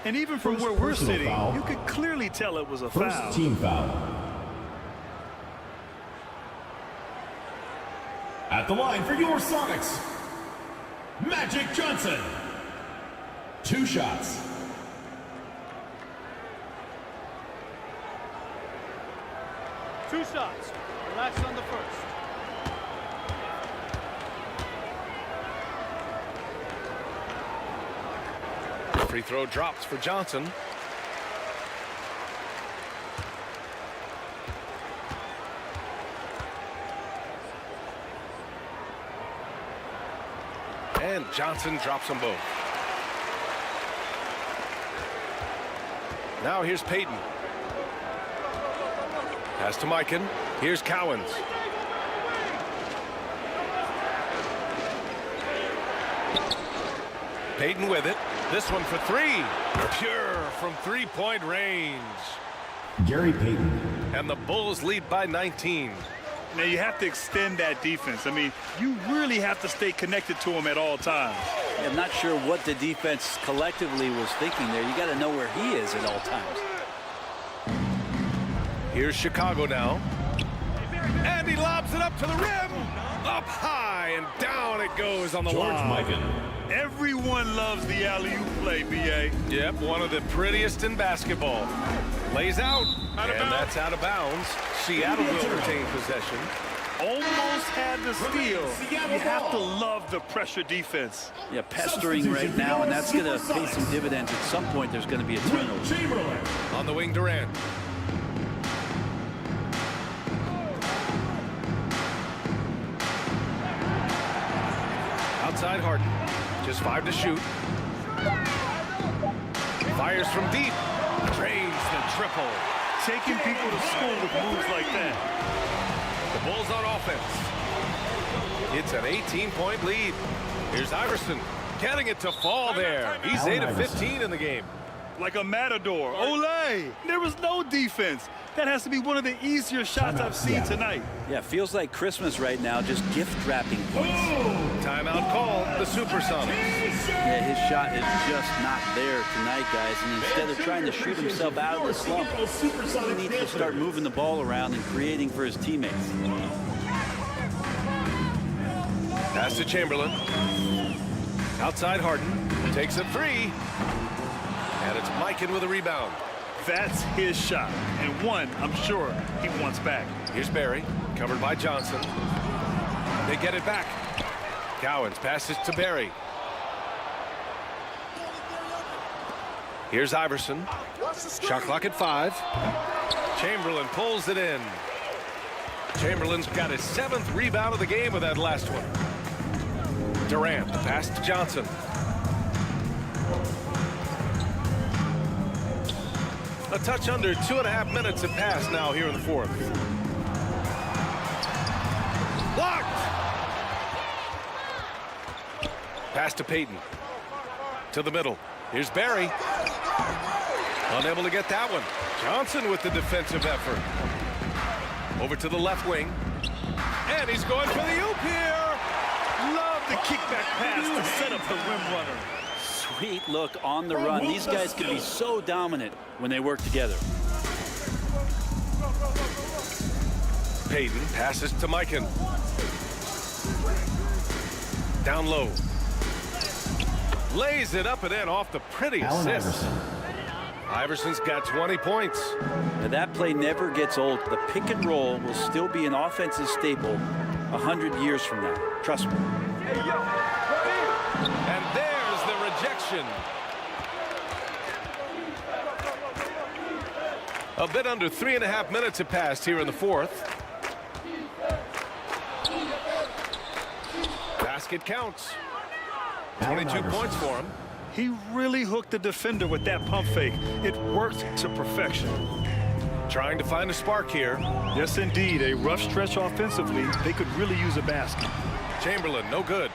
And even from where we're sitting, you could clearly tell it was a foul. First team foul. At the line for your Sonics, Magic Johnson. 2 shots. Two shots. Relax on the first. Free throw drops for Johnson. And Johnson drops them both. Now here's Payton. Pass to Mikan. Here's Cowens. Payton with it. This one for 3. Pure from 3-point range. Gary Payton. And the Bulls lead by 19. Now you have to extend that defense. I mean, you really have to stay connected to him at all times. I'm not sure what the defense collectively was thinking there. You got to know where he is at all times. Here's Chicago now. And he lobs it up to the rim. Up high and down it goes on the lob. Everyone loves the alley-oop play, B.A. Yep, one of the prettiest in basketball. Lays out, and that's out of bounds. Seattle will retain possession. Almost had the steal. You have to love the pressure defense. Yeah, pestering right now, and that's going to pay some dividends. At some point, there's going to be a turnover. On the wing, Durant. Outside Harden. Just 5 to shoot. Fires from deep. Drains the triple. Taking people to school with moves like that. The Bulls on offense. It's an 18-point lead. Here's Iverson. Getting it to fall there. He's 8 of 15 in the game. Like a matador. Ole! There was no defense. That has to be one of the easier shots I've seen tonight. Yeah, feels like Christmas right now, just gift wrapping points. Timeout called, the Supersonics. Yeah, his shot is just not there tonight, guys. And instead of trying to shoot himself out of the slump, he needs to start moving the ball around and creating for his teammates. Pass to Chamberlain. Outside Harden. Takes a 3. And it's Mikan with a rebound. That's his shot, and one I'm sure he wants back. Here's Barry, covered by Johnson. They get it back. Cowens passes to Barry. Here's Iverson. Shot clock at 5. Chamberlain pulls it in. Chamberlain's got his 7th rebound of the game with that last one. Durant, the pass to Johnson. A touch under 2.5 minutes have passed now here in the 4th. Blocked! Pass to Payton. To the middle. Here's Barry. Unable to get that one. Johnson with the defensive effort. Over to the left wing. And he's going for the oop here. Love the kickback pass to set up the rim runner. Sweet look on the run. These guys can be so dominant when they work together. Payton passes to Mikan. Lays it up and in off the pretty assist. Iverson's got 20 points. Now that play never gets old. The pick and roll will still be an offensive staple 100 years from now. Trust me. And there's the rejection. A bit under 3.5 minutes have passed here in the fourth. Basket counts. 22 points for him. He really hooked the defender with that pump fake. It worked to perfection. Trying to find a spark here. Yes, indeed. A rough stretch offensively. They could really use a basket. Chamberlain, no good.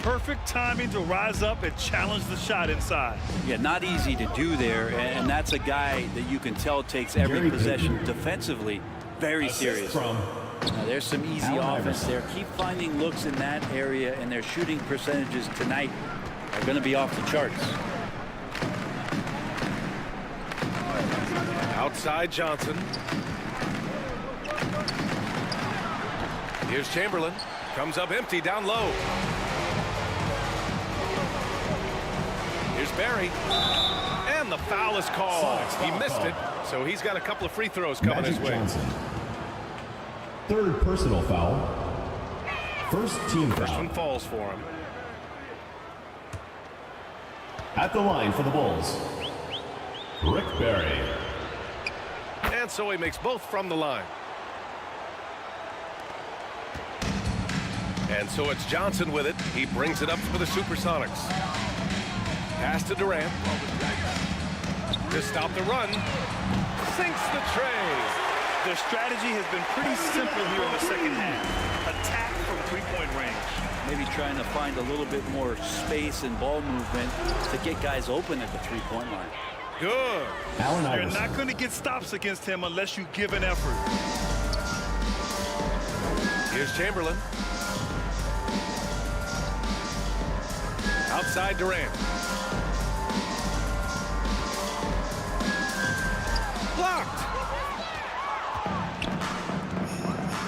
Perfect timing to rise up and challenge the shot inside. Yeah, not easy to do there, and that's a guy that you can tell takes every possession defensively very serious. Now, there's some easy offense there. Keep finding looks in that area, and their shooting percentages tonight are going to be off the charts. Outside Johnson. Here's Chamberlain. Comes up empty down low. Here's Barry. And the foul is called. He missed it, so he's got a couple of free throws coming his way. Johnson. Third personal foul. First team foul. First one falls for him. At the line for the Bulls, Rick Barry. And so he makes both from the line. And so it's Johnson with it. He brings it up for the Supersonics. Pass to Durant. To stop the run. Sinks the tray. Their strategy has been pretty simple here in the second half. Attack from three-point range. Maybe trying to find a little bit more space and ball movement to get guys open at the three-point line. Good. You're not going to get stops against him unless you give an effort. Here's Chamberlain. Outside Durant. Blocked.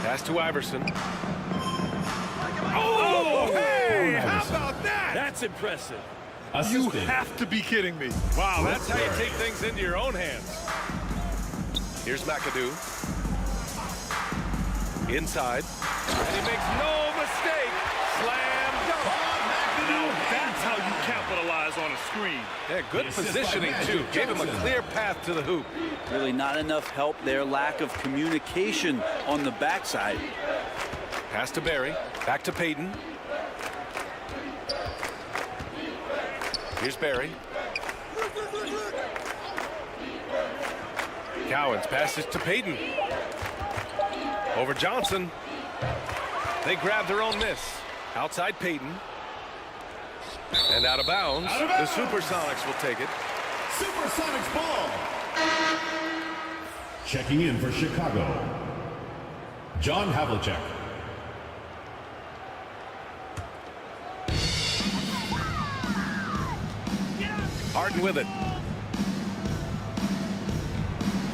Pass to Iverson. Oh, hey! How about that? That's impressive. You have to be kidding me. Wow, that's how you take things into your own hands. Here's McAdoo. Inside. And he makes no mistake. Slam dunk. Now that's how you capitalize on a screen. Yeah, good positioning, too. Gave him a clear path to the hoop. Really not enough help there. Lack of communication on the backside. Pass to Barry. Back to Payton. Here's Barry. Cowens passes to Payton. Over Johnson. They grab their own miss. Outside Payton. And out of bounds. The Supersonics will take it. Supersonics ball. Checking in for Chicago, John Havlicek. Harden with it.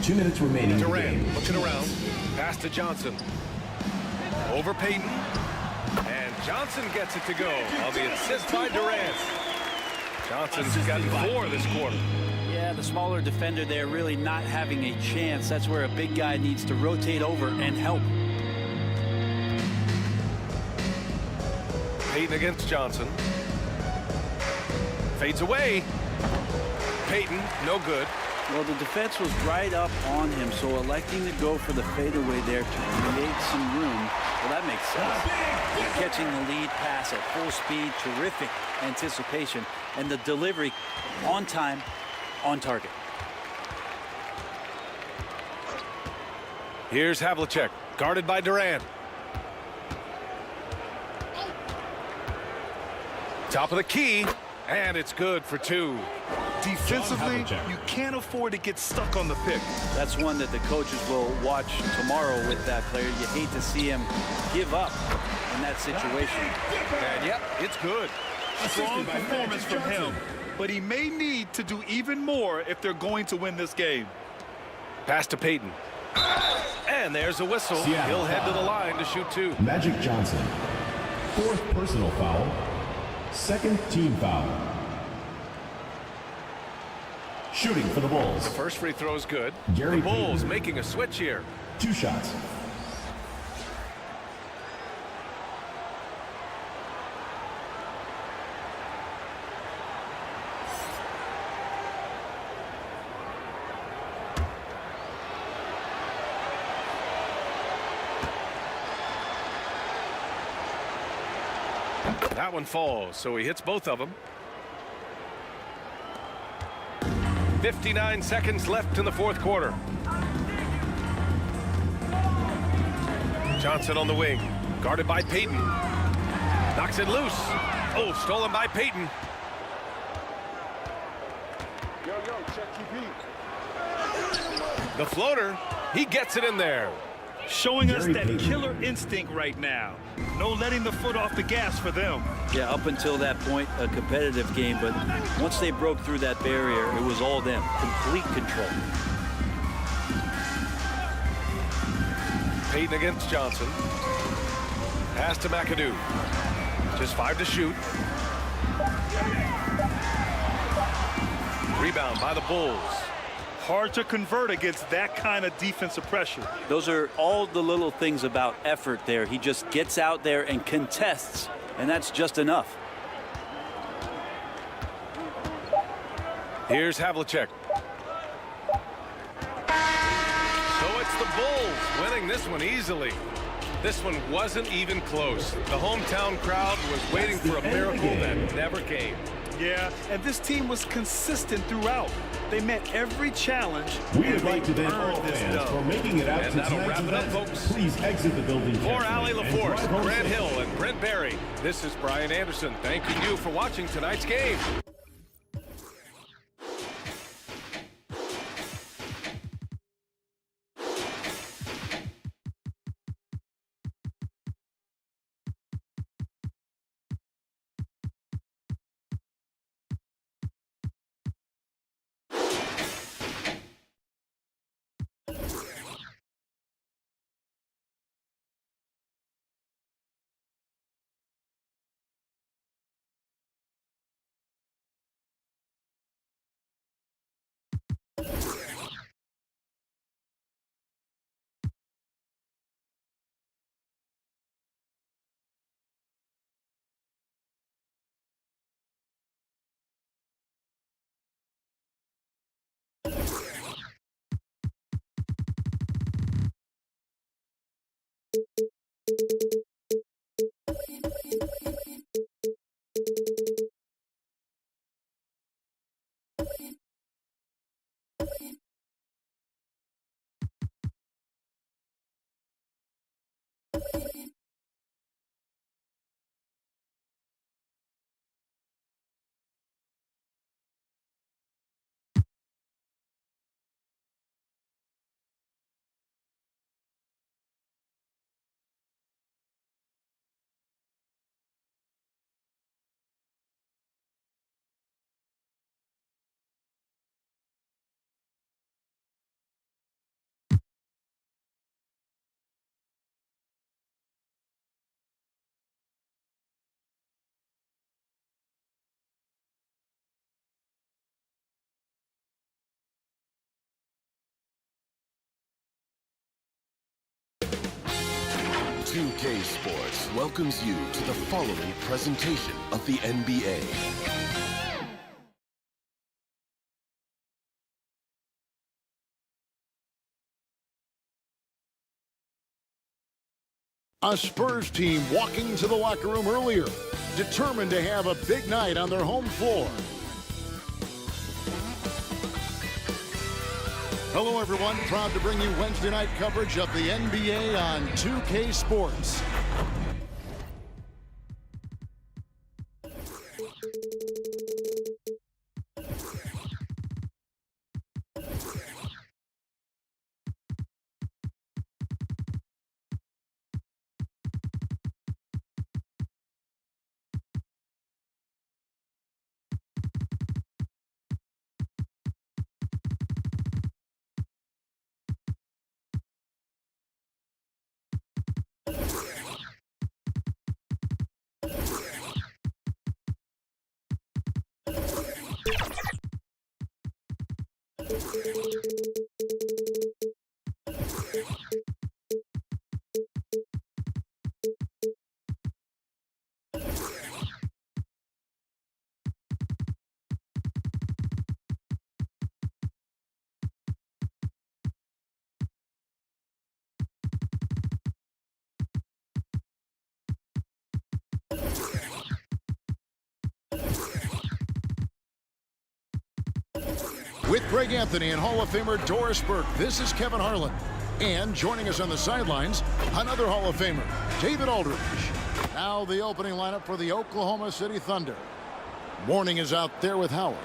2 minutes remaining. Durant looking around. Pass to Johnson. Over Payton. And Johnson gets it to go on the assist by Durant. Johnson's gotten 4 this quarter. Yeah, the smaller defender there really not having a chance. That's where a big guy needs to rotate over and help. Payton against Johnson. Fades away. Payton, no good. Well, the defense was right up on him, so electing to go for the fadeaway there to create some room, well, that makes sense. Catching the lead pass at full speed, terrific anticipation, and the delivery on time, on target. Here's Havlicek, guarded by Durant. Top of the key, and it's good for 2. Defensively, you can't afford to get stuck on the pick. That's one that the coaches will watch tomorrow with that player. You hate to see him give up in that situation. And yep, it's good. Strong performance from him, but he may need to do even more if they're going to win this game. Pass to Payton. And there's a whistle. He'll head to the line to shoot 2. Magic Johnson. 4th personal foul. 2nd team foul. Shooting for the Bulls. The first free throw is good. Gary The Bulls Payton. making a switch here. 2 shots. That one falls, so he hits both of them. 59 seconds left in the fourth quarter. Johnson on the wing, guarded by Payton. Knocks it loose. Oh, stolen by Payton. The floater, he gets it in there. Showing us Gary that Payton. killer instinct right now. No letting the foot off the gas for them. Yeah, up until that point, a competitive game, but once they broke through that barrier, it was all them. Complete control. Payton against Johnson. Pass to McAdoo. Just 5 to shoot. Rebound by the Bulls. Hard to convert against that kind of defensive pressure. Those are all the little things about effort there. He just gets out there and contests, and that's just enough. Here's Havlicek. So it's the Bulls winning this one easily. This one wasn't even close. The hometown crowd was waiting for a miracle that never came. Yeah, and this team was consistent throughout. They met every challenge. We and would like they to thank earned all this fans dub. for making it out And to that'll tonight's wrap it up, event. folks. Please exit the building For carefully Ali and LaForce, drive home Grant safely. Hill, and Brent Barry, this is Brian Anderson thanking you for watching tonight's game. UK Sports welcomes you to the following presentation of the NBA. A Spurs team walking to the locker room earlier, determined to have a big night on their home floor. Hello, everyone. Proud to bring you Wednesday night coverage of the NBA on 2K Sports. With Greg Anthony and Hall of Famer Doris Burke, this is Kevin Harlan. And joining us on the sidelines, another Hall of Famer, David Aldridge. Now the opening lineup for the Oklahoma City Thunder. Mourning is out there with Howard.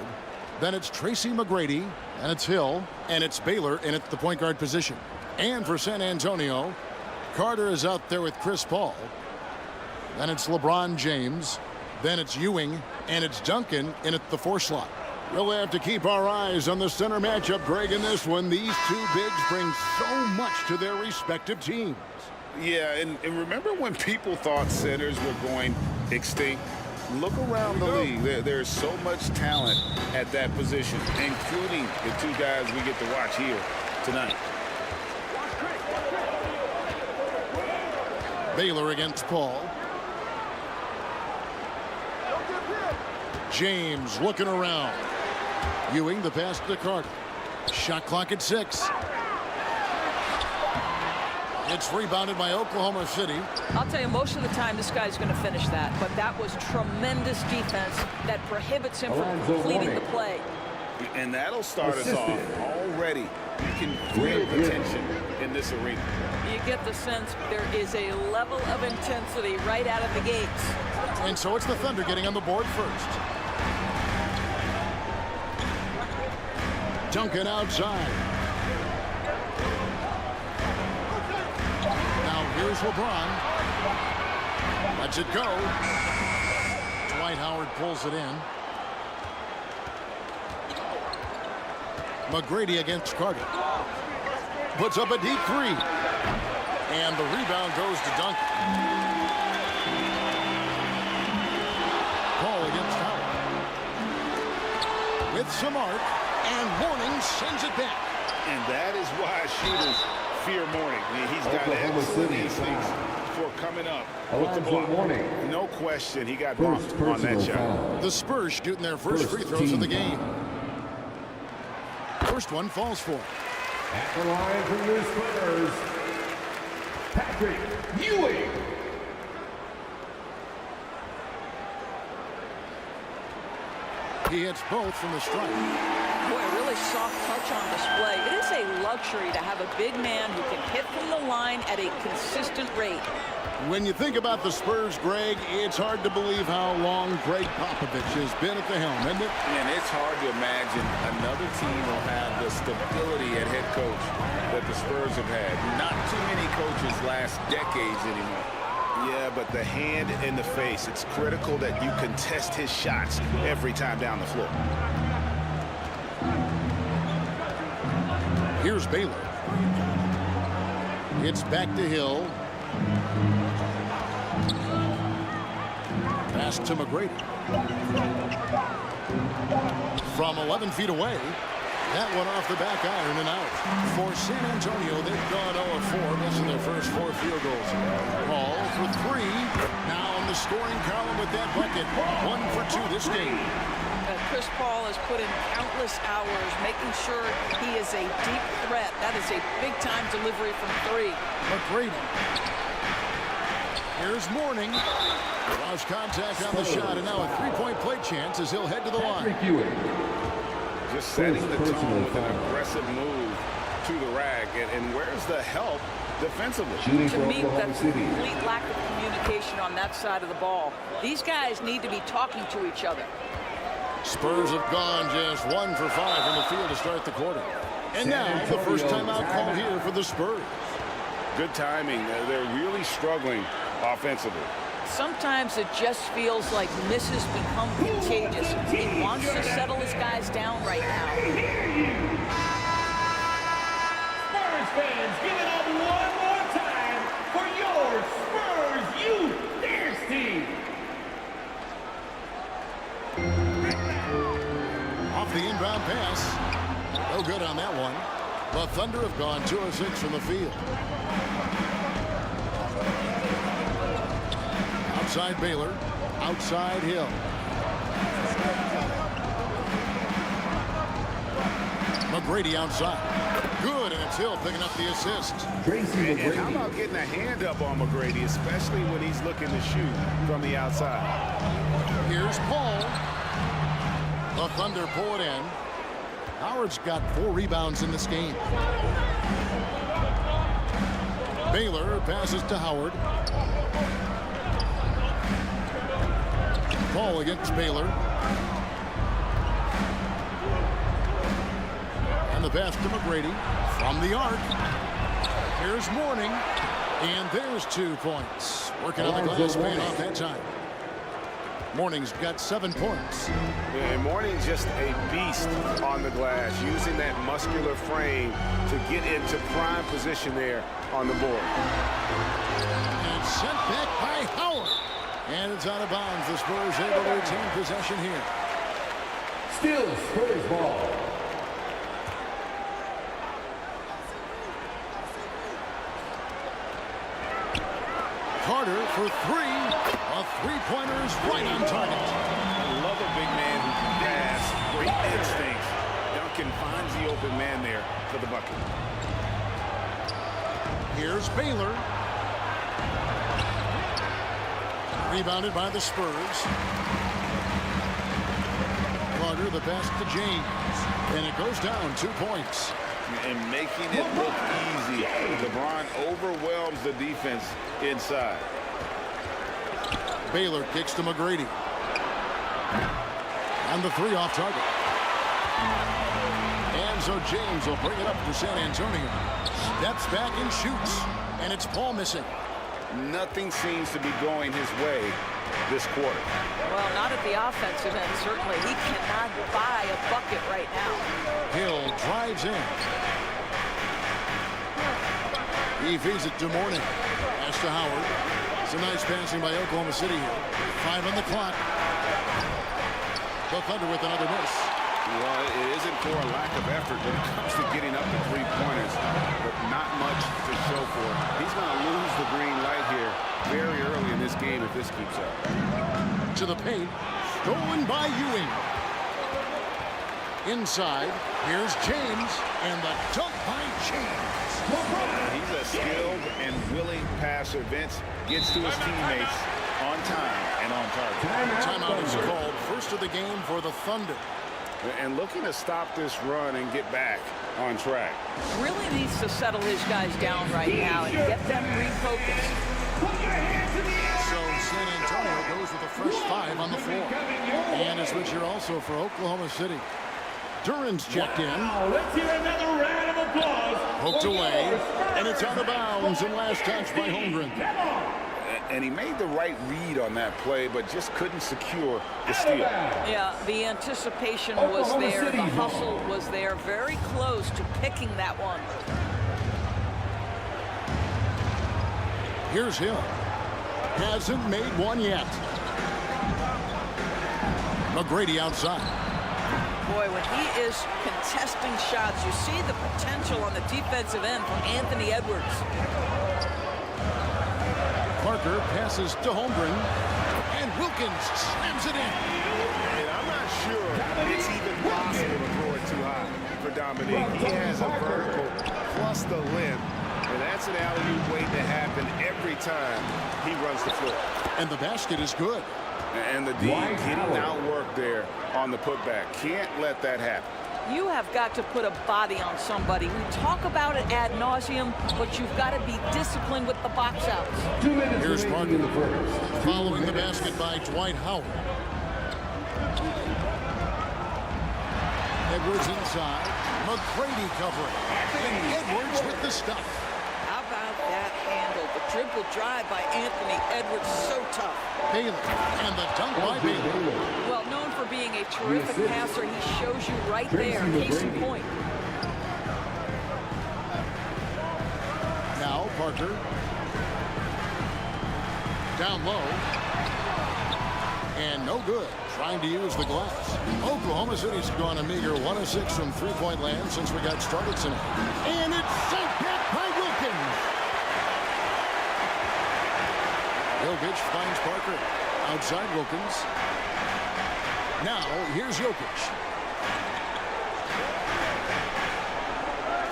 Then it's Tracy McGrady, and it's Hill, and it's Baylor in at the point guard position. And for San Antonio, Carter is out there with Chris Paul. Then it's LeBron James. Then it's Ewing, and it's Duncan in at the 4 slot. We'll have to keep our eyes on the center matchup, Greg, in this one. These two bigs bring so much to their respective teams. Yeah, and remember when people thought centers were going extinct? Look around the league. There's so much talent at that position, including the 2 guys we get to watch here tonight. Baylor against Paul. James looking around. Ewing, the pass to Carter. Shot clock at 6. It's rebounded by Oklahoma City. I'll tell you, most of the time this guy's going to finish that, but that was tremendous defense that prohibits him from completing the play. And that'll start us off already. You can feel the tension in this arena. You get the sense there is a level of intensity right out of the gates. And so it's the Thunder getting on the board first. Duncan outside. Now here's LeBron. Lets it go. Dwight Howard pulls it in. McGrady against Carter. Puts up a deep 3. And the rebound goes to Duncan. Paul against Howard. With some arc. And Mourning sends it back. And that is why shooters fear Mourning. He's got excellent instincts for coming up with the block. No question, he got bumped on that shot. The Spurs shooting their first free throws of the game. First one falls for. At the line from the Spurs, Patrick Ewing. He hits both from the strike. Boy, a really soft touch on display. It is a luxury to have a big man who can hit from the line at a consistent rate. When you think about the Spurs, Greg, it's hard to believe how long Greg Popovich has been at the helm, isn't it? And it's hard to imagine another team will have the stability at head coach that the Spurs have had. Not too many coaches last decades anymore. Yeah, but the hand in the face, it's critical that you contest his shots every time down the floor. Here's Baylor. It's back to Hill. Pass to McGrady. From 11 feet away. That one off the back iron and out. For San Antonio, they've gone 0-4, missing their first 4 field goals. Paul for 3. Now in the scoring column with that bucket. 1 for 2 this game. Chris Paul has put in countless hours making sure he is a deep threat. That is a big-time delivery from 3. McGrady. Here's Mourning. Lost contact on the shot, and now a 3-point play chance as he'll head to the line. Just setting the tone with an aggressive move to the rack. And where's the help defensively? To me, that's a complete lack of communication on that side of the ball. These guys need to be talking to each other. Spurs have gone just 1 for 5 from the field to start the quarter. And now the first timeout call here for the Spurs. Good timing. They're really struggling offensively. Sometimes it just feels like misses become contagious. He wants to settle his guys down right now. Spurs fans, give it up one more time for your Spurs Youth Dance Team. Off the inbound pass. No good on that one. The Thunder have gone 2 of 6 from the field. Outside Baylor. Outside Hill. McGrady outside. Good, and it's Hill picking up the assist. And how about getting a hand up on McGrady, especially when he's looking to shoot from the outside? Here's Paul. The Thunder pull it in. Howard's got 4 rebounds in this game. Baylor passes to Howard. Paul against Baylor. And the pass to McGrady from the arc. Here's Mourning. And there's 2 points. Working on the glass, paying off that time. Mourning's got 7 points. And Mourning's just a beast on the glass, using that muscular frame to get into prime position there on the board. And sent back by Howard. And it's out of bounds. The Spurs able to retain possession here. Still Spurs ball. Carter for 3. A 3-pointer is right on target. I love a big man who can pass. Great instincts. Duncan finds the open man there for the bucket. Here's Baylor. Rebounded by the Spurs. Carter, the pass to James. And it goes down 2 points. And making it look easy. LeBron overwhelms the defense inside. Baylor kicks to McGrady. And the 3 off target. And so James will bring it up for San Antonio. Steps back and shoots. And it's Paul missing. Nothing seems to be going his way this quarter. Well, not at the offensive end, certainly. He cannot buy a bucket right now. Hill drives in. He feeds it to Mourning. Pass to Howard. It's a nice passing by Oklahoma City here. 5 on the clock. The Thunder with another miss. Well, it isn't for a lack of effort when it comes to getting up to 3-pointers, but not much to show for it. He's going to lose the green light here very early in this game if this keeps up. To the paint. Stolen by Ewing. Inside. Here's James. And the dunk by James. He's a skilled and willing passer. Vince gets to his teammates on time and on target. Timeout is called. First of the game for the Thunder. And looking to stop this run and get back on track. Really needs to settle his guys down right now and get them refocused. So San Antonio goes with a fresh 5 on the floor. And a switch here also for Oklahoma City. Duran's checked in. Let's hear another round of applause. Poked away. And it's out of bounds and last touch by Holmgren. And he made the right read on that play, but just couldn't secure the steal. Yeah, the anticipation was there. The hustle was there. Very close to picking that one. Here's Hill. Hasn't made one yet. McGrady outside. Boy, when he is contesting shots, you see the potential on the defensive end from Anthony Edwards. Parker passes to Holmgren, and Wilkins slams it in. And I'm not sure it's even possible to throw it too high for Dominique. He has a vertical plus the length, and that's an alley-oop waiting to happen every time he runs the floor. And the basket is good. And the D getting outworked there on the putback. Can't let that happen. You have got to put a body on somebody. We talk about it ad nauseum, but you've got to be disciplined with the box outs. Here's Parker following the basket by Dwight Howard. Edwards inside. McGrady covering. And Edwards with the stuff. How about that handle? The dribble drive by Anthony Edwards, so tough. Baylor, and the dunk by Baylor. Well, known for being a terrific passer, he shows you right there. Case in point. Now Parker. Down low. And no good. trying to use the glass. Oklahoma City's gone a meager 1 of 6 from three-point land since we got started tonight. And it's sent back by Wilkins. Jokic finds Parker. Outside Wilkins. Now, here's Jokic.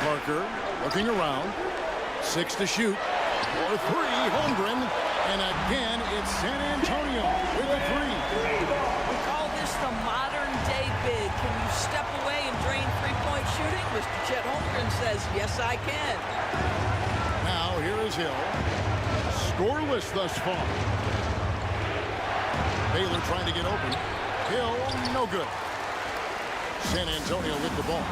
Parker looking around. 6 to shoot. For 3, Holmgren. And again, it's San Antonio with a 3. We call this the modern-day bid. Can you step away and drain three-point shooting? Mr. Chet Holmgren says, yes, I can. Now, here is Hill. Scoreless thus far. Baylor trying to get open. Hill, no good. San Antonio with the ball.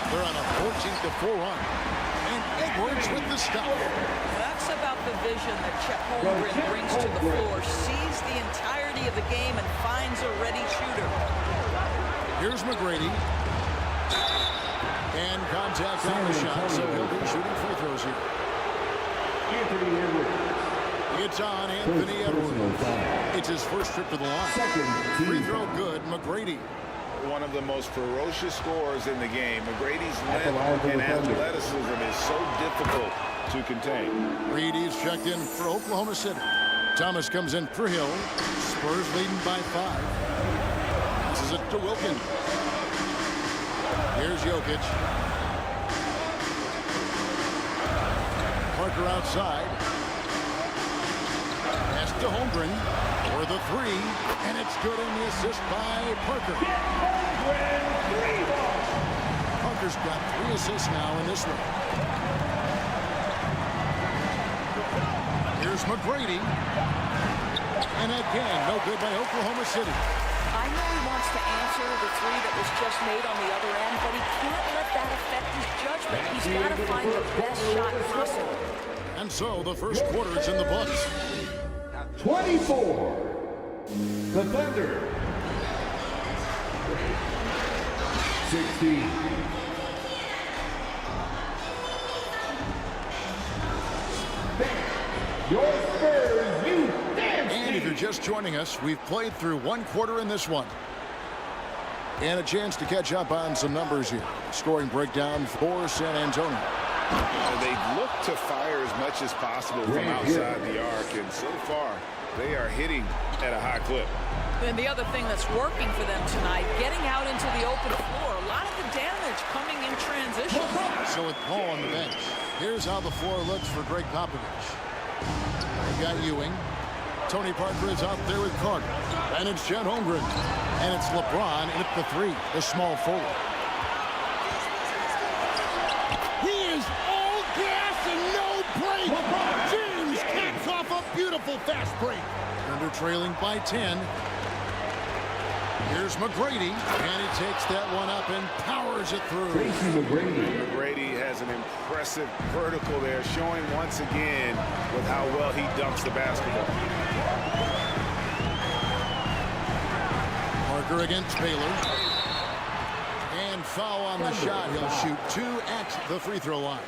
They're on a 14-4 run. And Edwards with the stop. That's about the vision that Chet Holmgren brings to the floor. Sees the entirety of the game and finds a ready shooter. Here's McGrady. And contact on the shot, so he'll be shooting free throws here. It's on Anthony Edwards. It's his first trip to the line. Free throw good, McGrady. One of the most ferocious scorers in the game. McGrady's length and athleticism is so difficult to contain. Reed is checked in for Oklahoma City. Thomas comes in for Hill. Spurs leading by 5. This is it to Wilkins. Here's Jokic. Parker outside. Pass to Holmgren for the 3, and it's good in the assist by Parker. Parker's got 3 assists now in this one. Here's McGrady. And again, no good by Oklahoma City. I know he wants to answer the 3 that was just made on the other end, but he can't let that affect his judgment. He's got to find the best shot possible. And so the first quarter is in the books. 24. The Thunder. 16. Your Spurs, you dance. And if you're just joining us, we've played through 1 quarter in this one. And a chance to catch up on some numbers here. Scoring breakdown for San Antonio. They look to fire as much as possible from outside the arc, and so far they are hitting at a high clip. And the other thing that's working for them tonight, getting out into the open floor. A lot of the damage coming in transition. So with Paul on the bench, here's how the floor looks for Greg Popovich. We've got Ewing. Tony Parker is out there with Carter. And it's Chet Holmgren. And it's LeBron at the 3, the small forward. He is all gas and no break. James kicks off a beautiful fast break. Under trailing by 10. Here's McGrady, and he takes that one up and powers it through. McGrady has an impressive vertical there, showing once again with how well he dunks the basketball. Parker against Baylor. And foul on the shot. He'll shoot 2 at the free throw line.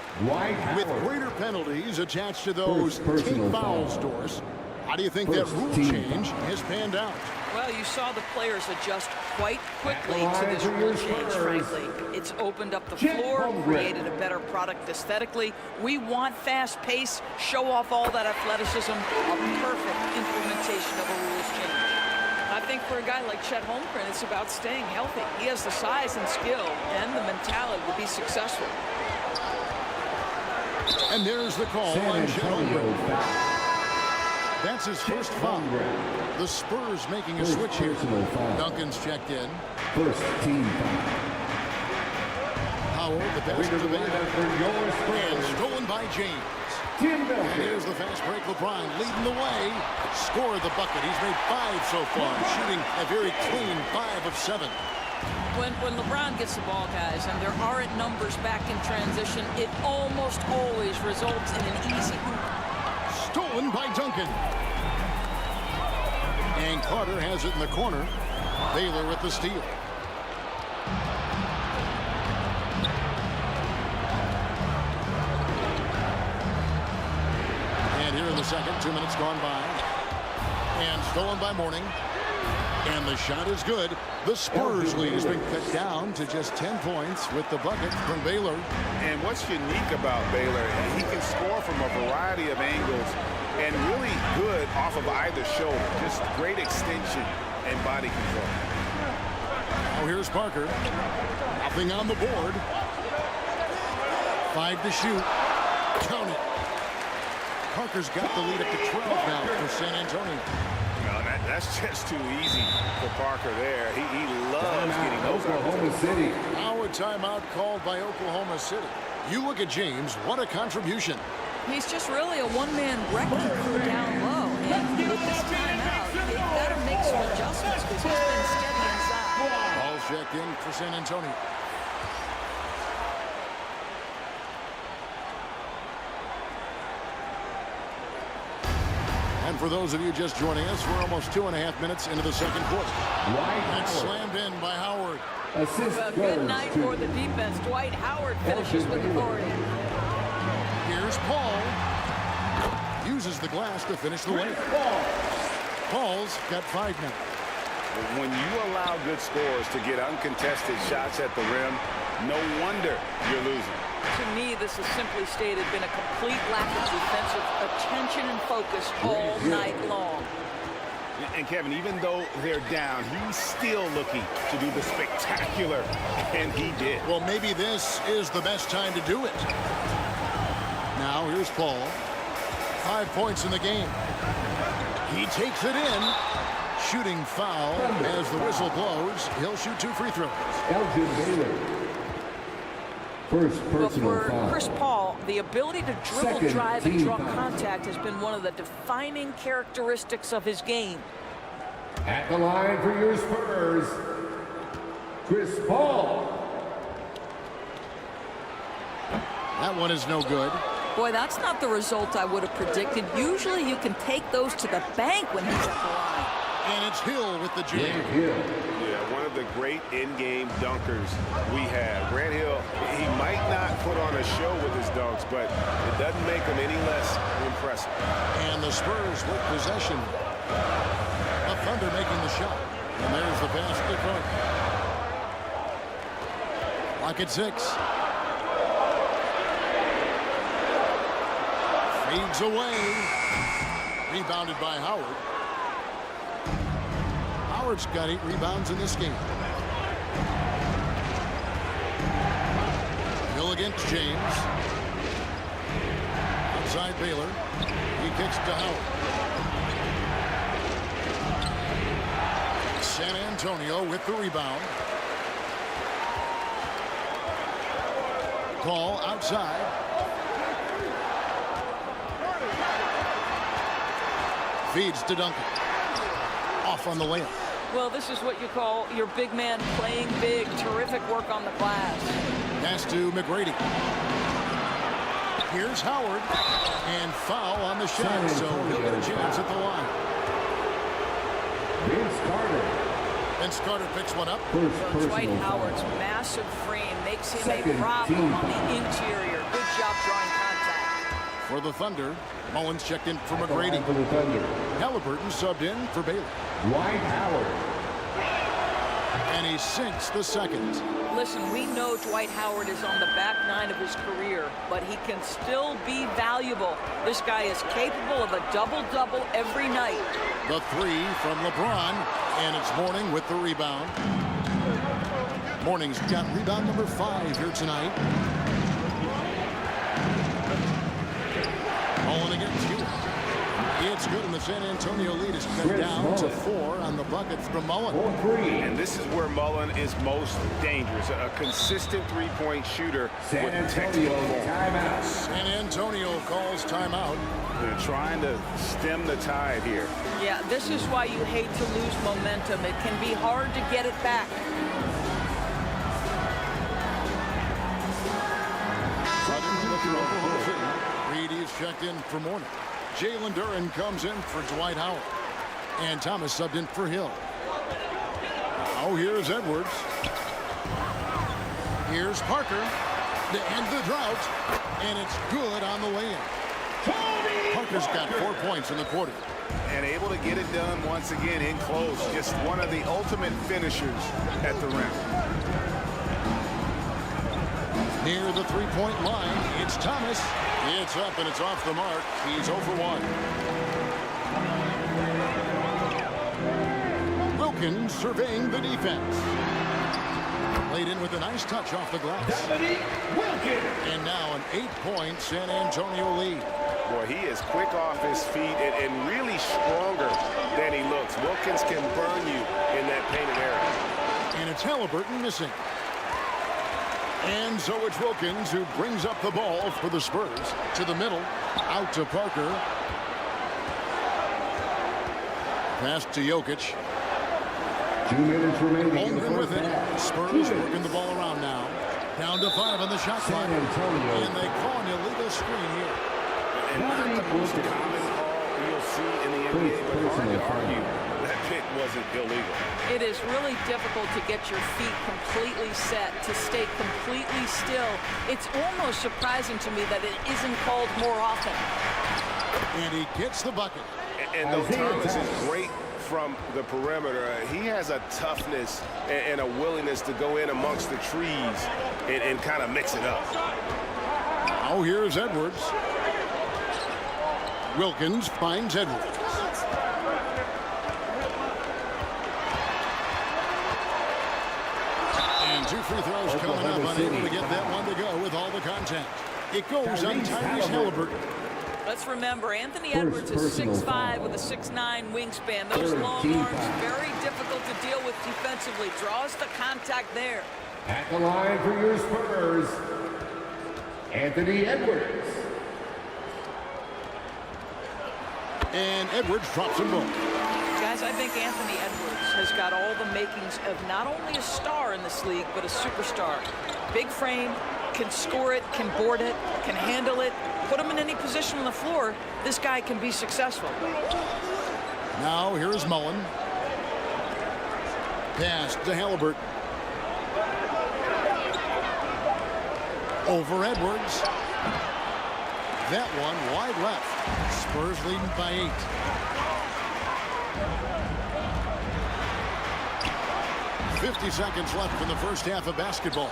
With greater penalties attached to those team foul scores, how do you think that rule change has panned out? Well, you saw the players adjust quite quickly to this rule change, frankly. It's opened up the floor, created a better product aesthetically. We want fast pace, show off all that athleticism, a perfect implementation of a rules change. I think for a guy like Chet Holmgren, it's about staying healthy. He has the size and skill and the mentality to be successful. And there's the call on Chet Holmgren. That's his first foul. The Spurs making a switch here. Duncan's checked in. First team foul. Powell, the pass to Baylor. And stolen by James. And here's the fast break. LeBron leading the way. Scored the bucket. He's made 5 so far. Shooting a very clean 5 of 7. When LeBron gets the ball, guys, and there aren't numbers back in transition, it almost always results in an easy hoop. Stolen by Duncan. And Carter has it in the corner. Baylor with the steal. And here in the second, 2 minutes gone by. And stolen by Mourning. And the shot is good. The Spurs lead has been cut down to just 10 points with the bucket from Baylor. And what's unique about Baylor, he can score from a variety of angles and really good off of either shoulder. Just great extension and body control. Now here's Parker. Nothing on the board. 5 to shoot. Count it. Parker's got the lead up to 12 now for San Antonio. No, that's just too easy for Parker there. He loves getting those opportunities. Now a timeout called by Oklahoma City. You look at James, what a contribution. He's just really a one-man wrecking crew down low. And with this timeout, they've got to make some adjustments because he's been steady inside. Ball checked in for San Antonio. And for those of you just joining us, we're almost 2.5 minutes into the second quarter. And slammed in by Howard. A good night for the defense. Dwight Howard finishes with authority. Here's Paul. Uses the glass to finish the layup. Paul's got 5 now. When you allow good scores to get uncontested shots at the rim, no wonder you're losing. To me, this has simply stated been a complete lack of defensive attention and focus all night long. And Kevin, even though they're down, he's still looking to do the spectacular, and he did. Well, maybe this is the best time to do it. Now here's Paul. 5 points in the game. He takes it in. Shooting foul as the whistle blows. He'll shoot 2 free throws. But for Chris Paul, the ability to dribble, drive, and draw contact has been one of the defining characteristics of his game. At the line for your Spurs, Chris Paul. That one is no good. Boy, that's not the result I would have predicted. Usually you can take those to the bank when he's at the line. And it's Hill with the jam. Yeah, one of the great in-game dunkers we have. Grant Hill, he might not put on a show with his dunks, but it doesn't make him any less impressive. And the Spurs with possession. The Thunder making the shot. And there's the pass to Clark. Lock at 6. Fades away. Rebounded by Howard. Howard's got 8 rebounds in this game. Hill against James. Outside Baylor. He kicks to Howard. San Antonio with the rebound. Call outside. Feeds to Duncan. Off on the layup. Well, this is what you call your big man playing big. Terrific work on the glass. Pass to McGrady. Here's Howard. And foul on the shot, so he'll get a chance at the line. Vince Carter picks one up. Dwight Howard's massive frame makes him a problem on the interior. Good job drawing contact. For the Thunder, Mullins checked in for McGrady. Halliburton subbed in for Baylor. Dwight Howard. And he sinks the second. Listen, we know Dwight Howard is on the back 9 of his career, but he can still be valuable. This guy is capable of a double-double every night. The 3 from LeBron, and it's Mourning with the rebound. Mourning's got rebound number 5 here tonight. Mullen against Hewitt. It's good, and the San Antonio lead is cut down to 4 on the bucket from Mullen. And this is where Mullen is most dangerous. A consistent three-point shooter with technical timeout. San Antonio calls timeout. They're trying to stem the tide here. Yeah, this is why you hate to lose momentum. It can be hard to get it back. Reed checked in for Mourning. Jalen Duren comes in for Dwight Howard. And Thomas subbed in for Hill. Now here's Edwards. Here's Parker to end the drought. And it's good on the way in. Parker's got 4 points in the quarter. And able to get it done once again in close. Just one of the ultimate finishers at the rim. Near the three-point line, it's Thomas. It's up and it's off the mark. He's 0 for 1. Wilkins surveying the defense. Laid in with a nice touch off the glass. And now an 8-point San Antonio lead. Boy, he is quick off his feet and really stronger than he looks. Wilkins can burn you in that painted area. And it's Halliburton missing. And so it's Wilkins who brings up the ball for the Spurs. To the middle, out to Parker. Pass to Jokic. 2 minutes remaining. Holmgren with it. Spurs working the ball around now. Down to 5 on the shot clock. And they call an illegal screen here. And not the most common call you'll see in the NBA, but hard to argue that pick wasn't illegal. It is really difficult to get your feet completely set, to stay completely still. It's almost surprising to me that it isn't called more often. And he gets the bucket. And though Thomas is great from the perimeter, he has a toughness and a willingness to go in amongst the trees and kind of mix it up. Now here's Edwards. Wilkins finds Edwards. And 2 free throws coming up, unable to get that one to go with all the contact. It goes on Tyrese Halliburton. Let's remember, Anthony Edwards is 6'5" with a 6'9" wingspan. Those long arms, very difficult to deal with defensively. Draws the contact there. At the line for your Spurs, Anthony Edwards. And Edwards drops them both. Guys, I think Anthony Edwards has got all the makings of not only a star in this league, but a superstar. Big frame, can score it, can board it, can handle it. Put him in any position on the floor, this guy can be successful. Now here is Mullen. Pass to Halliburton. Over Edwards. That one wide left. Spurs leading by 8. 50 seconds left in the first half of basketball.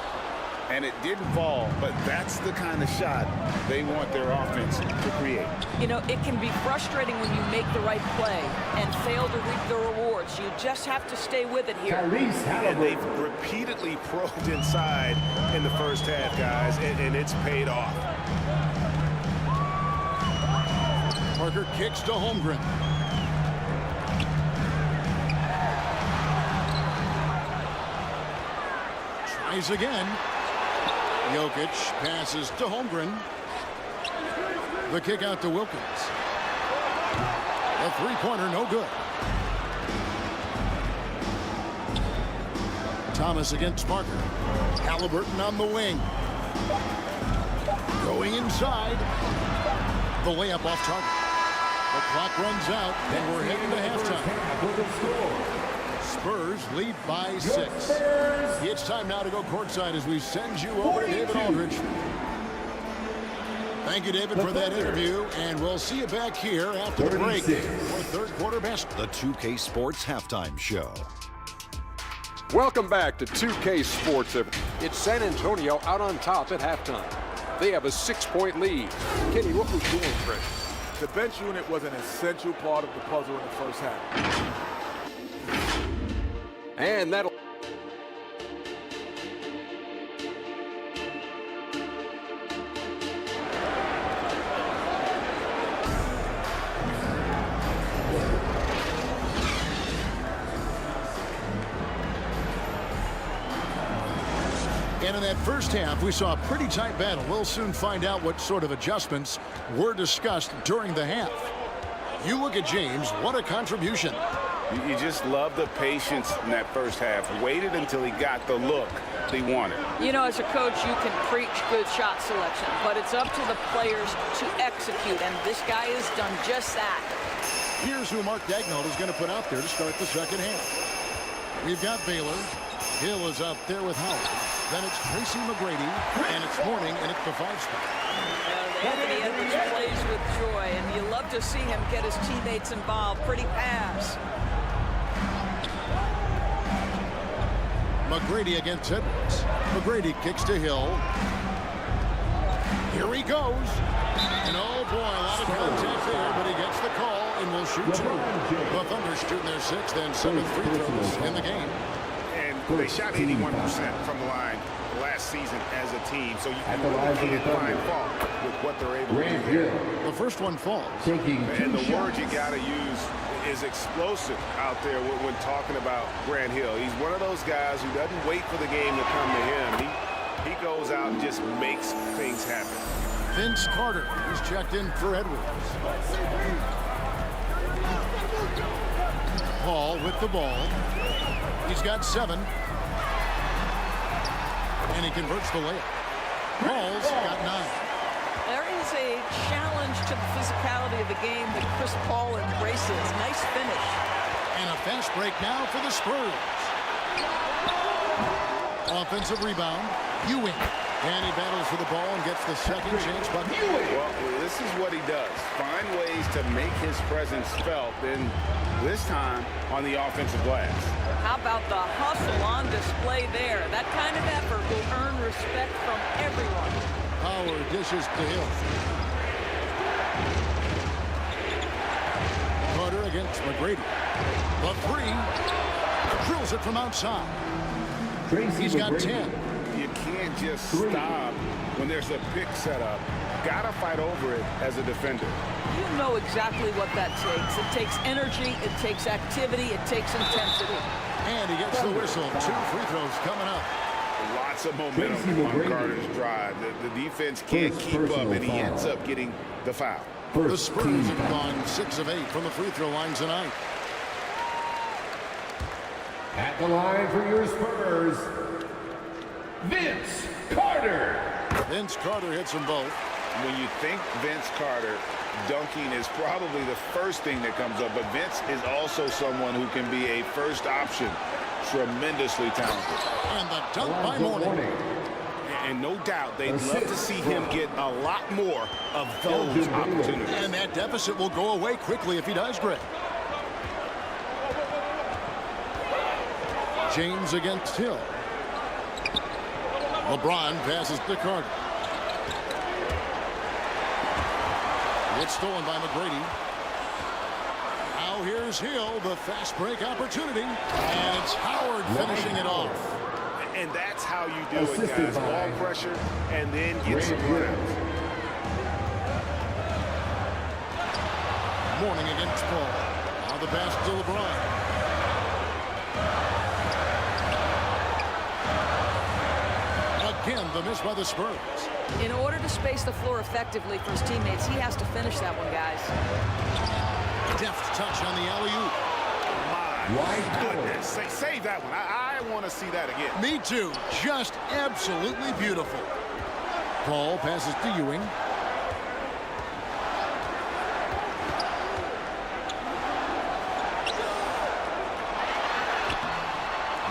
And it didn't fall, but that's the kind of shot they want their offense to create. You know, it can be frustrating when you make the right play and fail to reap the rewards. You just have to stay with it here. And they've repeatedly probed inside in the first half, guys, and it's paid off. Parker kicks to Holmgren. Tries again. Jokic passes to Holmgren. The kick out to Wilkins. A three-pointer, no good. Thomas against Parker. Halliburton on the wing. Going inside. The layup off target. The clock runs out, and we're heading to halftime. Spurs lead by 6. It's time now to go courtside as we send you over to David Aldridge. Thank you, David, for that interview, and we'll see you back here after the break for third quarter basketball. The 2K Sports Halftime Show. Welcome back to 2K Sports. It's San Antonio out on top at halftime. They have a 6-point lead. Kenny, what was doing, Chris? The bench unit was an essential part of the puzzle in the first half. And that'll... And in that first half, we saw a pretty tight battle. We'll soon find out what sort of adjustments were discussed during the half. You look at James, what a contribution. You just love the patience in that first half. Waited until he got the look he wanted. You know, as a coach, you can preach good shot selection, but it's up to the players to execute, and this guy has done just that. Here's who Mark Daigneault is going to put out there to start the second half. We've got Baylor. Hill is out there with Howard. Then it's Tracy McGrady, and it's Mourning, and it's the 5 spot. Anthony Edwards plays with joy, and you love to see him get his teammates involved. Pretty pass. McGrady against Edwards. McGrady kicks to Hill. Here he goes. And oh boy, a lot of contact there, but he gets the call and will shoot two. The Thunder shooting their sixth and seventh free throws in the game. And they shot 81% from the line last season as a team, so you can really find fault with what they're able to do here. The first one falls. And the word you got to use is explosive out there when talking about Grant Hill. He's one of those guys who doesn't wait for the game to come to him. He goes out and just makes things happen. Vince Carter is checked in for Edwards. Paul with the ball. He's got 7. And he converts the layup. Paul's got 9. There is a challenge to the physicality of the game that Chris Paul embraces. Nice finish. And a fast break now for the Spurs. Offensive rebound. Ewing. And he battles for the ball and gets the second chance bucket. Well, this is what he does. Find ways to make his presence felt, and this time on the offensive glass. How about the hustle on display there? That kind of effort will earn respect from everyone. Power dishes to Hill. Carter against McGrady. The 3. Drills it from outside. He's got 10. You can't just stop when there's a pick set up. Gotta fight over it as a defender. You know exactly what that takes. It takes energy, it takes activity, it takes intensity. And he gets the whistle. 2 free throws coming up. Lots of momentum on Carter's drive. The defense can't keep up, and he ends up getting the foul. The Spurs have gone 6 of 8 from the free throw line tonight. At the line for your Spurs, Vince Carter. Vince Carter hits them both. When you think Vince Carter, dunking is probably the first thing that comes up, but Vince is also someone who can be a first option. Tremendously talented. And the dunk by Mourning. And no doubt they'd love to see him get a lot more of those opportunities. And that deficit will go away quickly if he does, Greg. James against Hill. LeBron passes to Carter. It's stolen by McGrady. Now here's Hill, the fast break opportunity. And it's Howard finishing it off. And that's how you do it, guys. Ball pressure and then get some runouts. Mourning against Paul. Now the pass to LeBron. Again, the miss by the Spurs. In order to space the floor effectively for his teammates, he has to finish that one, guys. Deft touch on the alley-oop. My goodness. Save that one. I want to see that again. Me too. Just absolutely beautiful. Paul passes to Ewing.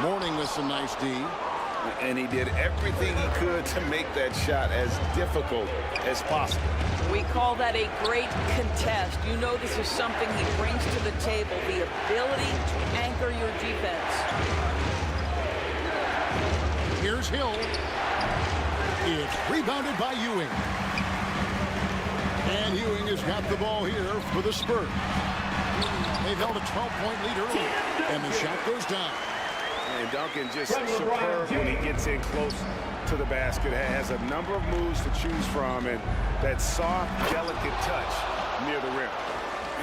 Mourning with some nice D. And he did everything he could to make that shot as difficult as possible. We call that a great contest. You know this is something he brings to the table, the ability to anchor your defense. Here's Hill. It's rebounded by Ewing. And Ewing has got the ball here for the Spurs. They've held a 12-point lead early, and the shot goes down. And Duncan just superb when he gets in close to the basket. Has a number of moves to choose from, and that soft, delicate touch near the rim.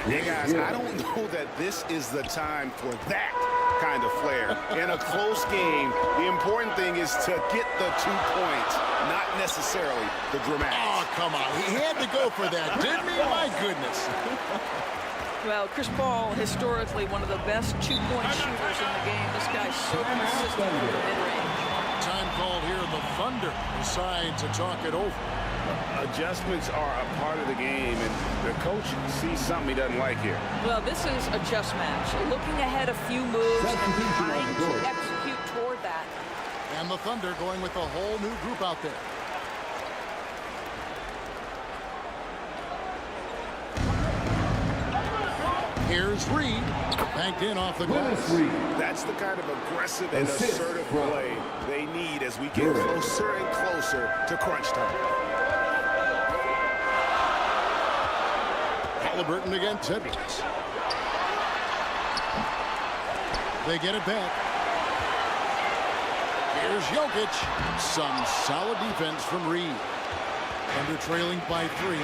Hey, guys, I don't know that this is the time for that kind of flair. In a close game, the important thing is to get the 2 points, not necessarily the dramatics. Oh, come on. He had to go for that, didn't he? My goodness. Well, Chris Paul, historically one of the best 2-point shooters in the game. This guy's so consistent in the mid-range. Time called here. The Thunder decide to talk it over. Adjustments are a part of the game, and the coach sees something he doesn't like here. Well, this is a chess match. Looking ahead a few moves and trying to execute toward that. And the Thunder going with a whole new group out there. Here's Reed. Banked in off the glass. That's the kind of aggressive and assertive play they need as we get closer and closer to crunch time. Halliburton against Edwards. They get it back. Here's Jokic. Some solid defense from Reed. Under trailing by 3.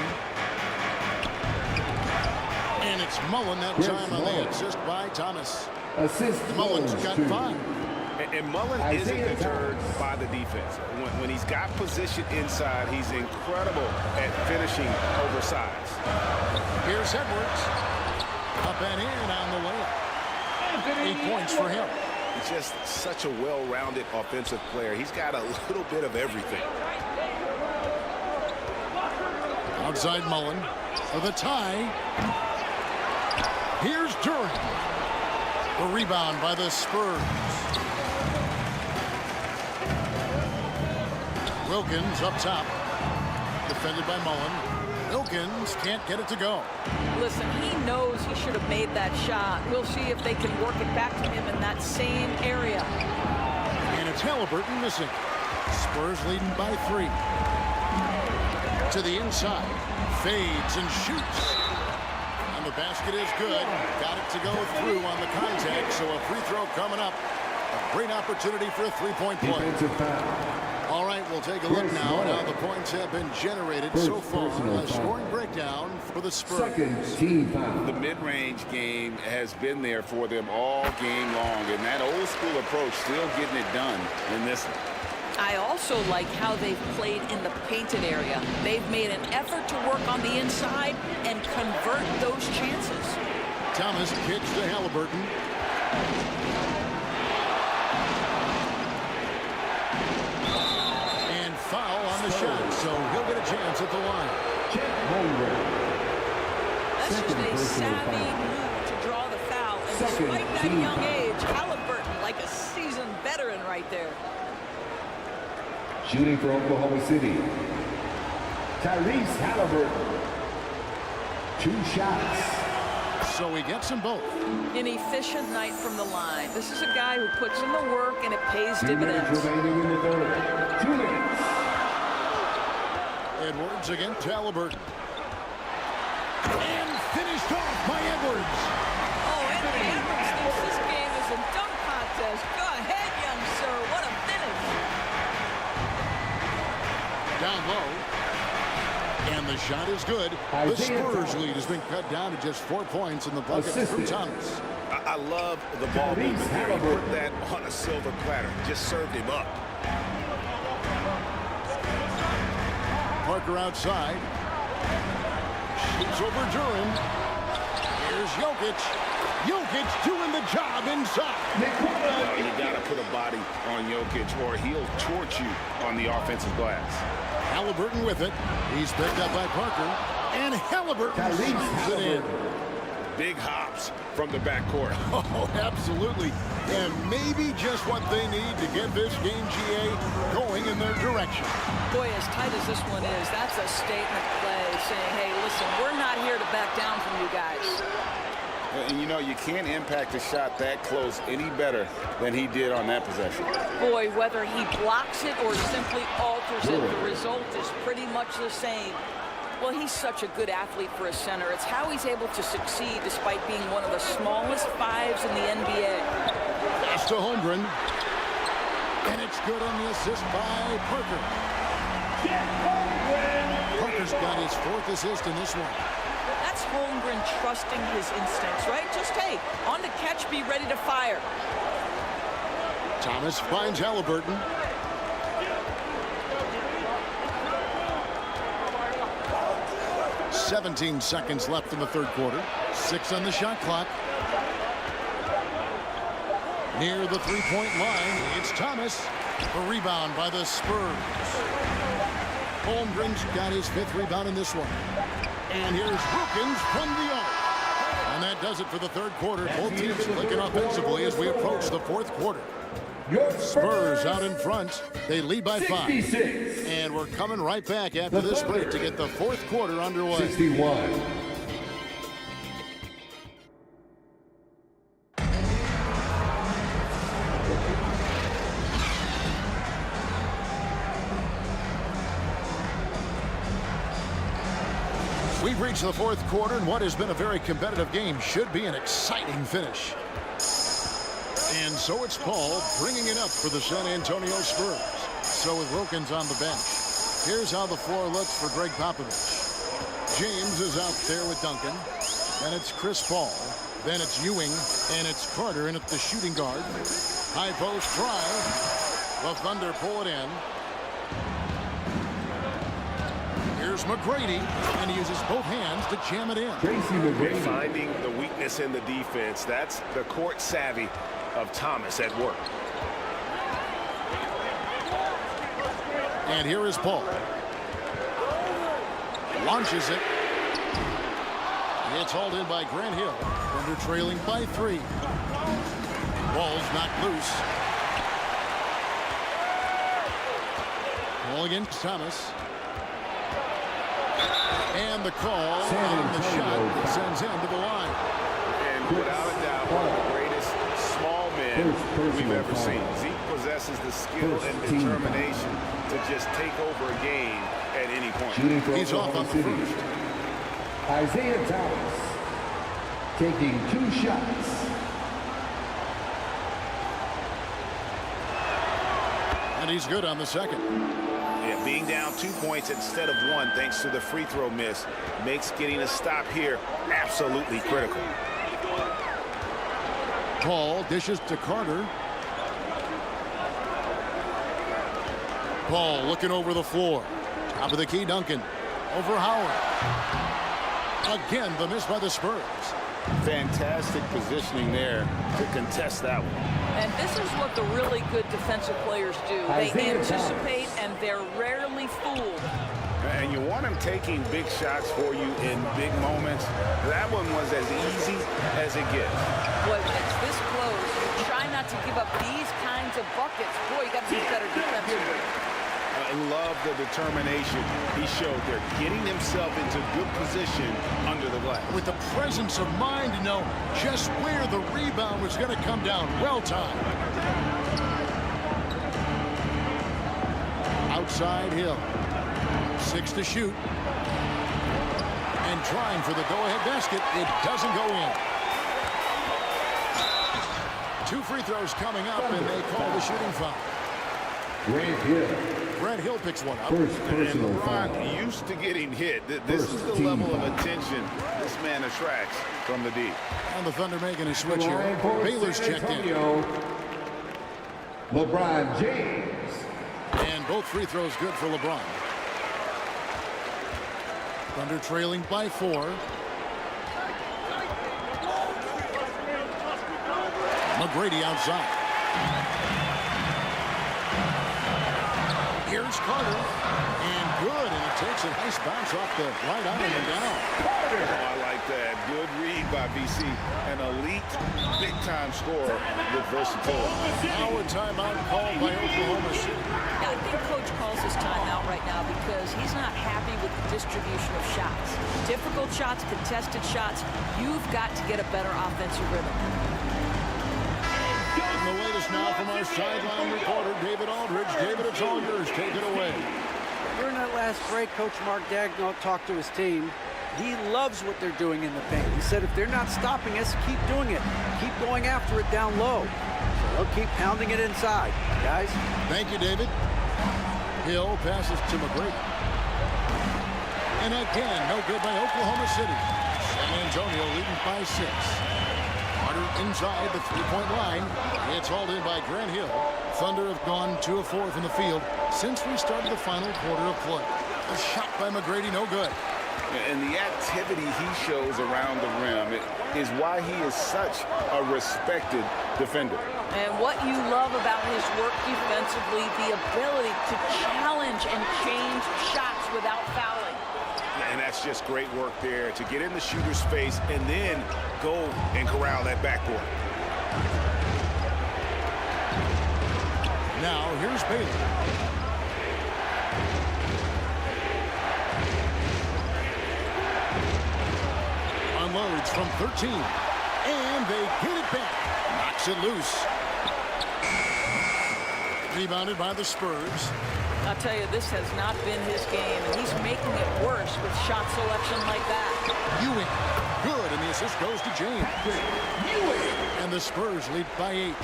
And it's Mullen that time on the assist by Thomas. Mullen's got 5. And Mullen isn't deterred by the defense. When he's got position inside, he's incredible at finishing oversized. Here's Edwards. Up and in on the layup. 8 points for him. He's just such a well-rounded offensive player. He's got a little bit of everything. Outside Mullen for the tie. Here's Durant. The rebound by the Spurs. Wilkins up top. Defended by Mullen. Wilkins can't get it to go. Listen, he knows he should have made that shot. We'll see if they can work it back to him in that same area. And it's Halliburton missing. Spurs leading by 3. To the inside. Fades and shoots. And the basket is good. Got it to go through on the contact. So a free throw coming up. A great opportunity for a 3-point play. All right, we'll take a look now at how the points have been generated so far. A scoring breakdown for the Spurs. The mid-range game has been there for them all game long, and that old-school approach still getting it done in this one. I also like how they've played in the painted area. They've made an effort to work on the inside and convert those chances. Thomas kicks to Halliburton. Foul on the shot, so he'll get a chance at the line. That's just a savvy move to draw the foul. And despite that young age, Halliburton, like a seasoned veteran right there. Shooting for Oklahoma City, Tyrese Halliburton. 2 shots. So he gets them both. An efficient night from the line. This is a guy who puts in the work and it pays dividends. 2 minutes remaining in the third. 2 minutes. Edwards against Halliburton. And finished off by Edwards. Oh, Anthony Edwards thinks this game is a dunk contest. Go ahead, young sir. What a finish. Down low. And the shot is good. The Spurs lead has been cut down to just 4 points in the bucket from Thomas. I love the ball movement there. He put that on a silver platter. Just served him up. Parker outside. Shoots over Durant. Here's Jokic. Jokic doing the job inside. You got to put a body on Jokic or he'll torch you on the offensive glass. Halliburton with it. He's picked up by Parker. And Halliburton slams it in. Big hops from the backcourt. Oh, absolutely. And maybe just what they need to get this game, GA, going in their direction. Boy, as tight as this one is, that's a statement play saying, hey, listen, we're not here to back down from you guys. And you know, you can't impact a shot that close any better than he did on that possession. Boy, whether he blocks it or simply alters it, the result is pretty much the same. Well, he's such a good athlete for a center. It's how he's able to succeed despite being one of the smallest 5s in the NBA. Pass to Holmgren. And it's good on the assist by Parker. Parker's got his 4th assist in this one. That's Holmgren trusting his instincts, right? Just, hey, on the catch, be ready to fire. Thomas finds Halliburton. "17 seconds left in the third quarter. 6 on the shot clock. Near the 3-point line, it's Thomas. A rebound by the Spurs. Holmgren's got his 5th rebound in this one. And here's Wilkins from the arc. And that does it for the third quarter. Both teams clicking offensively as we approach the 4th quarter. Spurs out in front. They lead by 5. And we're coming right back after this break to get the 4th quarter underway. 61. We've reached the fourth quarter, and what has been a very competitive game should be an exciting finish. And so it's Paul bringing it up for the San Antonio Spurs. So with Wilkins on the bench, here's how the floor looks for Greg Popovich. James is out there with Duncan. Then it's Chris Paul. Then it's Ewing. And it's Carter in at the shooting guard. High post try. The Thunder pull it in. Here's McGrady, and he uses both hands to jam it in. Finding the weakness in the defense. That's the court savvy of Thomas at work. And here is Paul. Launches it. It's hauled in by Grant Hill. Thunder trailing by 3. Ball's knocked loose. Ball against Thomas. And the call on the shot that sends him to the line. And without a doubt, one of the greatest small men we've ever seen. Zeke possesses the skill and determination to just take over a game at any point. He's off on the first. Isaiah Thomas taking 2 shots. And he's good on the second. Yeah, being down 2 points instead of 1 thanks to the free throw miss makes getting a stop here absolutely critical. Paul dishes to Carter. Paul looking over the floor. Top of the key, Duncan. Over Howard. Again, the miss by the Spurs. Fantastic positioning there to contest that one. And this is what the really good defensive players do. They anticipate, and they're rarely fooled. And you want them taking big shots for you in big moments. That one was as easy as it gets. Boy, when it's this close, you try not to give up these kinds of buckets. Boy, you got to be better defensively. I love the determination he showed there, getting himself into good position under the glass. With the presence of mind to know just where the rebound was going to come down. Well timed. Outside Hill. 6 to shoot. And trying for the go-ahead basket. It doesn't go in. 2 free throws coming up, and they call the shooting foul. Grant Hill picks one up. And LeBron used to getting hit. This is the level of attention this man attracts from the D. And the Thunder making a switch here. Baylor's checked in. LeBron James. And both free throws good for LeBron. Thunder trailing by 4. McGrady outside. Here's Carter, and good, and it takes a nice bounce off the right arm and down. Oh, I like that. Good read by BC. An elite, big-time scorer with versatility. Now a timeout called by Oklahoma City. I think Coach calls his timeout right now because he's not happy with the distribution of shots. Difficult shots, contested shots. You've got to get a better offensive rhythm. And the latest now from our sideline reporter, David Aldridge. David, it's all yours. Take it away. During that last break, Coach Mark Daigneault talked to his team. He loves what they're doing in the paint. He said, if they're not stopping us, keep doing it. Keep going after it down low. So they'll keep pounding it inside, guys. Thank you, David. Hill passes to McGrady. And again, no good by Oklahoma City. San Antonio leading by 6. Carter inside the three-point line. It's hauled in by Grant Hill. Thunder have gone 2 of 4 from the field since we started the final quarter of play. A shot by McGrady, no good. And the activity he shows around the rim is why he is such a respected defender. And what you love about his work defensively, the ability to challenge and change shots without fouling. And that's just great work there to get in the shooter's face and then go and corral that backboard. Now here's Baylor. Unloads from 13. And they get it back. Knocks it loose. Rebounded by the Spurs. I'll tell you, this has not been his game, and he's making it worse with shot selection like that. Ewing, good, and the assist goes to James. And the Spurs lead by 8.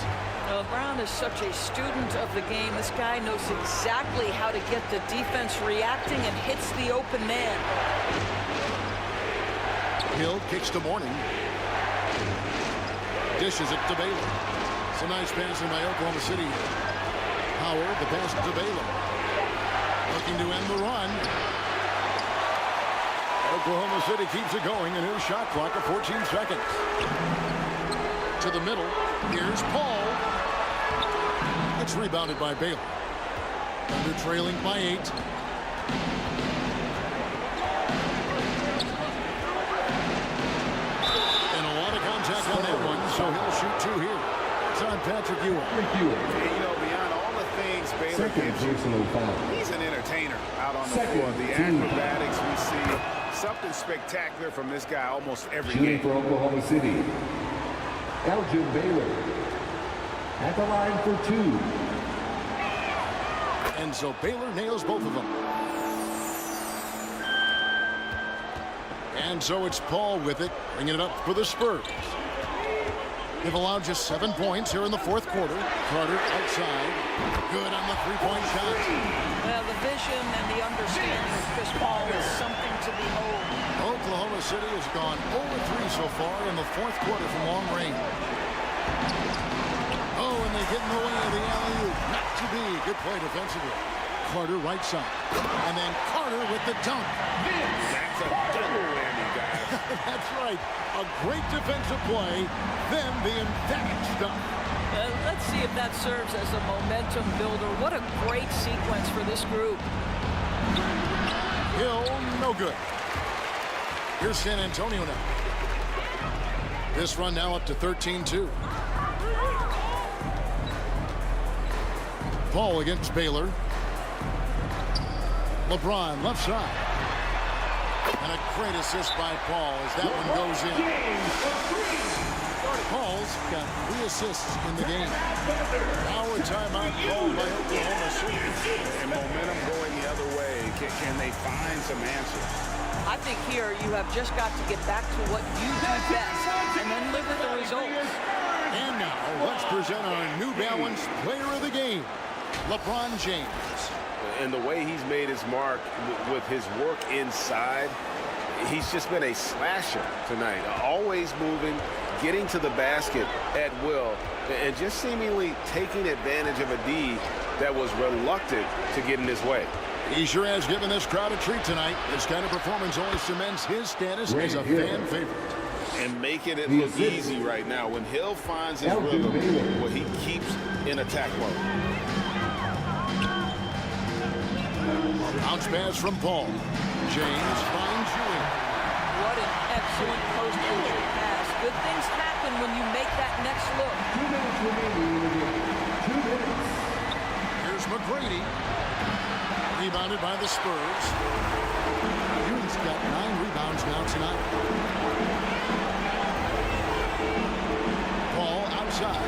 Well, Brown is such a student of the game. This guy knows exactly how to get the defense reacting and hits the open man. Hill kicks to Morning. Dishes it to Baylor. It's a nice pass in by Oklahoma City. Howard, the pass to Baylor. Looking to end the run. Oklahoma City keeps it going. A new shot clock of 14 seconds. To the middle. Here's Paul. It's rebounded by Baylor. Thunder trailing by 8. And a lot of contact on that one, so he'll shoot 2 here. It's on Patrick Ewing. You know, beyond all the things Baylor gives you, he's an entertainer out on the floor. The acrobatics we see, something spectacular from this guy almost every game. For Oklahoma City, Elgin Baylor at the line for 2. And so Baylor nails both of them. And so it's Paul with it, bringing it up for the Spurs. They've allowed just 7 points here in the 4th quarter. Carter outside. Good on the 3-point shot. Well, the vision and the understanding of Chris Paul is something to behold. Oklahoma City has gone 0-3 so far in the 4th quarter from long range. Oh, and they get in the way of the alley-oop. Not to be. Good play defensively. Carter right side. And then Carter with the dunk. That's a double whammy, guys. That's right. A great defensive play. Then the emphatic stuff. Let's see if that serves as a momentum builder. What a great sequence for this group. Hill, no good. Here's San Antonio now. This run now up to 13-2. Paul against Baylor. LeBron left side. And a great assist by Paul as that one goes in. Paul's got 3 assists in the game. Now a timeout called by Oklahoma City. And momentum going the other way. Can they find some answers? I think here you have just got to get back to what you do best and then live with the results. And now let's present our New Balance player of the game, LeBron James. And the way he's made his mark with his work inside, he's just been a slasher tonight. Always moving, getting to the basket at will, and just seemingly taking advantage of a D that was reluctant to get in his way. He sure has given this crowd a treat tonight. This kind of performance only cements his status as a fan favorite. And making it look easy right now. When Hill finds his rhythm, well, he keeps in attack mode. Bounce pass from Paul. James finds Ewing. What an excellent post-entry pass. Good things happen when you make that next look. 2 minutes remaining. 2 minutes. Here's McGrady. Rebounded by the Spurs. Ewing's got 9 rebounds now tonight. Paul outside.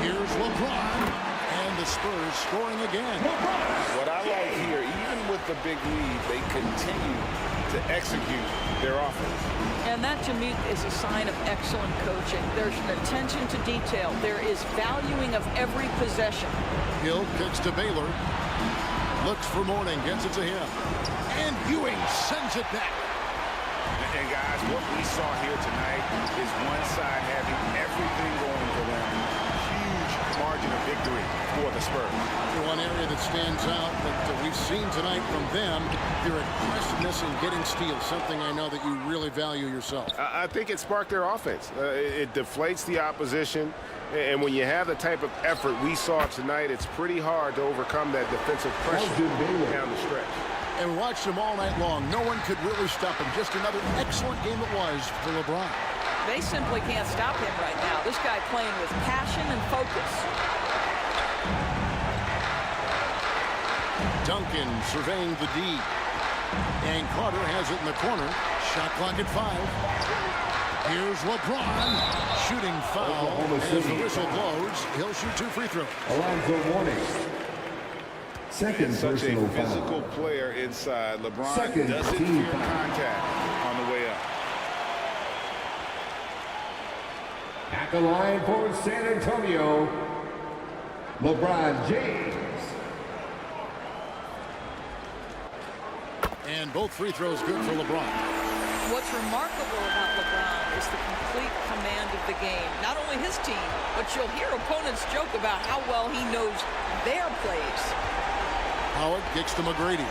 Here's LeBron. And the Spurs scoring again. What I like here, even with the big lead, they continue to execute their offense. And that, to me, is a sign of excellent coaching. There's an attention to detail. There is valuing of every possession. Hill kicks to Baylor. Looks for Morning, gets it to him. And Ewing sends it back. And guys, what we saw here tonight is one side having everything going for them. Huge margin of victory for the Spurs. One area that stands out that we've seen tonight from them, their aggressiveness in getting steals, something I know that you really value yourself. I think it sparked their offense. It deflates the opposition. And when you have the type of effort we saw tonight, it's pretty hard to overcome that defensive pressure down the stretch. And we watched them all night long. No one could really stop him. Just another excellent game it was for LeBron. They simply can't stop him right now. This guy playing with passion and focus. Duncan surveying the D. And Carter has it in the corner. Shot clock at 5. Here's LeBron. Shooting foul. As the whistle blows, he'll shoot 2 free throws. Alonzo Mourning. Second Such a personal physical foul. player inside. LeBron Second doesn't team fear foul. contact on the way up. At the line for San Antonio, LeBron James. And both free throws good for LeBron. What's remarkable about LeBron is the complete command of the game. Not only his team, but you'll hear opponents joke about how well he knows their plays. Howard kicks to McGrady.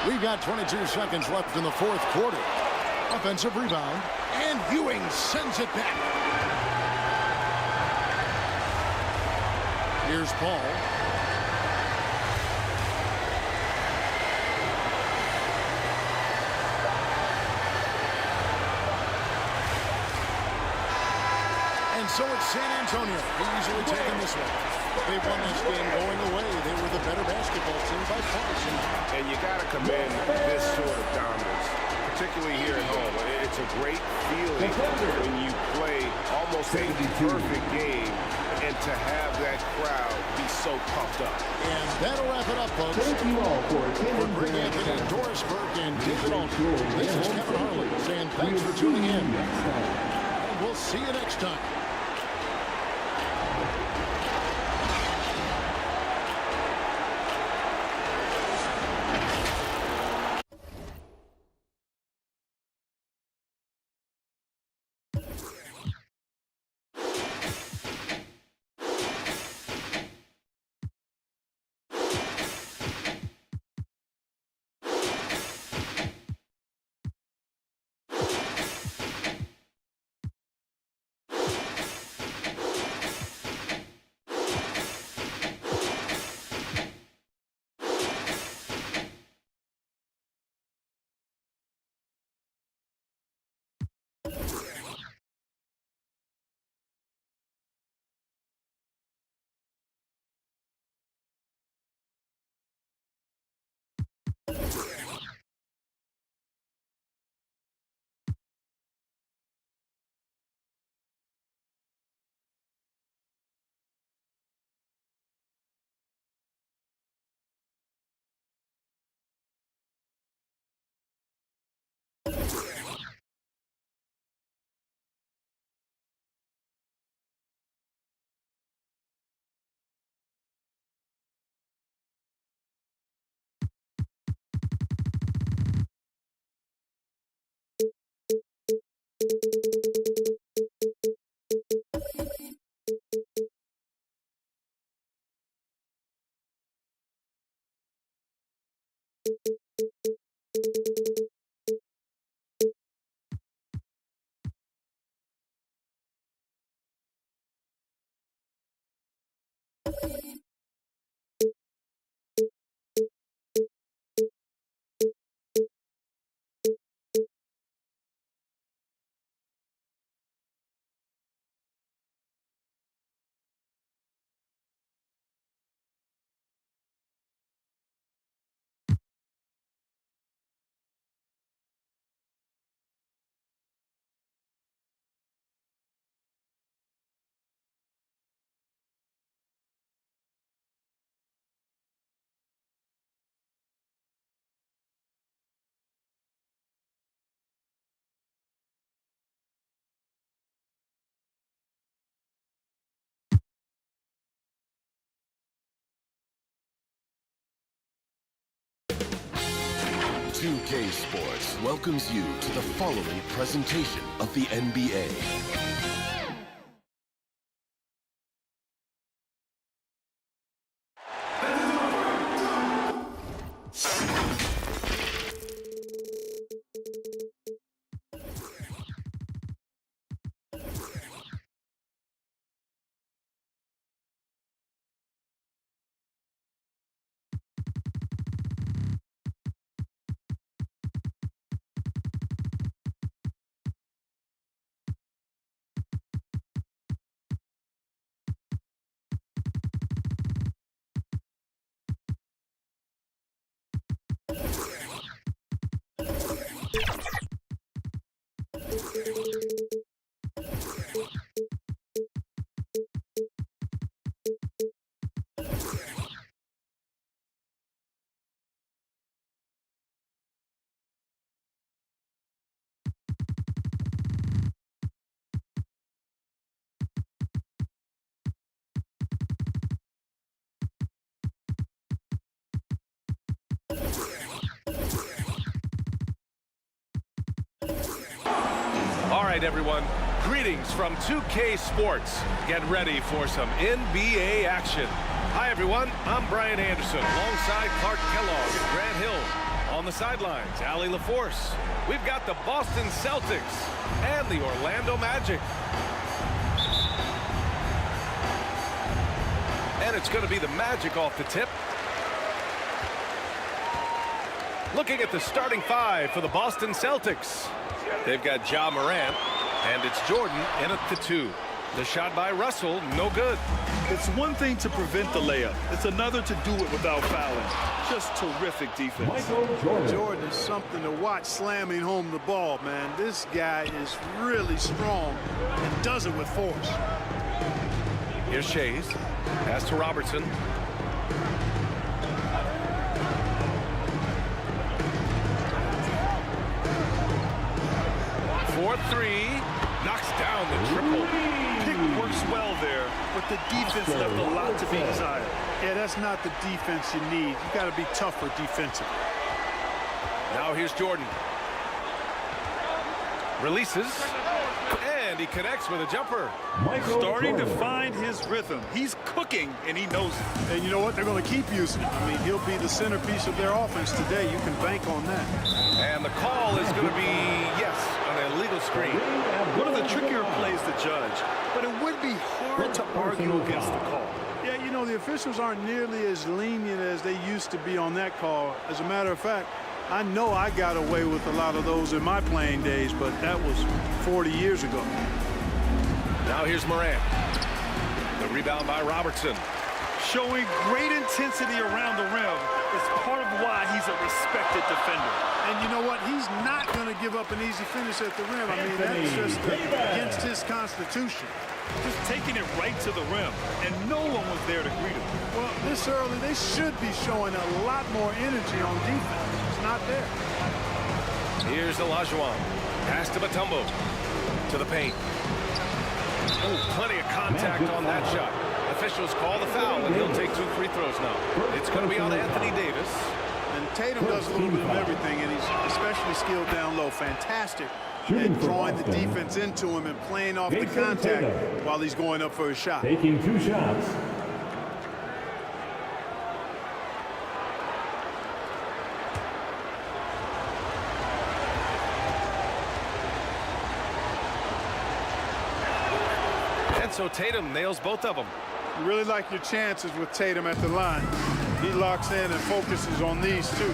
We've got 22 seconds left in the 4th quarter. Offensive rebound, and Ewing sends it back. Here's Paul. And so it's San Antonio, easily taking this one. They won this game going away. They were the better basketball team by far. And you got to commend this sort of dominance, particularly here at home. It's a great feeling when you play almost a perfect game and to have that crowd be so pumped up. And that'll wrap it up, folks. Thank you all for attending. For Greg Anthony, Dorisberg, and David Aldridge, this is Kevin Harlan saying thanks for tuning in. And we'll see you next time. .2K Sports welcomes you to the following presentation of the NBA. All right, everyone. Greetings from 2K Sports. Get ready for some NBA action. Hi, everyone. I'm Brian Anderson alongside Clark Kellogg and Grant Hill. On the sidelines, Allie LaForce. We've got the Boston Celtics and the Orlando Magic. And it's going to be the Magic off the tip. Looking at the starting five for the Boston Celtics. They've got Ja Morant, and it's Jordan in at the 2. The shot by Russell, no good. It's one thing to prevent the layup. It's another to do it without fouling. Just terrific defense. Jordan is something to watch slamming home the ball, man. This guy is really strong and does it with force. Here's Shays. Pass to Robertson. For 3, knocks down the triple. Pick works well there, but the defense left a lot to be desired. Yeah, that's not the defense you need. You got to be tougher defensively. Now here's Jordan. Releases, and he connects with a jumper. Starting to find his rhythm. He's cooking, and he knows it. And you know what? They're going to keep using him. I mean, he'll be the centerpiece of their offense today. You can bank on that. And the call is going to be, yes, an illegal screen. One of the trickier plays to judge, but it would be hard to argue against the call. Yeah, you know, the officials aren't nearly as lenient as they used to be on that call. As a matter of fact, I know I got away with a lot of those in my playing days, but that was 40 years ago. Now here's Morant. The rebound by Robertson. Showing great intensity around the rim is part of why he's a respected defender. And you know what? He's not going to give up an easy finish at the rim. I mean, that's just against his constitution. Just taking it right to the rim, and no one was there to greet him. Well, this early, they should be showing a lot more energy on defense. It's not there. Here's Olajuwon. Pass to Mutombo. To the paint. Ooh, plenty of contact on that shot. Officials call the foul, and he'll take 2 free throws now. It's going to be on Anthony Davis. And Tatum does a little bit of everything, and he's especially skilled down low. Fantastic at drawing the defense into him and playing off the contact while he's going up for a shot. Taking 2 shots. And so Tatum nails both of them. You really like your chances with Tatum at the line. He locks in and focuses on these 2.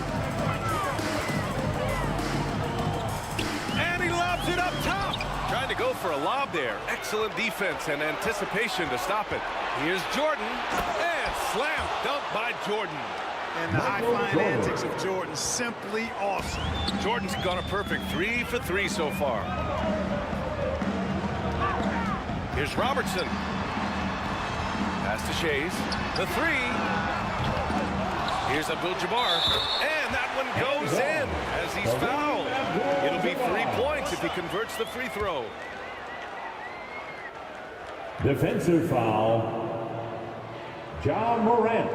And he lobs it up top. Trying to go for a lob there. Excellent defense and anticipation to stop it. Here's Jordan. And slam dunk by Jordan. And the high-flying antics of Jordan, simply awesome. Jordan's gone a perfect 3 for 3 so far. Here's Robertson. Pass to Shays. The 3. Here's Abdul-Jabbar. And that one goes in as he's fouled. It'll be 3 points if he converts the free throw. Defensive foul. Ja Morant.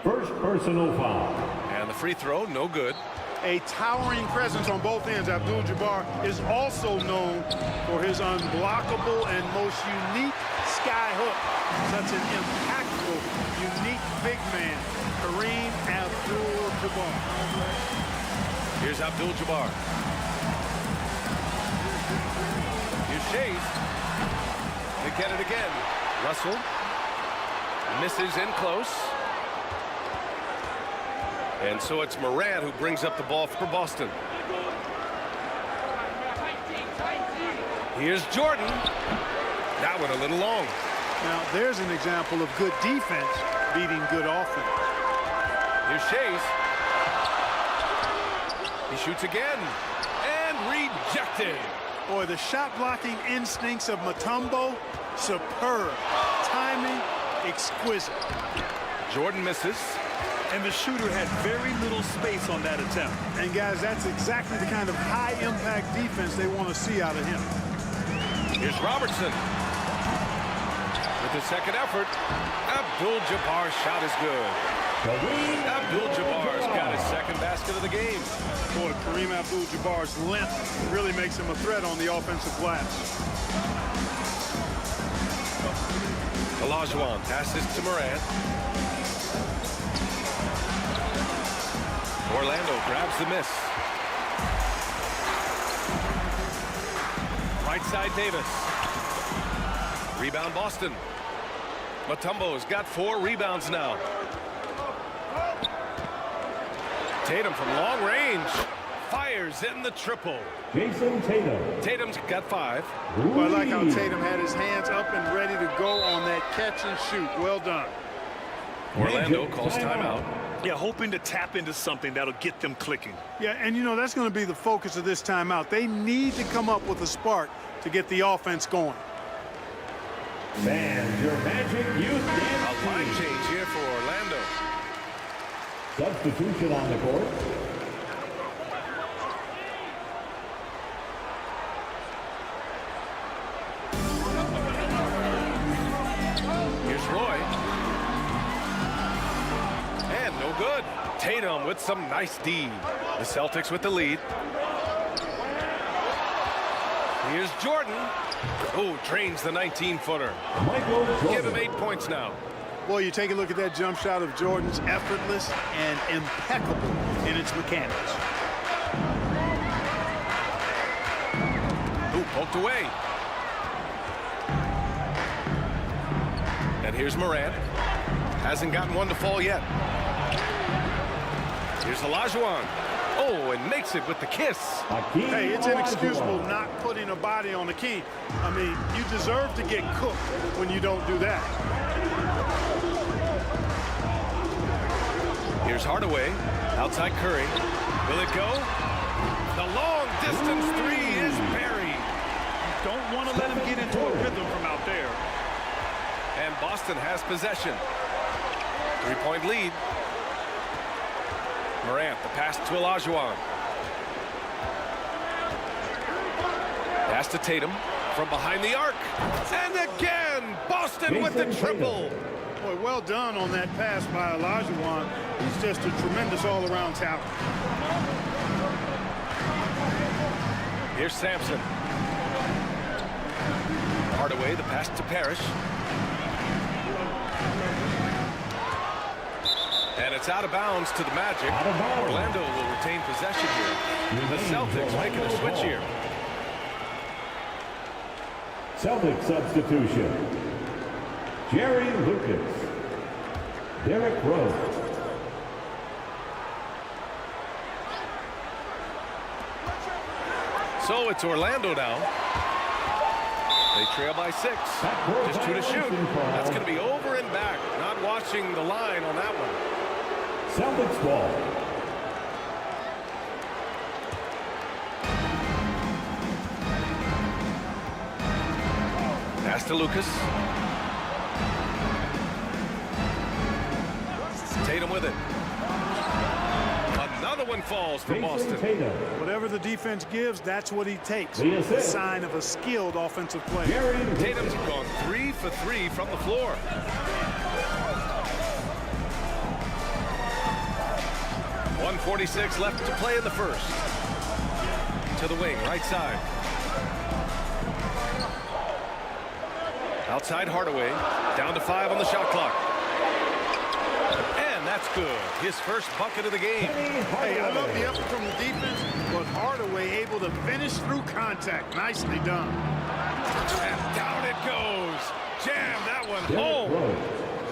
First personal foul. And the free throw, no good. A towering presence on both ends. Abdul-Jabbar is also known for his unblockable and most unique sky hook. Such an impactful, unique big man, Kareem Abdul-Jabbar. Here's Abdul-Jabbar. Here's Shays. They get it again. Russell misses in close. And so it's Morant who brings up the ball for Boston. Here's Jordan. That one a little long. Now, there's an example of good defense beating good offense. Here's Shays. He shoots again. And rejected. Boy, the shot blocking instincts of Mutombo, superb. Timing, exquisite. Jordan misses. And the shooter had very little space on that attempt. And guys, that's exactly the kind of high-impact defense they want to see out of him. Here's Robertson. With the second effort, Abdul-Jabbar's shot is good. Abdul-Jabbar's got his second basket of the game. Boy, Kareem Abdul-Jabbar's length really makes him a threat on the offensive glass. Olajuwon passes to Morant. Orlando grabs the miss. Right side Davis. Rebound Boston. Mutombo's got 4 rebounds now. Tatum from long range fires in the triple. Jason Tatum. Tatum's got 5. Well, I like how Tatum had his hands up and ready to go on that catch and shoot. Well done. Orlando calls timeout. Yeah, hoping to tap into something that'll get them clicking. Yeah, and you know, that's going to be the focus of this timeout. They need to come up with a spark to get the offense going. And your Magic Youth Dance A line change here for Orlando. Substitution on the court. Here's Roy. And no good. Tatum with some nice D. The Celtics with the lead. Here's Jordan. Oh, drains the 19-footer. Give him 8 points now. Boy, you take a look at that jump shot of Jordan's, effortless and impeccable in its mechanics. Ooh, poked away. And here's Morant. Hasn't gotten one to fall yet. Here's Olajuwon. Oh, and makes it with the kiss. Hey, it's inexcusable not putting a body on the key. I mean, you deserve to get cooked when you don't do that. Here's Hardaway. Outside Curry. Will it go? The long distance 3 is buried. Don't want to let him get into a rhythm from out there. And Boston has possession. 3-point lead. Morant, the pass to Olajuwon. Pass to Tatum from behind the arc. And again, Boston with the triple. Boy, well done on that pass by Olajuwon. He's just a tremendous all-around talent. Here's Sampson. Hardaway, the pass to Parrish. And it's out of bounds to the Magic. Orlando will retain possession here. The Celtics making a switch here. Celtic substitution. Jerry Lucas. Derrick Rose. So it's Orlando now. They trail by 6. Just 2 to shoot. That's going to be over and back. Not watching the line on that one. Celtics ball. Pass to Lucas. Tatum with it. Another one falls for Boston. Whatever the defense gives, that's what he takes. A sign of a skilled offensive player. Tatum's gone 3 for 3 from the floor. .146 left to play in the first. To the wing, right side. Outside Hardaway, down to 5 on the shot clock. And that's good. His first bucket of the game. Hey, I love the effort from the defense, but Hardaway able to finish through contact. Nicely done. And down it goes. Jam that one home.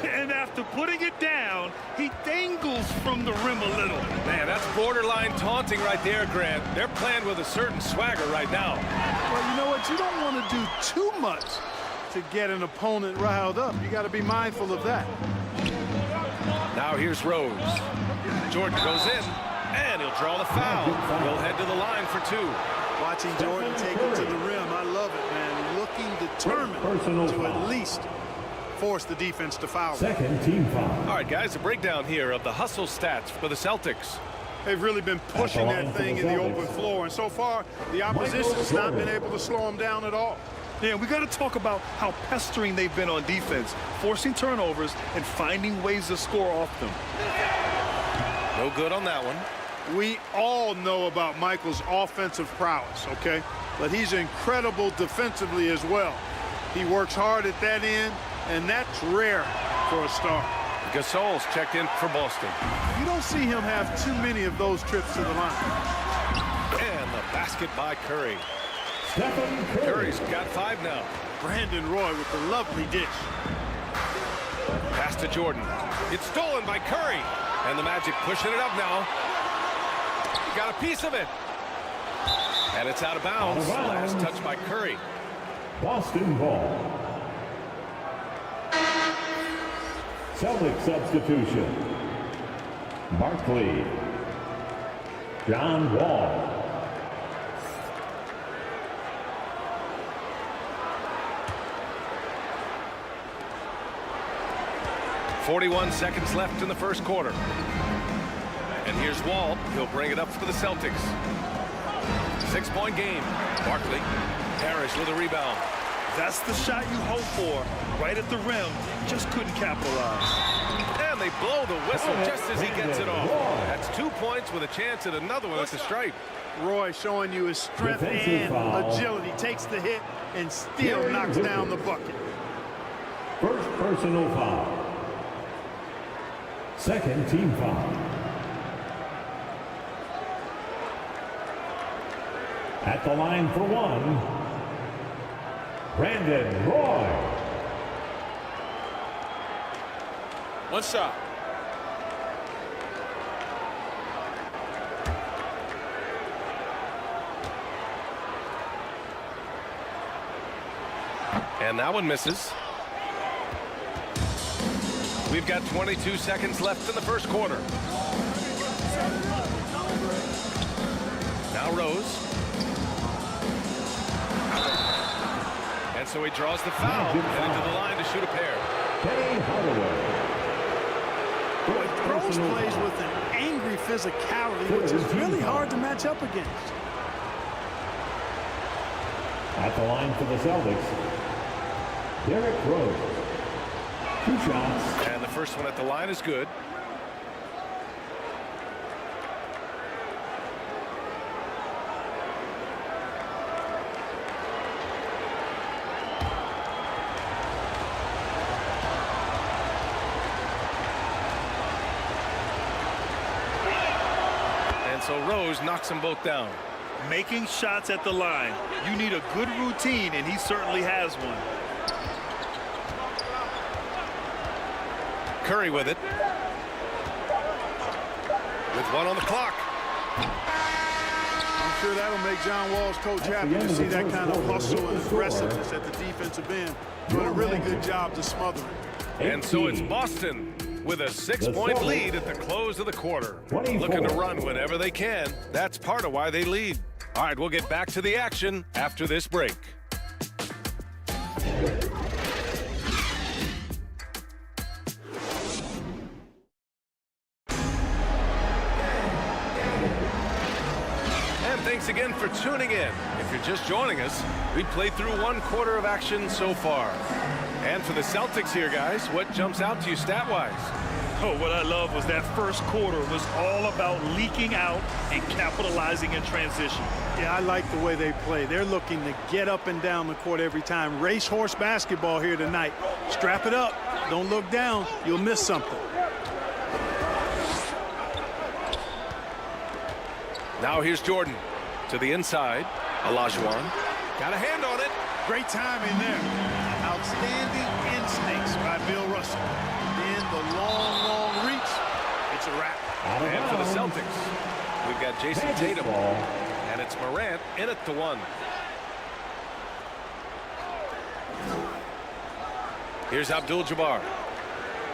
And after putting it down, he dangles from the rim a little. Man, that's borderline taunting right there, Grant. They're playing with a certain swagger right now. Well, you know what? You don't want to do too much to get an opponent riled up. You got to be mindful of that. Now here's Rose. Jordan goes in, and he'll draw the foul. He'll head to the line for 2. Watching Jordan take it to the rim determined to at least force the defense to foul. Second team foul. All right, guys, a breakdown here of the hustle stats for the Celtics. They've really been pushing that thing in the open floor, and so far, the opposition's not been able to slow them down at all. Yeah, we got to talk about how pestering they've been on defense, forcing turnovers and finding ways to score off them. No good on that one. We all know about Michael's offensive prowess, okay? But he's incredible defensively as well. He works hard at that end, and that's rare for a star. Gasol's checked in for Boston. You don't see him have too many of those trips to the line. And the basket by Curry. Stephen Curry. Curry's got 5 now. Brandon Roy with the lovely dish. Pass to Jordan. It's stolen by Curry. And the Magic pushing it up now. Got a piece of it. And it's out of bounds. Last touch by Curry. Boston ball. Celtic substitution. Barkley. John Wall. .41 seconds left in the first quarter. And here's Wall. He'll bring it up for the Celtics. 6-point game. Barkley. Parrish with a rebound. That's the shot you hope for. Right at the rim. Just couldn't capitalize. And they blow the whistle just as he gets it off. That's 2 points with a chance at another one at the stripe. Roy showing you his strength and agility. Takes the hit and still knocks down the bucket. First personal foul. Second team foul. At the line for one, Brandon Roy. One shot. And that one misses. We've got 22 seconds left in the first quarter. Now Rose. And so he draws the foul, heading to the line to shoot a pair. Rose plays with an angry physicality, which is really hard to match up against. At the line for the Celtics, Derrick Rose. 2 shots. And the first one at the line is good. And so Rose knocks them both down. Making shots at the line. You need a good routine, and he certainly has one. Curry with it. With 1 on the clock. I'm sure that'll make John Wall's coach happy to see that kind of hustle and aggressiveness at the defensive end. Doing a really good job to smother it. And so it's Boston with a 6-point lead at the close of the quarter. Looking to run whenever they can. That's part of why they lead. All right, we'll get back to the action after this break. Thanks again for tuning in. If you're just joining us, we played through 1 quarter of action so far. And for the Celtics here, guys, what jumps out to you stat-wise? Oh, what I love was that first quarter was all about leaking out and capitalizing in transition. Yeah, I like the way they play. They're looking to get up and down the court every time. Racehorse basketball here tonight. Strap it up. Don't look down. You'll miss something. Now here's Jordan. To the inside, Olajuwon. Got a hand on it. Great timing there. Outstanding instincts by Bill Russell. Then the long reach. It's a wrap. And for the Celtics, we've got Jason Tatum. And it's Morant in at the 1. Here's Abdul-Jabbar.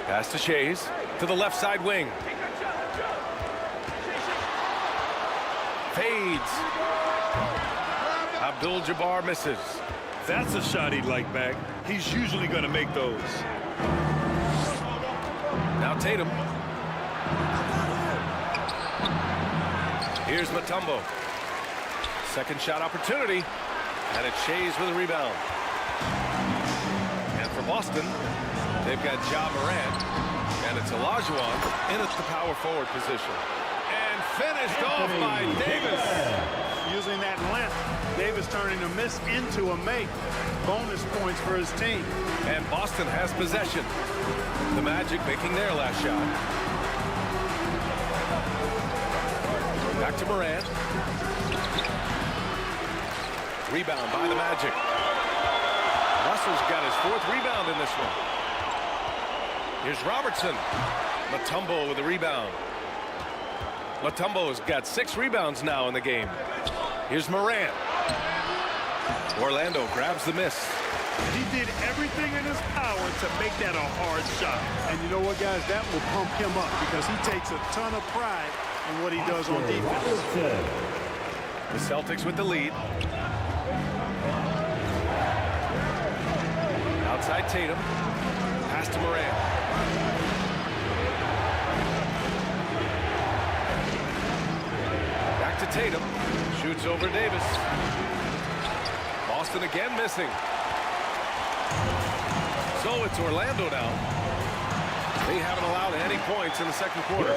Pass to Shays. To the left side wing. Fades. Abdul-Jabbar misses. That's a shot he'd like back. He's usually going to make those. Now Tatum. Here's Mutombo. Second shot opportunity. And it's SHAI with a rebound. And for Boston, they've got Ja Morant. And it's Olajuwon in at the power forward position. And finished off by Davis. Using that length, Davis turning a miss into a make. Bonus points for his team. And Boston has possession. The Magic making their last shot. Back to Morant. Rebound by the Magic. Russell's got his 4th rebound in this one. Here's Robertson. Mutombo with a rebound. Mutombo's got 6 rebounds now in the game. Here's Morant. Orlando grabs the miss. He did everything in his power to make that a hard shot. And you know what, guys? That will pump him up because he takes a ton of pride in what he does on defense. The Celtics with the lead. Outside Tatum. Pass to Morant. Back to Tatum. Shoots over Davis. Boston again missing. So it's Orlando now. They haven't allowed any points in the second quarter.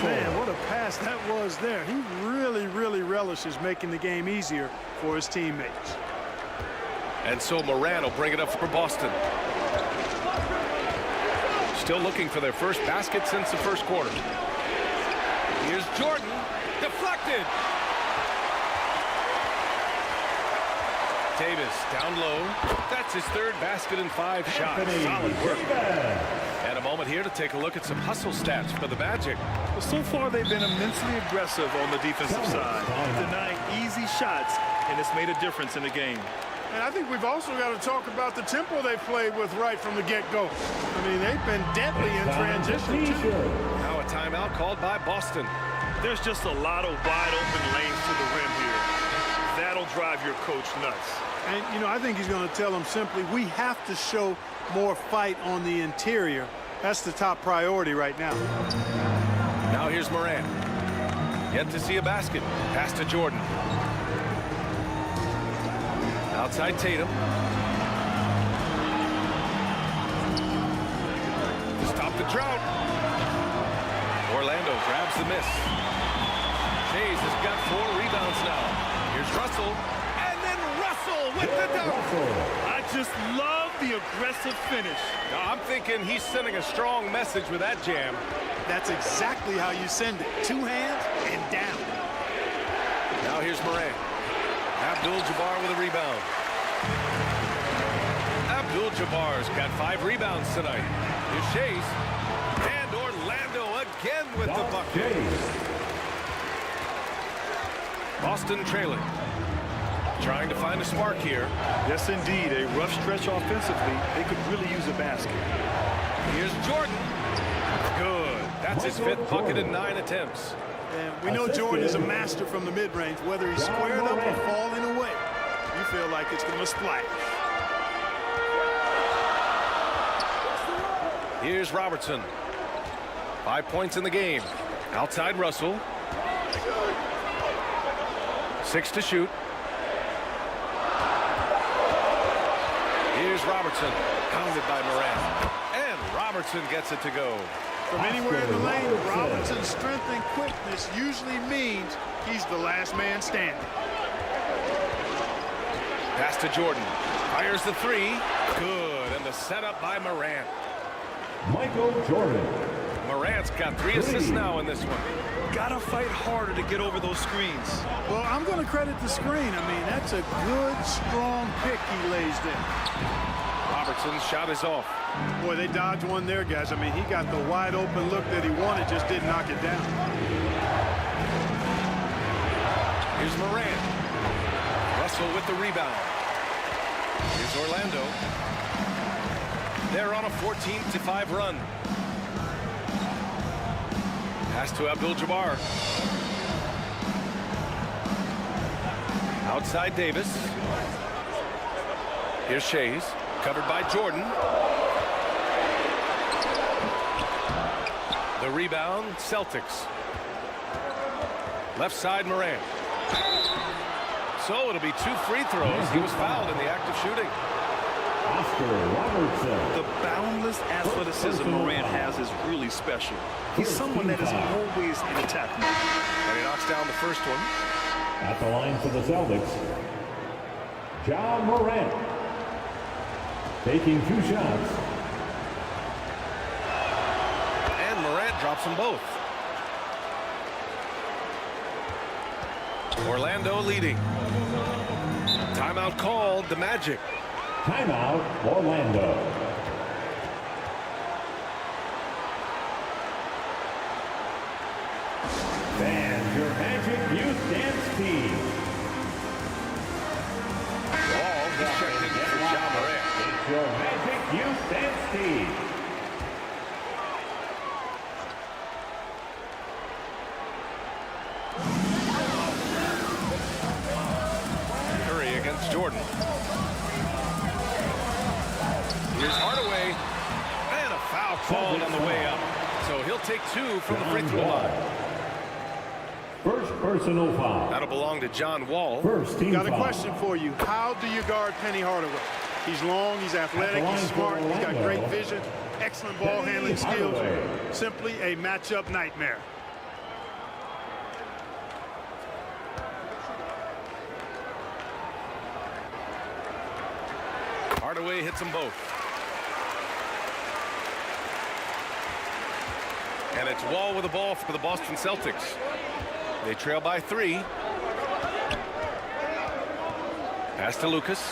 Man, what a pass that was there. He really relishes making the game easier for his teammates. And so Morant will bring it up for Boston. Still looking for their first basket since the first quarter. Here's Jordan. Deflected. Davis down low. That's his 3rd basket in 5 shots. Solid work. And a moment here to take a look at some hustle stats for the Magic. Well, so far they've been immensely aggressive on the defensive side, denying easy shots, and it's made a difference in the game. And I think we've also got to talk about the tempo they played with right from the get-go. I mean, they've been deadly in transition, too. Now a timeout called by Boston. There's just a lot of wide open lanes to the rim here. That'll drive your coach nuts. And, you know, I think he's going to tell them simply, we have to show more fight on the interior. That's the top priority right now. Now here's Morant. Yet to see a basket. Pass to Jordan. Outside Tatum. To stop the drought. Orlando grabs the miss. SHAI has got 4 rebounds now. Here's Russell. And then Russell with the dunk. I just love the aggressive finish. Now, I'm thinking he's sending a strong message with that jam. That's exactly how you send it. 2 hands and down. Now here's Morant. Abdul-Jabbar with a rebound. Abdul-Jabbar's got 5 rebounds tonight. Here's SHAI. And Orlando again with the bucket. Boston trailing. Trying to find a spark here. Yes, indeed. A rough stretch offensively. They could really use a basket. Here's Jordan. Good. That's his 5th bucket in 9 attempts. And we know Jordan is a master from the mid-range. Whether he's squared up or falling away, you feel like it's going to splash. Here's Robertson. 5 points in the game. Outside Russell. 6 to shoot. Here's Robertson. Pounded by Morant. And Robertson gets it to go. From anywhere in the lane, Robinson's strength and quickness usually means he's the last man standing. Pass to Jordan. Fires the 3. Good. And the setup by Morant. Michael Jordan. Morant's got 3 assists now in this one. Gotta fight harder to get over those screens. Well, I'm going to credit the screen. I mean, that's a good, strong pick he lays there. Robertson's shot is off. Boy, they dodged one there, guys. I mean, he got the wide open look that he wanted, just didn't knock it down. Here's Morant. Russell with the rebound. Here's Orlando. They're on a 14-5 run. Pass to Abdul-Jabbar. Outside Davis. Here's Shays, covered by Jordan. The rebound, Celtics. Left side, Morant. So it'll be 2 free throws. He was fouled in the act of shooting. The boundless athleticism Morant has is really special. He's someone that is always in attack mode. And he knocks down the first one. At the line for the Celtics, Ja Morant. Taking 2 shots. And Morant drops them both. Orlando leading. Timeout called, the Magic. Timeout, Orlando. And your Magic Youth Dance Team. Wall, he's checked in for Ja Morant. It's your Magic Youth Dance Team. Curry against Jordan. Here's Hardaway. And a foul called on the way up. So he'll take 2 from the free throw line. First personal foul. That'll belong to John Wall. First team Got a foul. question for you. How do you guard Penny Hardaway? He's long, he's athletic, he's smart, he's got great vision, excellent ball handling skills. Simply a matchup nightmare. Hardaway hits them both. And it's Wall with the ball for the Boston Celtics. They trail by 3. Pass to Lucas.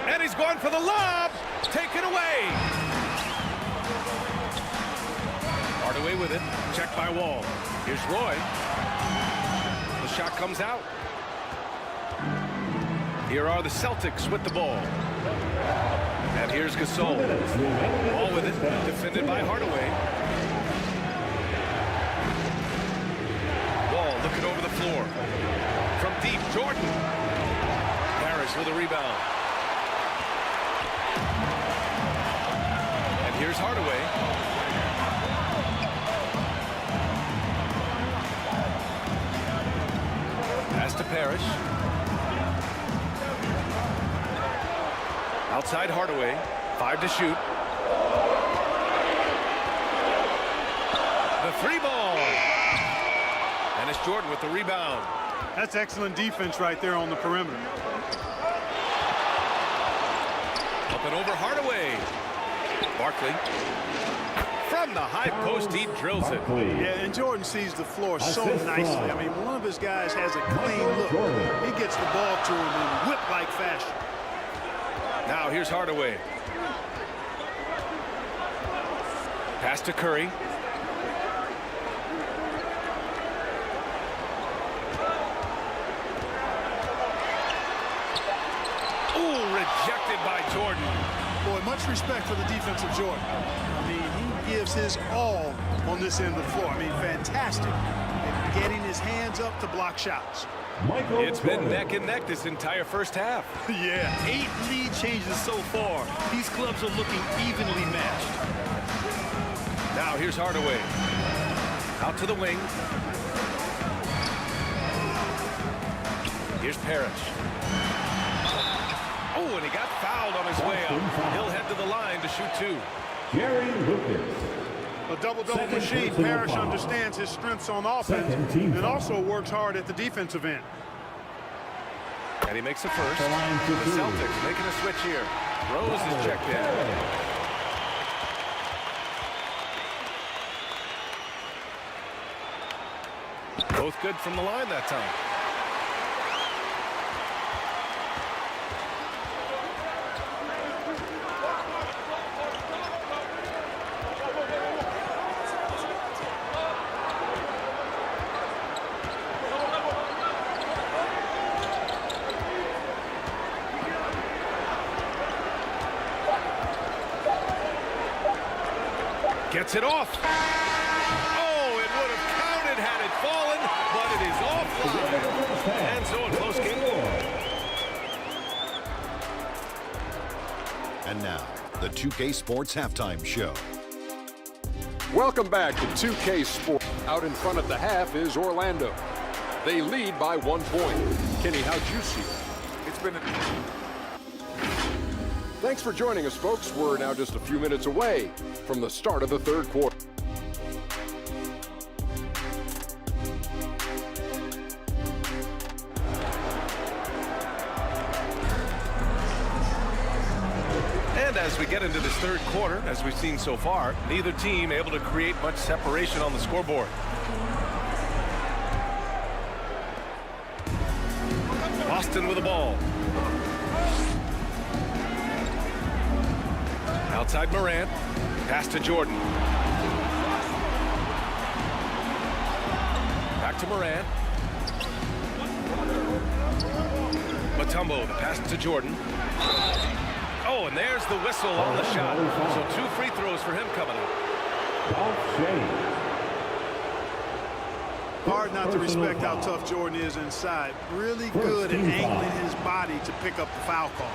And he's going for the lob. Taken away. Hardaway with it. Checked by Wall. Here's Roy. The shot comes out. Here are the Celtics with the ball. And here's Gasol. Ball with it. Defended by Hardaway. Wall looking over the floor. From deep, Jordan. Harris with a rebound. And here's Hardaway. Pass to Parrish. Outside Hardaway, 5 to shoot. The 3 ball. And it's Jordan with the rebound. That's excellent defense right there on the perimeter. Up and over Hardaway. Barkley. From the high post, he drills it. Yeah, and Jordan sees the floor so nicely. I mean, one of his guys has a clean look. He gets the ball to him in whip-like fashion. Now here's Hardaway. Pass to Curry. Ooh, rejected by Jordan. Boy, much respect for the defense of Jordan. I mean, he gives his all on this end of the floor. I mean, fantastic at getting his hands up to block shots. It's been neck and neck this entire first half. Yeah, 8 lead changes so far. These clubs are looking evenly matched. Now here's Hardaway. Out to the wing. Here's Parrish. Oh, and he got fouled on his way up. He'll head to the line to shoot 2. Jerry Lucas. A double-double machine. Parrish understands his strengths on offense and also works hard at the defensive end. And he makes the first. The Celtics making a switch here. Rose is checked in. Both good from the line that time. Gets it off. Oh, it would have counted had it fallen, but it is offline. And so a close game. And now, the 2K Sports Halftime Show. Welcome back to 2K Sports. Out in front at the half is Orlando. They lead by 1 point. Kenny, how'd you see it? It's been Thanks for joining us, folks. We're now just a few minutes away from the start of the third quarter. And as we get into this third quarter, as we've seen so far, neither team able to create much separation on the scoreboard. Boston with the ball. Outside Morant. Pass to Jordan. Back to Morant. Mutombo, the pass to Jordan. Oh, and there's the whistle on the shot. So 2 free throws for him coming up. Hard not to respect how tough Jordan is inside. Really good at angling his body to pick up the foul call.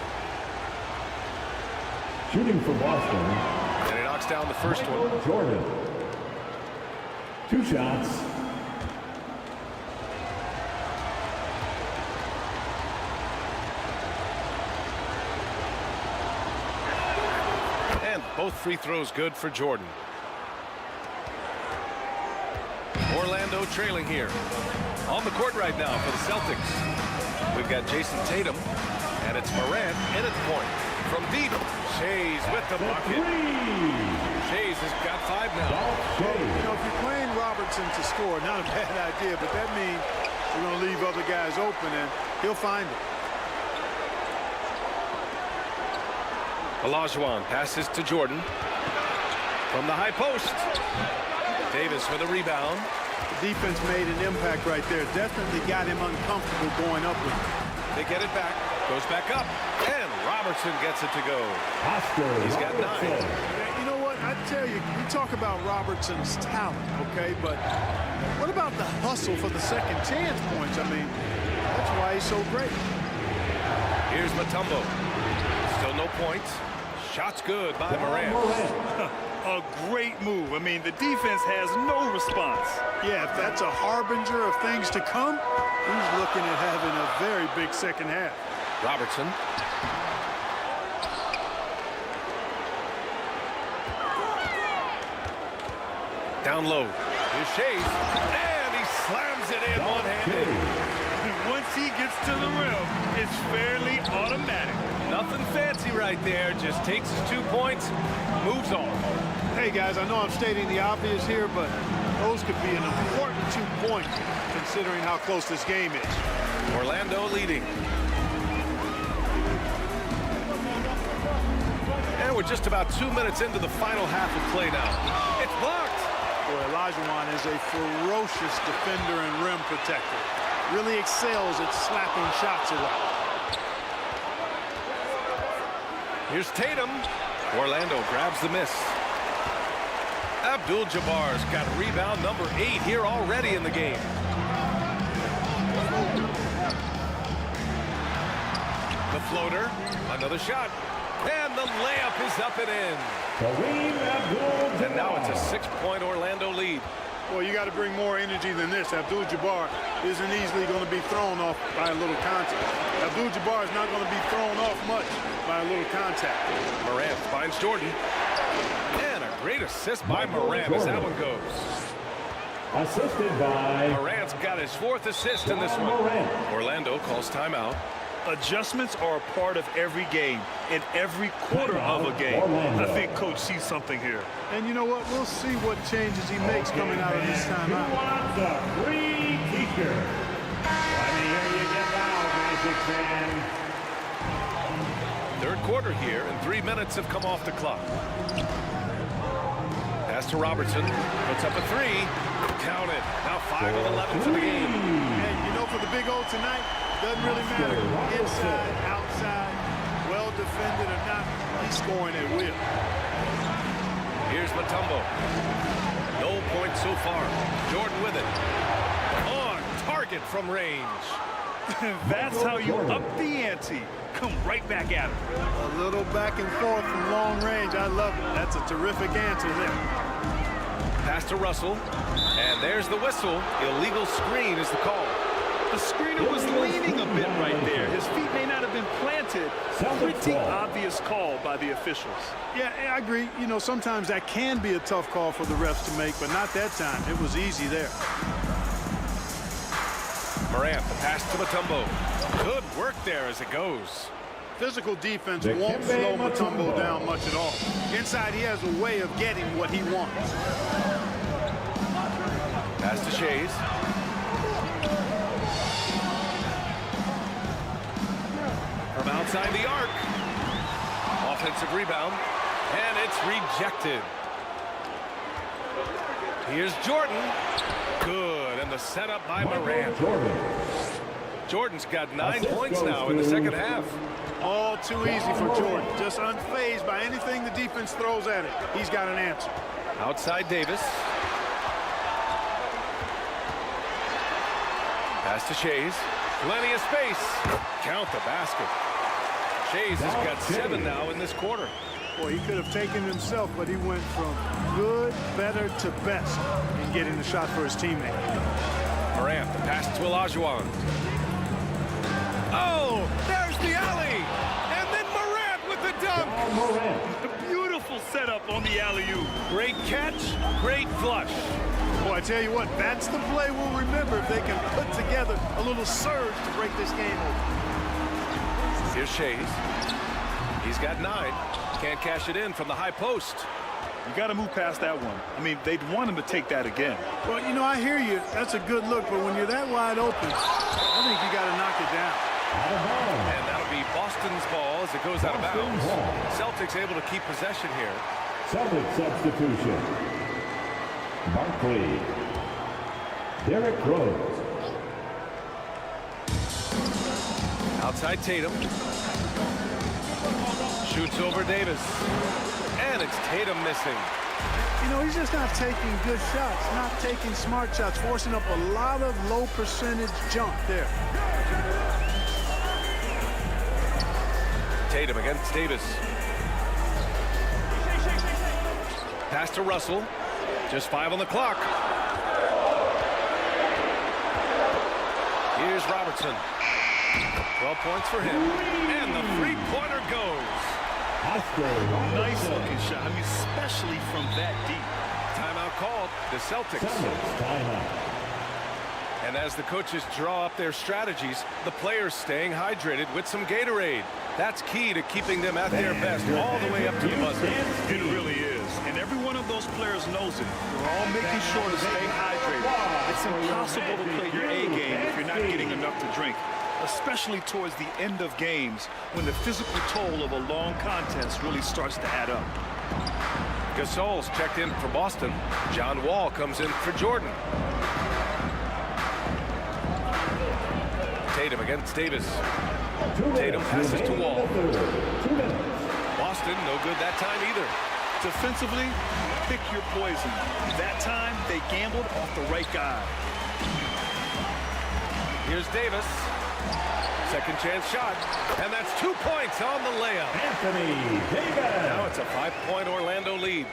Shooting for Boston. And he knocks down the first one. Jordan. 2 shots. And both free throws good for Jordan. Orlando trailing here. On the court right now for the Celtics. We've got Jason Tatum, and it's Morant in at the point. From deep, Shai's with the bucket. Shai's has got 5 now. Well, you know, if you're playing Robertson to score, not a bad idea, but that means you're going to leave other guys open, and he'll find it. Olajuwon passes to Jordan. From the high post. Davis for the rebound. The defense made an impact right there. Definitely got him uncomfortable going up with it. They get it back. Goes back up. And Robertson gets it to go. He's got 9. You know what? I tell you, we talk about Robertson's talent, okay? But what about the hustle for the second chance points? I mean, that's why he's so great. Here's Mutombo. Still no points. Shot's good by Morant. A great move. I mean, the defense has no response. Yeah, if that's a harbinger of things to come, he's looking at having a very big second half. Robertson. Down low. Here's Shai. And he slams it in one-handed. Once he gets to the rim, it's fairly automatic. Nothing fancy right there. Just takes his 2 points, moves on. Hey, guys, I know I'm stating the obvious here, but those could be an important 2 points considering how close this game is. Orlando leading. And we're just about 2 minutes into the final half of play now. It's blocked. Boy, Olajuwon is a ferocious defender and rim protector. Really excels at slapping shots away. Here's Tatum. Orlando grabs the miss. Abdul-Jabbar's got rebound number 8 here already in the game. The floater, another shot, and the layup is up and in. And now it's a 6-point Orlando lead. Well, you got to bring more energy than this. Abdul-Jabbar isn't easily going to be thrown off by a little contact. Abdul-Jabbar is not going to be thrown off much by a little contact. Morant finds Jordan. And a great assist by Morant as that one goes. Assisted by Morant's got his 4th assist in this one. Orlando calls timeout. Adjustments are a part of every game, in every quarter of a game. I think Coach sees something here. And you know what? We'll see what changes he makes coming out of this timeout. Who wants a free t-shirt? Let me hear you get loud, Magic fans. Third quarter here, and 3 minutes have come off the clock. Pass to Robertson. Puts up a 3. Count it. Now 5 of 11 for the game. And you know, for the Big O tonight, doesn't really matter. Inside, outside, well defended or not, he's scoring at will. Here's Mutombo. No points so far. Jordan with it. On target from range. That's how you up the ante. Come right back at him. A little back and forth from long range. I love it. That's a terrific answer there. Pass to Russell. And there's the whistle. Illegal screen is the call. The screener was leaning a bit right there. His feet may not have been planted. Pretty obvious call by the officials. Yeah, I agree. You know, sometimes that can be a tough call for the refs to make, but not that time. It was easy there. Morant, the pass to Mutombo. Good work there as it goes. Physical defense won't slow Mutombo down much at all. Inside, he has a way of getting what he wants. Pass to Shays. From outside the arc. Offensive rebound. And it's rejected. Here's Jordan. Good. And the setup by Morant. Jordan's got 9 points now in the second half. All too easy for Jordan. Just unfazed by anything the defense throws at it. He's got an answer. Outside Davis. Pass to Shays. Plenty of space. Count the basket. Shays has got 7 now in this quarter. Boy, he could have taken it himself, but he went from good, better to best in getting the shot for his teammate. Morant, the pass to Olajuwon. Oh, there's the alley. And then Morant with the dunk. A beautiful setup on the alley-oop. Great catch, great flush. Boy, I tell you what, that's the play we'll remember if they can put together a little surge to break this game open. Here's Shays. He's got 9. Can't cash it in from the high post. You got to move past that one. I mean, they'd want him to take that again. Well, you know, I hear you. That's a good look, but when you're that wide open, I think you got to knock it down. And that'll be Boston's ball as it goes out of bounds. Celtics able to keep possession here. Celtics substitution. Barkley. Derrick Rose. Outside Tatum. Shoots over Davis. And it's Tatum missing. You know, he's just not taking good shots, not taking smart shots, forcing up a lot of low percentage jump there. Tatum against Davis. Pass to Russell. Just 5 on the clock. Here's Robertson. 12 points for him. And the three-pointer goes. Nice looking shot. I mean, especially from that deep. Timeout called. The Celtics. And as the coaches draw up their strategies, the players staying hydrated with some Gatorade. That's key to keeping them at their best all the way up to the buzzer. It really is. And every one of those players knows it. They're all making sure to stay hydrated. It's impossible to play your A game if you're not getting enough to drink, especially towards the end of games when the physical toll of a long contest really starts to add up. Gasol's checked in for Boston. John Wall comes in for Jordan. Tatum against Davis. Tatum passes to Wall. Boston, no good that time either. Defensively, pick your poison. That time, they gambled off the right guy. Here's Davis. Second chance shot. And that's 2 points on the layup. Anthony Davis. Now it's a 5-point Orlando lead.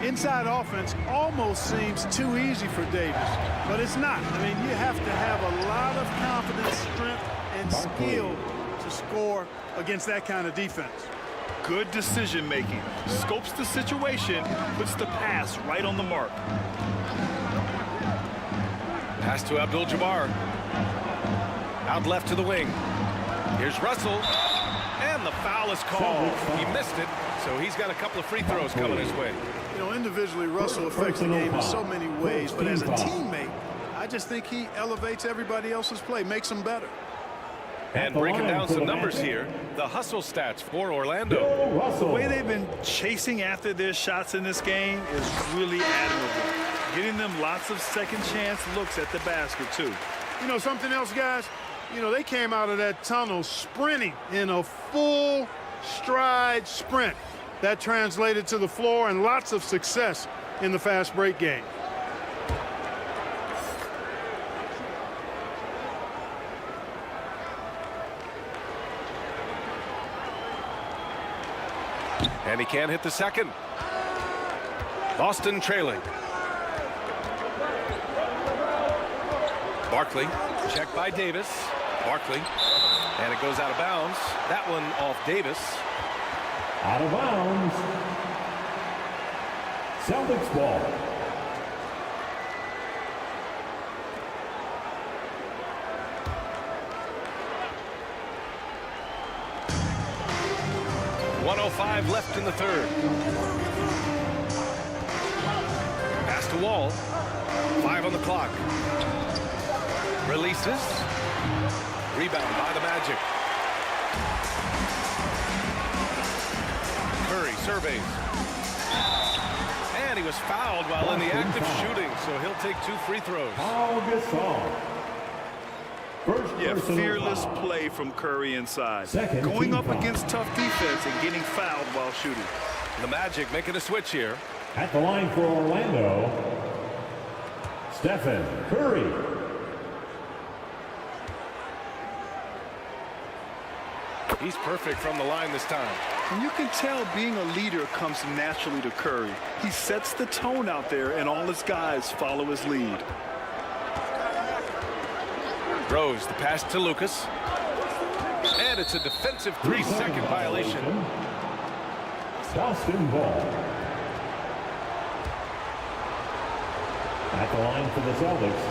Inside offense almost seems too easy for Davis, but it's not. I mean, you have to have a lot of confidence, strength, and skill to score against that kind of defense. Good decision making. Scopes the situation, puts the pass right on the mark. Pass to Abdul-Jabbar. Out left to the wing. Here's Russell. And the foul is called. He missed it, so he's got a couple of free throws coming his way. You know, individually, Russell affects the game in so many ways, but as a teammate, I just think he elevates everybody else's play, makes them better. And breaking down some numbers here, the hustle stats for Orlando. The way they've been chasing after their shots in this game is really admirable. Getting them lots of second chance looks at the basket, too. You know something else, guys? You know, they came out of that tunnel sprinting in a full stride sprint. That translated to the floor and lots of success in the fast break game. And he can't hit the second. Boston trailing. Barkley, checked by Davis. Barkley, and it goes out of bounds. That one off Davis. Out of bounds. Celtics ball. .105 left in the third. Pass to Wall. 5 on the clock. Releases. Rebound by the Magic. Curry surveys. And he was fouled while in the act of shooting, so he'll take 2 free throws. Yeah, fearless play from Curry inside. Going up against tough defense and getting fouled while shooting. The Magic making a switch here. At the line for Orlando, Stephen Curry. He's perfect from the line this time. And you can tell being a leader comes naturally to Curry. He sets the tone out there, and all his guys follow his lead. Rose, the pass to Lucas. And it's a defensive 3-second violation. Boston ball. At the line for the Celtics,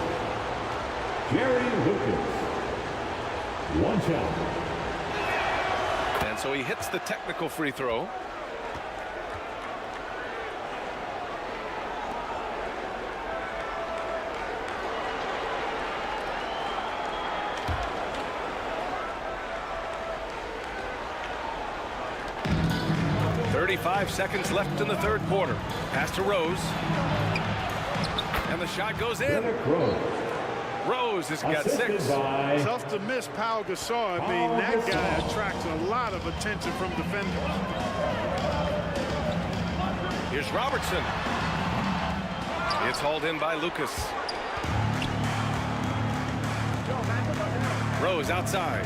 Jerry Lucas. 1 shot. And so he hits the technical free throw. .35 seconds left in the third quarter. Pass to Rose. And the shot goes in. Rose has got 6. Tough to miss Pau Gasol. I mean, that guy attracts a lot of attention from defenders. Here's Robertson. It's hauled in by Lucas. Rose outside.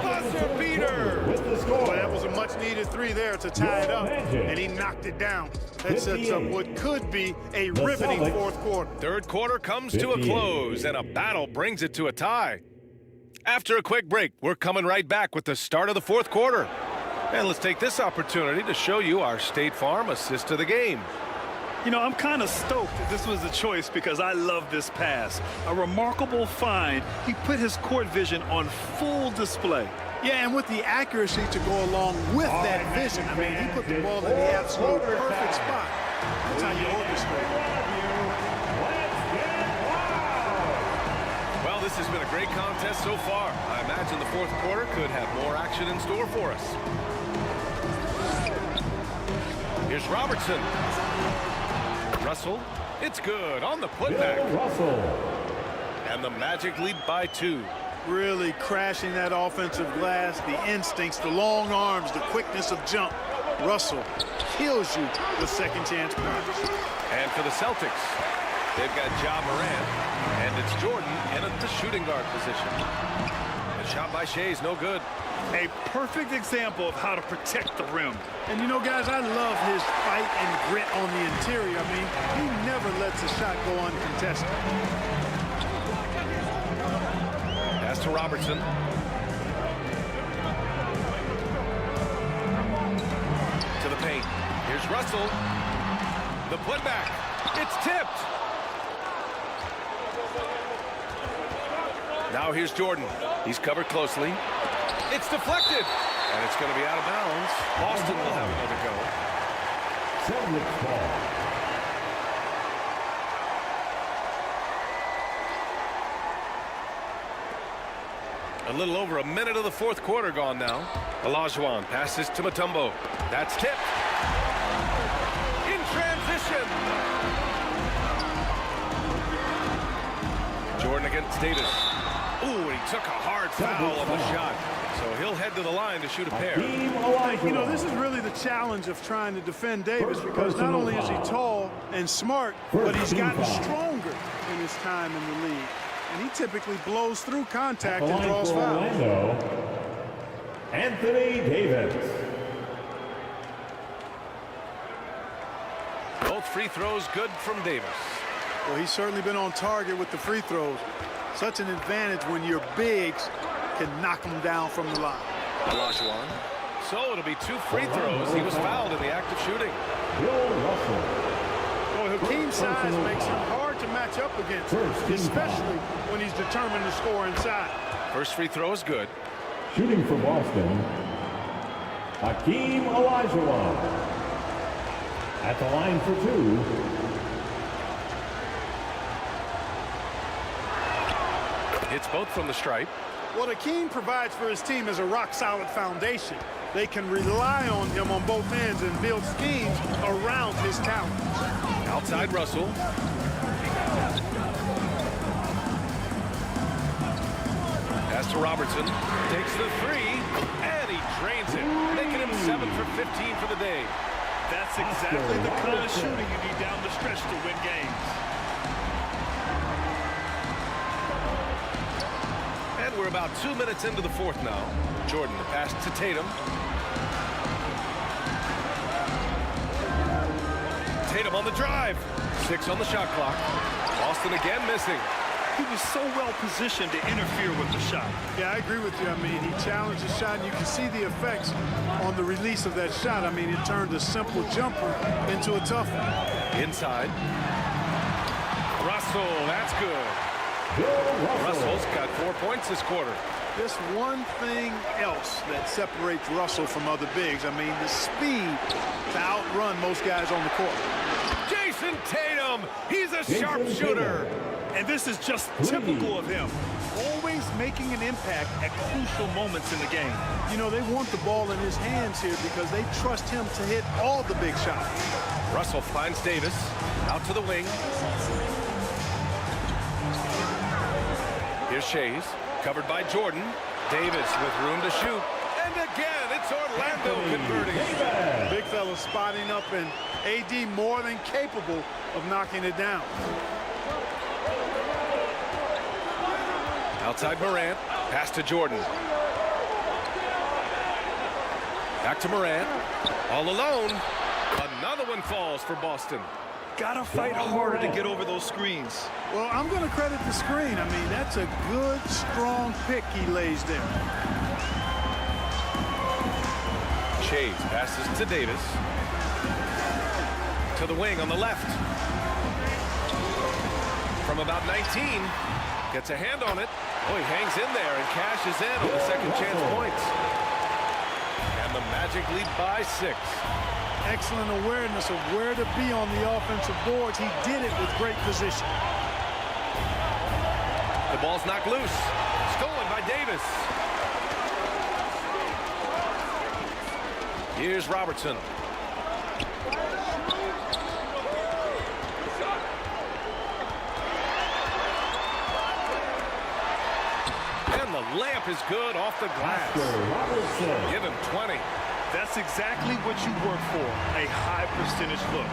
Buzzer beater. Well, that was a much-needed 3 there to tie it up, and he knocked it down. That sets up what could be a riveting fourth quarter. Third quarter comes to a close, and a battle brings it to a tie. After a quick break, we're coming right back with the start of the fourth quarter. And let's take this opportunity to show you our State Farm assist to the game. You know, I'm kind of stoked that this was a choice because I love this pass. A remarkable find. He put his court vision on full display. Yeah, and with the accuracy to go along with that vision. I mean, he put the ball in the absolute perfect spot. That's how you orchestrate it. Well, this has been a great contest so far. I imagine the fourth quarter could have more action in store for us. Here's Robertson. Russell, it's good on the putback. And the Magic lead by 2. Really crashing that offensive glass, the instincts, the long arms, the quickness of jump. Russell kills you with second chance points. And for the Celtics, they've got Ja Morant, and it's Jordan in at the shooting guard position. The shot by SHAI is no good. A perfect example of how to protect the rim. And you know, guys, I love his fight and grit on the interior. I mean, he never lets a shot go uncontested. Pass to Robertson. To the paint. Here's Russell. The putback. It's tipped. Now here's Jordan. He's covered closely. It's deflected. And it's going to be out of bounds. Boston will have another go. A little over a minute of the fourth quarter gone now. Olajuwon passes to Mutombo. That's tipped. In transition. Jordan against Davis. Ooh, and he took a hard foul on the shot. So he'll head to the line to shoot a pair. You know, this is really the challenge of trying to defend Davis, because not only is he tall and smart, but he's gotten stronger in his time in the league. And he typically blows through contact and draws fouls. Anthony Davis. Both free throws good from Davis. Well, he's certainly been on target with the free throws. Such an advantage when your bigs can knock them down from the line. Olajuwon. So it'll be 2 free throws. He was fouled in the act of shooting. Well, Hakeem's size makes him hard to match up against, especially when he's determined to score inside. First free throw is good. Shooting for Boston, Hakeem Olajuwon. At the line for 2. Hits both from the stripe. What Hakeem provides for his team is a rock-solid foundation. They can rely on him on both ends and build schemes around his talent. Outside Russell. Pass to Robertson. Takes the 3, and he drains it, making him 7 for 15 for the day. That's exactly the kind of shooting you need down the stretch to win games. And we're about 2 minutes into the fourth now. Jordan, the pass to Tatum. Tatum on the drive. 6 on the shot clock. Boston again missing. He was so well positioned to interfere with the shot. Yeah, I agree with you. I mean, he challenged the shot, and you can see the effects on the release of that shot. I mean, it turned a simple jumper into a tough one. Inside. Russell, that's good. Russell's got 4 points this quarter. Just one thing else that separates Russell from other bigs. I mean, the speed to outrun most guys on the court. Jason Tatum, he's a sharpshooter. And this is just typical of him. Always making an impact at crucial moments in the game. You know, they want the ball in his hands here because they trust him to hit all the big shots. Russell finds Davis. Out to the wing. Here's Shays. Covered by Jordan. Davis with room to shoot. And again, it's Orlando converting. Big fella spotting up, and AD more than capable of knocking it down. Outside Morant. Pass to Jordan. Back to Morant. All alone. Another one falls for Boston. Gotta fight harder to get over those screens. Well, I'm going to credit the screen. I mean, that's a good, strong pick he lays there. Chase passes to Davis. To the wing on the left. From about 19. Gets a hand on it. Oh, he hangs in there and cashes in on the second chance points. And the Magic lead by 6. Excellent awareness of where to be on the offensive boards. He did it with great position. The ball's knocked loose. Stolen by Davis. Here's Robertson. And the layup is good off the glass. Give him 20. That's exactly what you work for, a high percentage look.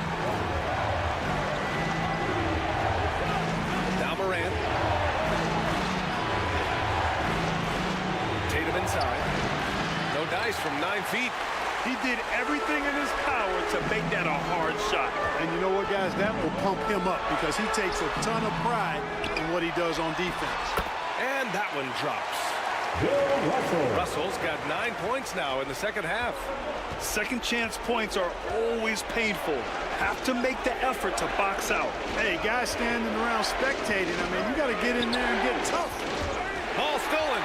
Now Morant. Tatum inside. No dice from 9 feet. He did everything in his power to make that a hard shot. And you know what, guys? That will pump him up because he takes a ton of pride in what he does on defense. And that one drops. Russell's got 9 points now in the second half. Second chance points are always painful. Have to make the effort to box out. Hey, guys standing around spectating, I mean, you got to get in there and get tough. Ball stolen.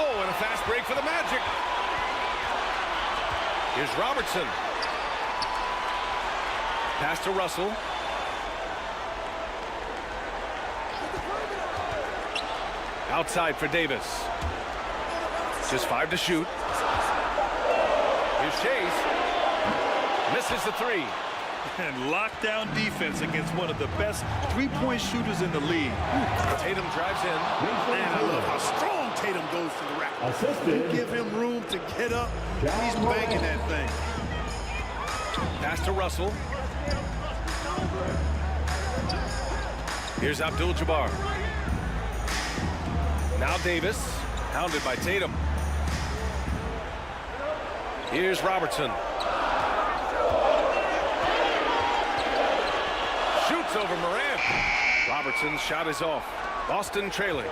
Oh, and a fast break for the Magic. Here's Robertson. Pass to Russell. Outside for Davis. Just 5 to shoot. Here's Chase. Misses the 3. And lockdown defense against one of the best three-point shooters in the league. Tatum drives in. Man, I love how strong Tatum goes to the You give him room to get up, he's banking that thing. Pass to Russell. Here's Abdul-Jabbar. Now Davis, hounded by Tatum. Here's Robertson. Shoots over Morant. Robertson's shot is off. Boston trailing.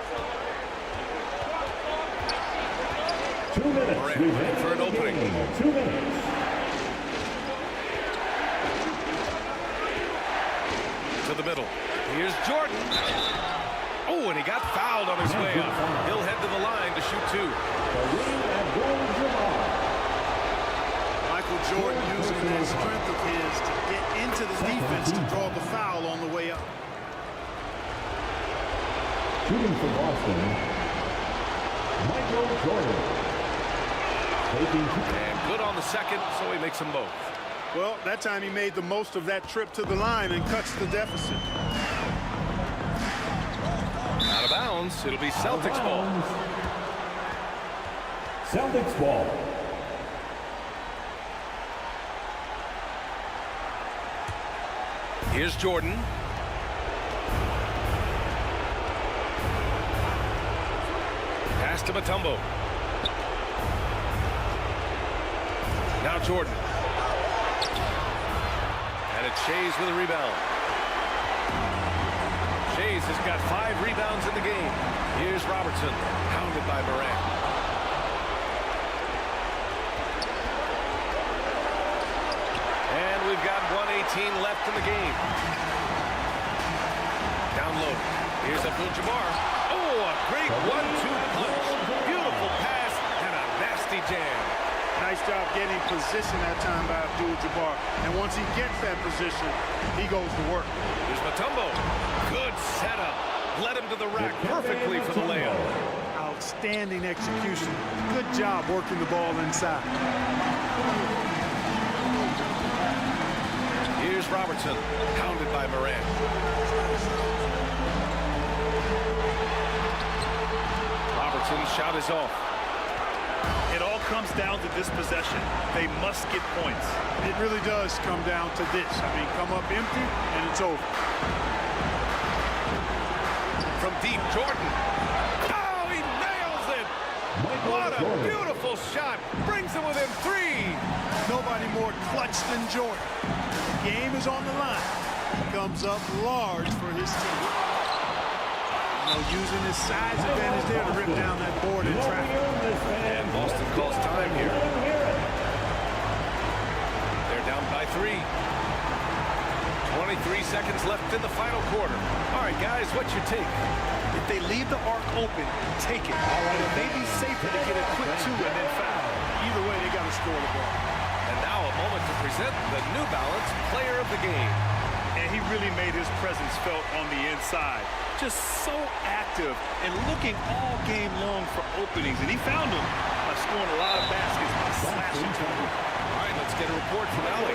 2 minutes. Morant looking for an opening. 2 minutes. To the middle. Here's Jordan. Oh, and he got fouled on his way up. He'll head to the line to shoot 2. Michael Jordan using that strength of his to get into the defense to draw the foul on the way up. Shooting for Boston, Michael Jordan. And good on the second, so he makes them both. Well, that time he made the most of that trip to the line and cuts the deficit. Out of bounds. It'll be Celtics ball. Celtics ball. Here's Jordan. Pass to Mutombo. Now Jordan. And it's Shays with a rebound. Shays has got 5 rebounds in the game. Here's Robertson, hounded by Morant. And we've got 1:18 left in the game. Down low. Here's Abdul-Jabbar. Oh, a great 1-2 punch. Beautiful pass and a nasty jam. Nice job getting position that time by Abdul-Jabbar. And once he gets that position, he goes to work. Here's Mutombo. Good setup. Led him to the rack perfectly for the layup. Outstanding execution. Good job working the ball inside. Here's Robertson, hounded by Morant. Robertson's shot is off. It all comes down to this possession. They must get points. It really does come down to this. I mean, come up empty, and it's over. From deep, Jordan. Oh, he nails it! What a beautiful shot. Brings him within 3. Nobody more clutch than Jordan. The game is on the line. He comes up large for his team. You know, using his size advantage there to rip down that board in traffic. And Boston calls time here. They're down by 3. 23 seconds left in the final quarter. All right, guys, what's your take? If they leave the arc open, take it. It may be safer to get a quick 2 and then foul. Either way, they got to score the ball. And now a moment to present the New Balance Player of the Game. And he really made his presence felt on the inside. Just so active and looking all game long for openings. And he found them by scoring a lot of baskets by slashing to them. All right, let's get a report from Allie.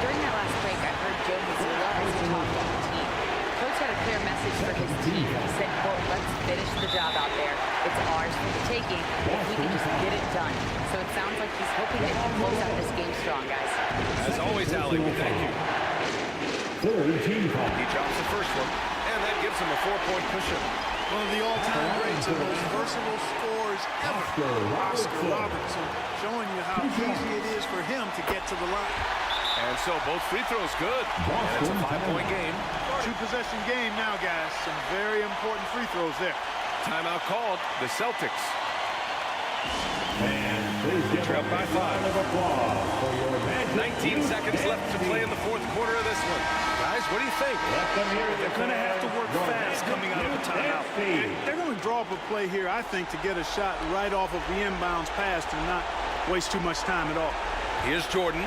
During that last break, I heard Joe Mazzulla as he talked to the team. Coach had a clear message for his team. He said, quote, let's finish the job out there. It's ours for the taking if we can just get it done. So it sounds like he's hoping they can close out this game strong, guys. As always, Allie, we thank you. He drops the first one, and that gives him a 4-point cushion. One of the all-time greats and most versatile scorers ever, Oscar Robertson, showing you how easy it is for him to get to the line. And so both free throws good, and it's a 5-point game. 2-possession game now, guys. Some very important free throws there. Timeout called, the Celtics. They trail by 5. 19 seconds left to play in the 4th quarter of this one. Guys, what do you think? They're going to have to work fast coming out of the timeout. They're going to draw up a play here, I think, to get a shot right off of the inbounds pass and not waste too much time at all. Here's Jordan.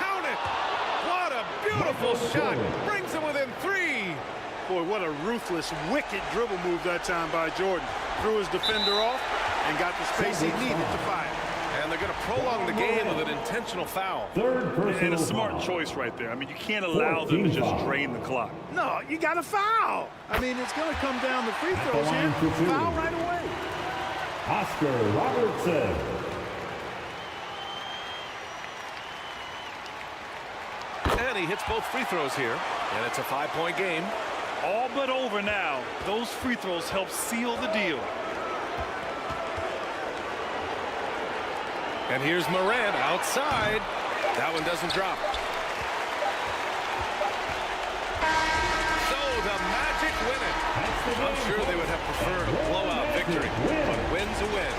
Count it! What a beautiful shot! Brings him within 3. Boy, what a ruthless, wicked dribble move that time by Jordan. Threw his defender off and got the space he needed to fire. And they're going to prolong the game with an intentional foul. And a smart choice right there. I mean, you can't allow them to just drain the clock. No, you got to foul. I mean, it's going to come down to free throws here. Foul right away. Oscar Robertson. And he hits both free throws here. And it's a 5-point game. All but over now. Those free throws help seal the deal. And here's Moran outside. That one doesn't drop. So the Magic win it. I'm sure they would have preferred a blowout victory, but win's a win.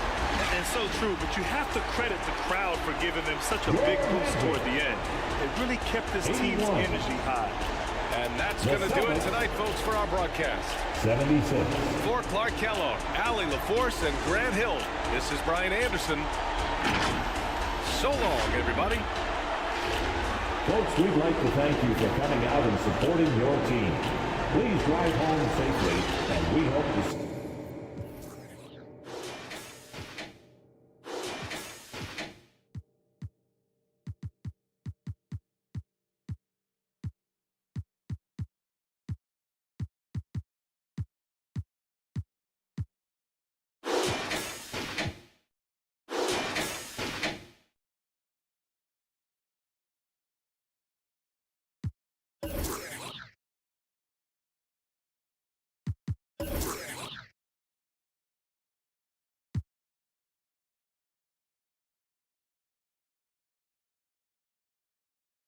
And so true, but you have to credit the crowd for giving them such a big boost toward the end. It really kept this team's energy high. And that's going to do it tonight, folks, for our broadcast. 76. For Clark Kellogg, Allie LaForce, and Grant Hill, this is Brian Anderson. So long, everybody. Folks, we'd like to thank you for coming out and supporting your team. Please drive home safely, and we hope to see you.